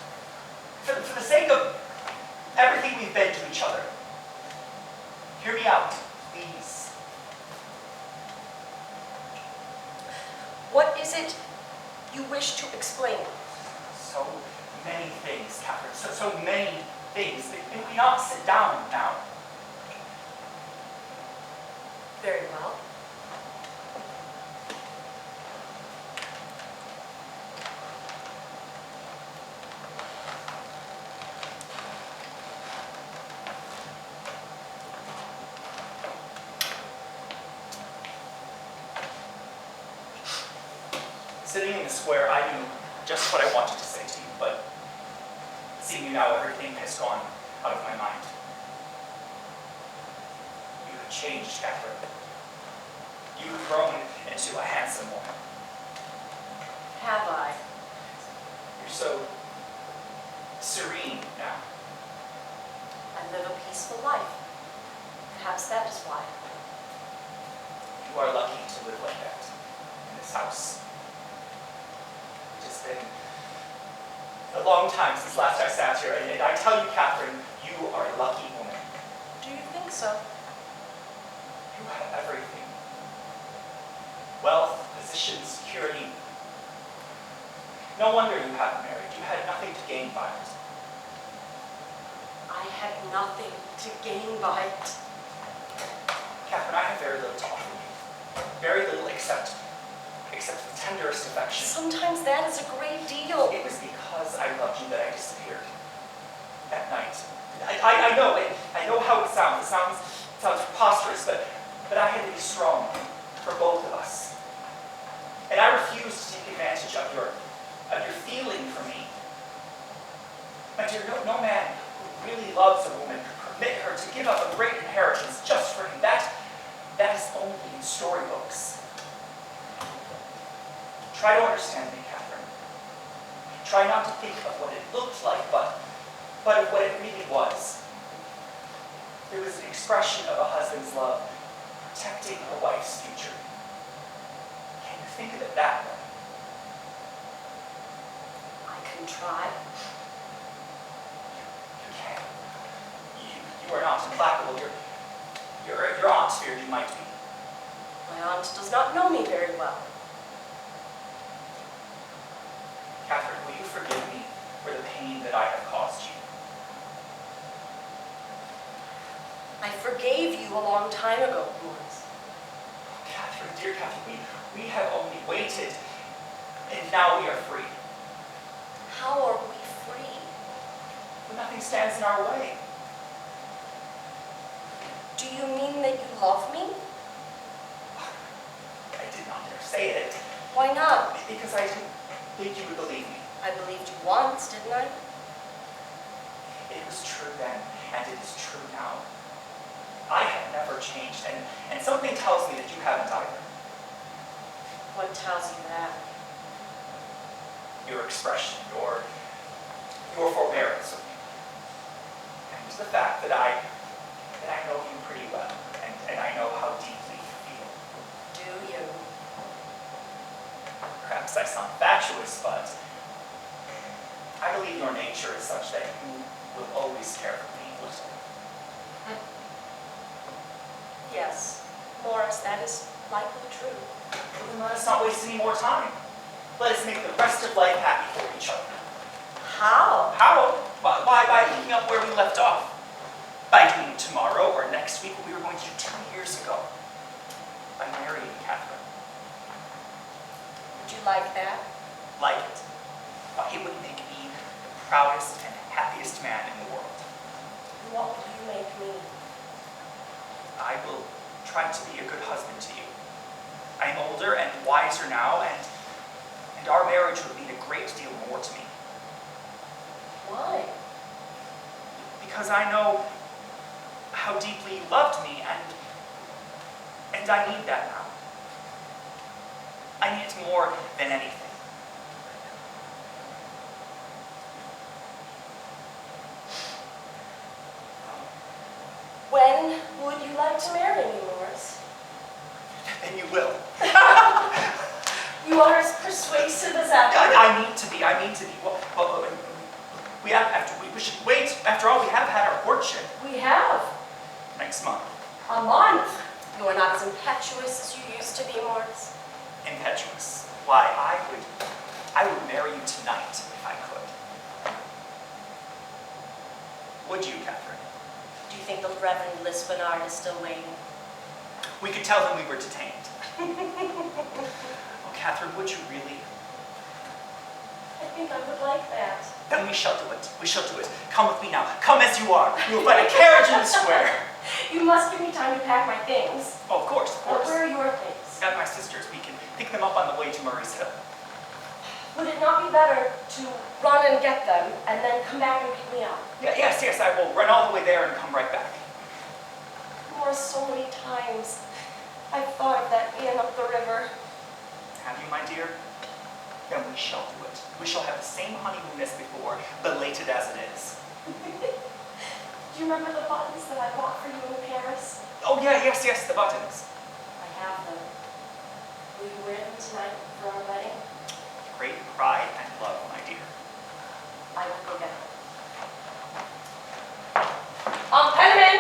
for the sake of everything we've been to each other, hear me out, please. What is it you wish to explain? So many things, Catherine, so many things. May we not sit down now? Very well. Sitting in the square, I knew just what I wanted to say to you, but seeing you now, everything has gone out of my mind. You have changed, Catherine. You have grown into a handsome woman. Have I? You're so serene now. I live a peaceful life. Perhaps that is why. You are lucky to live like that in this house. It has been a long time since last I sat here, and I tell you, Catherine, you are a lucky woman. Do you think so? You have everything. Wealth, position, security. No wonder you haven't married. You had nothing to gain by it. I had nothing to gain by it. Catherine, I have very little to offer you. Very little except the tenderest affection. Sometimes that is a great deal. It was because I loved you that I disappeared. That night. I know it. I know how it sounds. It sounds preposterous, but I had to be strong for both of us. And I refused to take advantage of your feeling for me. My dear, no man who really loves a woman could permit her to give up a great inheritance just for him. That is only in storybooks. Try to understand me, Catherine. Try not to think of what it looked like, but of what it really was. It was an expression of a husband's love, protecting a wife's future. Can you think of it that way? I can try. You can. You are not implacable. Your aunt feared you might be. My aunt does not know me very well. Catherine, will you forgive me for the pain that I have caused you? I forgave you a long time ago, Morris. Catherine, dear Catherine, we have only waited, and now we are free. How are we free? But nothing stands in our way. Do you mean that you love me? I did not dare say it. Why not? Because I didn't think you would believe me. I believed you once, didn't I? It was true then, and it is true now. I have never changed, and something tells me that you haven't either. What tells you that? Your expression, your forbearance of me. And the fact that I know you pretty well, and I know how deeply you feel. Do you? Perhaps I sound fatuous, but I believe your nature is such that you will always care for me a little. Yes, Morris, that is likely true. Well, then let us not waste any more time. Let us make the rest of life happy for each other. How? How? Why, by picking up where we left off. By doing tomorrow or next week what we were going to do 2 years ago. By marrying Catherine. Would you like that? Like it. Why, it would make me the proudest and happiest man in the world. What will you make me? I will try to be a good husband to you. I am older and wiser now, and our marriage would mean a great deal more to me. Why? Because I know how deeply you loved me, and I need that now. I need it more than anything. When would you like to marry me, Morris? And you will. You are as persuasive as ever. I need to be. Well, we should wait. After all, we have had our courtship. We have. Next month. A month. You are not as impetuous as you used to be, Morris. Impetuous. Why, I would marry you tonight if I could. Would you, Catherine? Do you think the Reverend Lisbonard is still waiting? We could tell him we were detained. Oh, Catherine, would you really? I think I would like that. Then we shall do it. We shall do it. Come with me now. Come as you are. We will find a carriage in the square. You must give me time to pack my things. Oh, of course, of course. Where are your things? At my sister's. We can pick them up on the way to Murray's Hill. Would it not be better to run and get them and then come back and pick me up? Yes, I will run all the way there and come right back. Morris, so many times I've thought of that inn up the river. Have you, my dear? Then we shall do it. We shall have the same honeymoon as before, belated as it is. Do you remember the buttons that I bought for you in Paris? Oh, yeah, yes, the buttons. I have them. Will you wear them tonight for our wedding? Great pride and love, my dear. I will go get them. Penniman!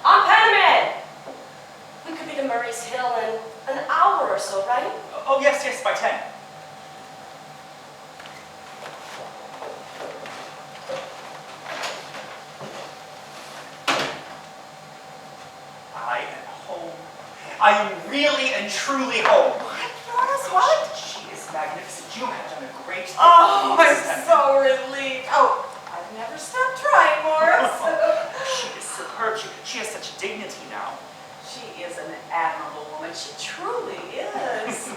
Penniman! We could be to Murray's Hill in an hour or so, right? Oh, yes, by 10. I am home. I am really and truly home. What? She is magnificent. You have done a great thing. Oh, I'm Mrs. so relieved. Oh, I've never stopped trying, Morris. She is superb. She has such dignity now. She is an admirable woman. She truly is.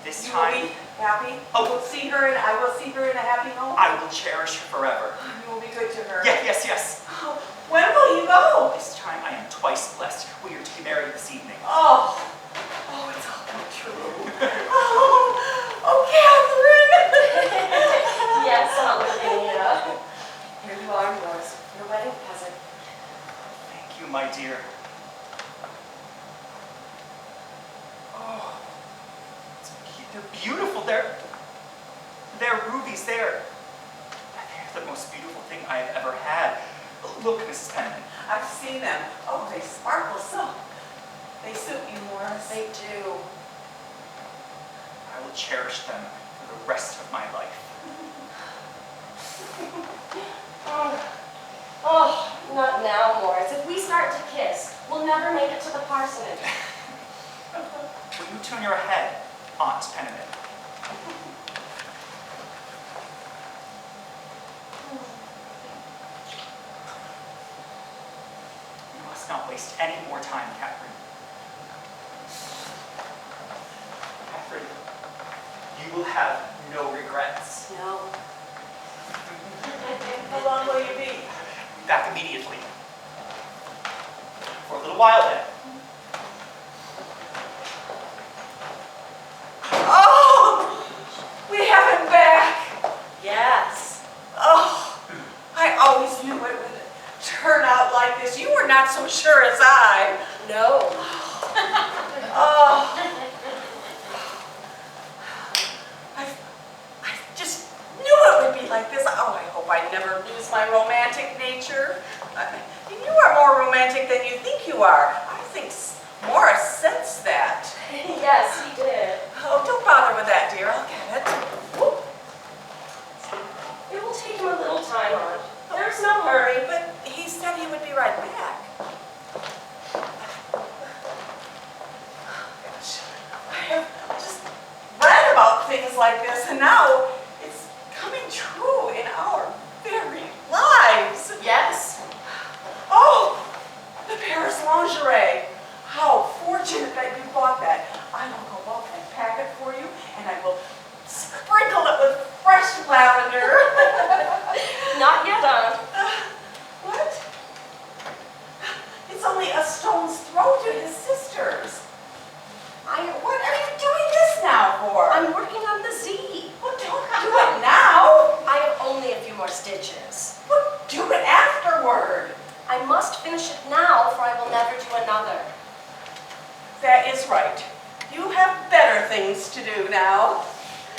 This You will time, be happy. Oh. I will see her in a happy home. I will cherish her forever. You will be good to her. Yes. Oh, when will you go? This time I am twice blessed. We are to be married this evening. Oh, it's all come true. Oh, Catherine. Yes, Aunt Lavinia. Here you are, Morris. Your wedding They're beautiful. They're rubies. They're the most beautiful thing I have ever had. Look, Mrs. Penniman. I've seen them. Oh, they sparkle so. They suit you, Morris. They do. I will cherish them for the rest of my life. Oh, not now, Morris. If we start to kiss, we'll never make it to the parsonage. Will you turn your head, Aunt Penniman? You must not waste any more time, Catherine. Catherine, you will have no regrets. No. How long will you be? Back immediately. For a little while then. Oh, we have him back. Yes. Oh, I always knew it would turn out like this. You were not so sure as I. No. Oh, I just knew it would be like this. Oh, I hope I never lose my romantic nature. You are more romantic than you think you are. I think Morris sensed that. Yes, he did. Oh, don't bother with that, dear. I'll get it. Whoop. It will take him a little time, Aunt. There's no hurry. But he said he would be right back. Gosh, I have just read about things like this, and now it's coming true in our very lives. Yes. Oh, the Paris lingerie. How fortunate that you bought that. I will go up and pack it for you, and I will sprinkle it with fresh lavender. Not yet, Aunt. What? It's only a stone's throw to his sister's. What are you doing this now for? I'm working on the Z. Well, don't do it now. I have only a few more stitches. Well, do it afterward. I must finish it now, for I will never do another. That is right. You have better things to do now.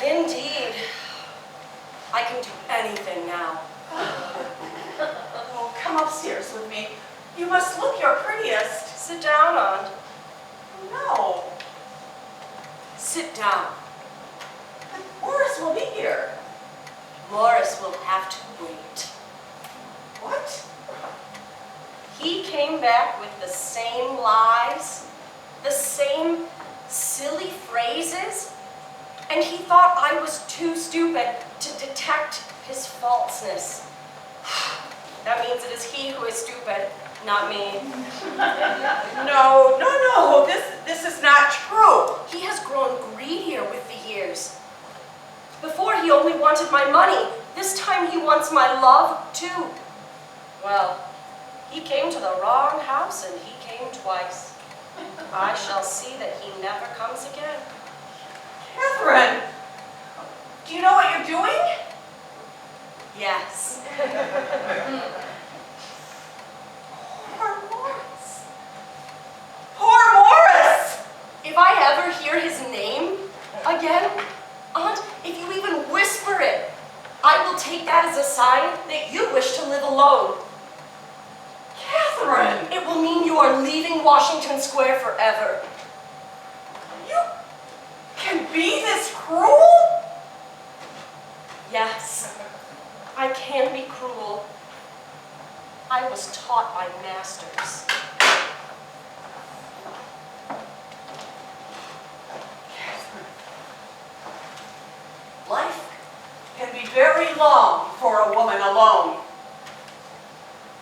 Indeed. I can do anything now. Oh, come upstairs with me. You must look your prettiest. Sit down, Aunt. No, Sit down. but Morris will be here. Morris will have to wait. What? He came back with the same lies, the same silly phrases, and he thought I was too stupid to detect his falseness. That means it is he who is stupid, not me. No, this is not true. He has grown greedier with the years. Before he only wanted my money. This time he wants my love too. Well, he came to the wrong house and he came twice. I shall see that he never comes again. Catherine, do you know what you're doing? Yes. Poor Morris. Poor Morris! If I ever hear his name again, Aunt, if you even whisper it, I will take that as a sign that you wish to live alone. Catherine! It will mean you are leaving Washington Square forever. You can be this cruel? Yes, I can be cruel. I was taught by masters. Life can be very long for a woman alone.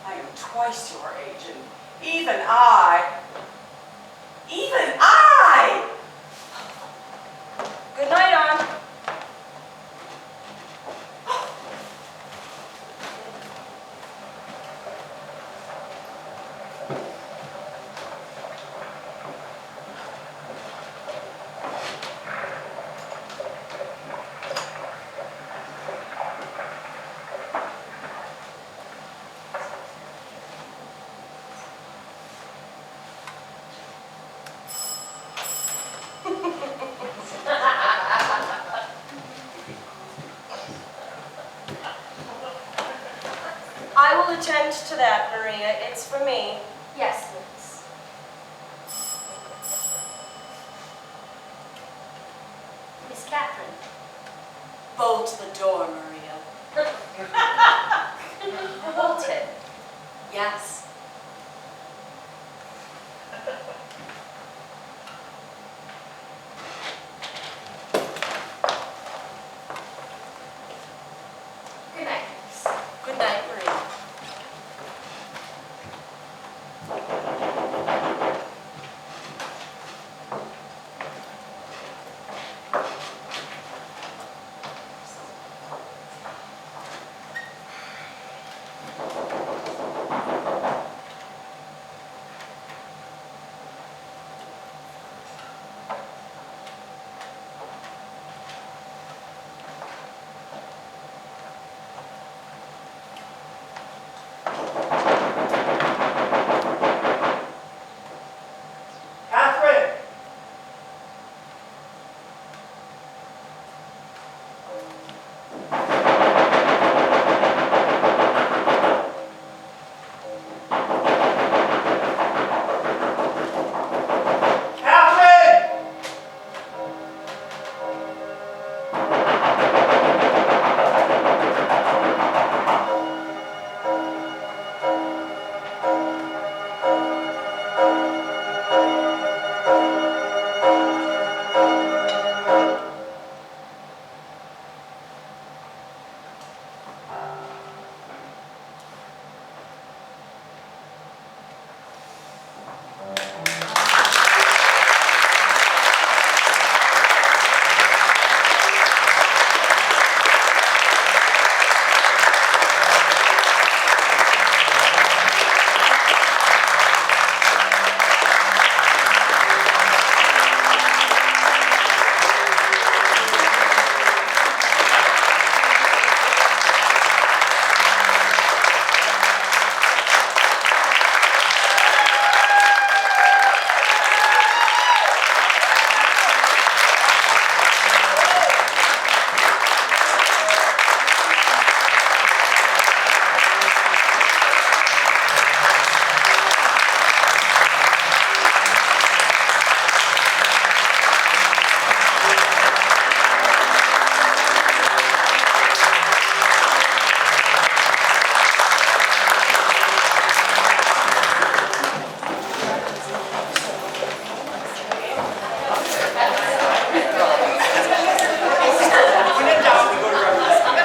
I am twice your age, and even I, Good night, Aunt. attached to that, Maria. It's for me. Yes, Liz. Miss Catherine. Bolt the door, Maria. Bolted. Yes.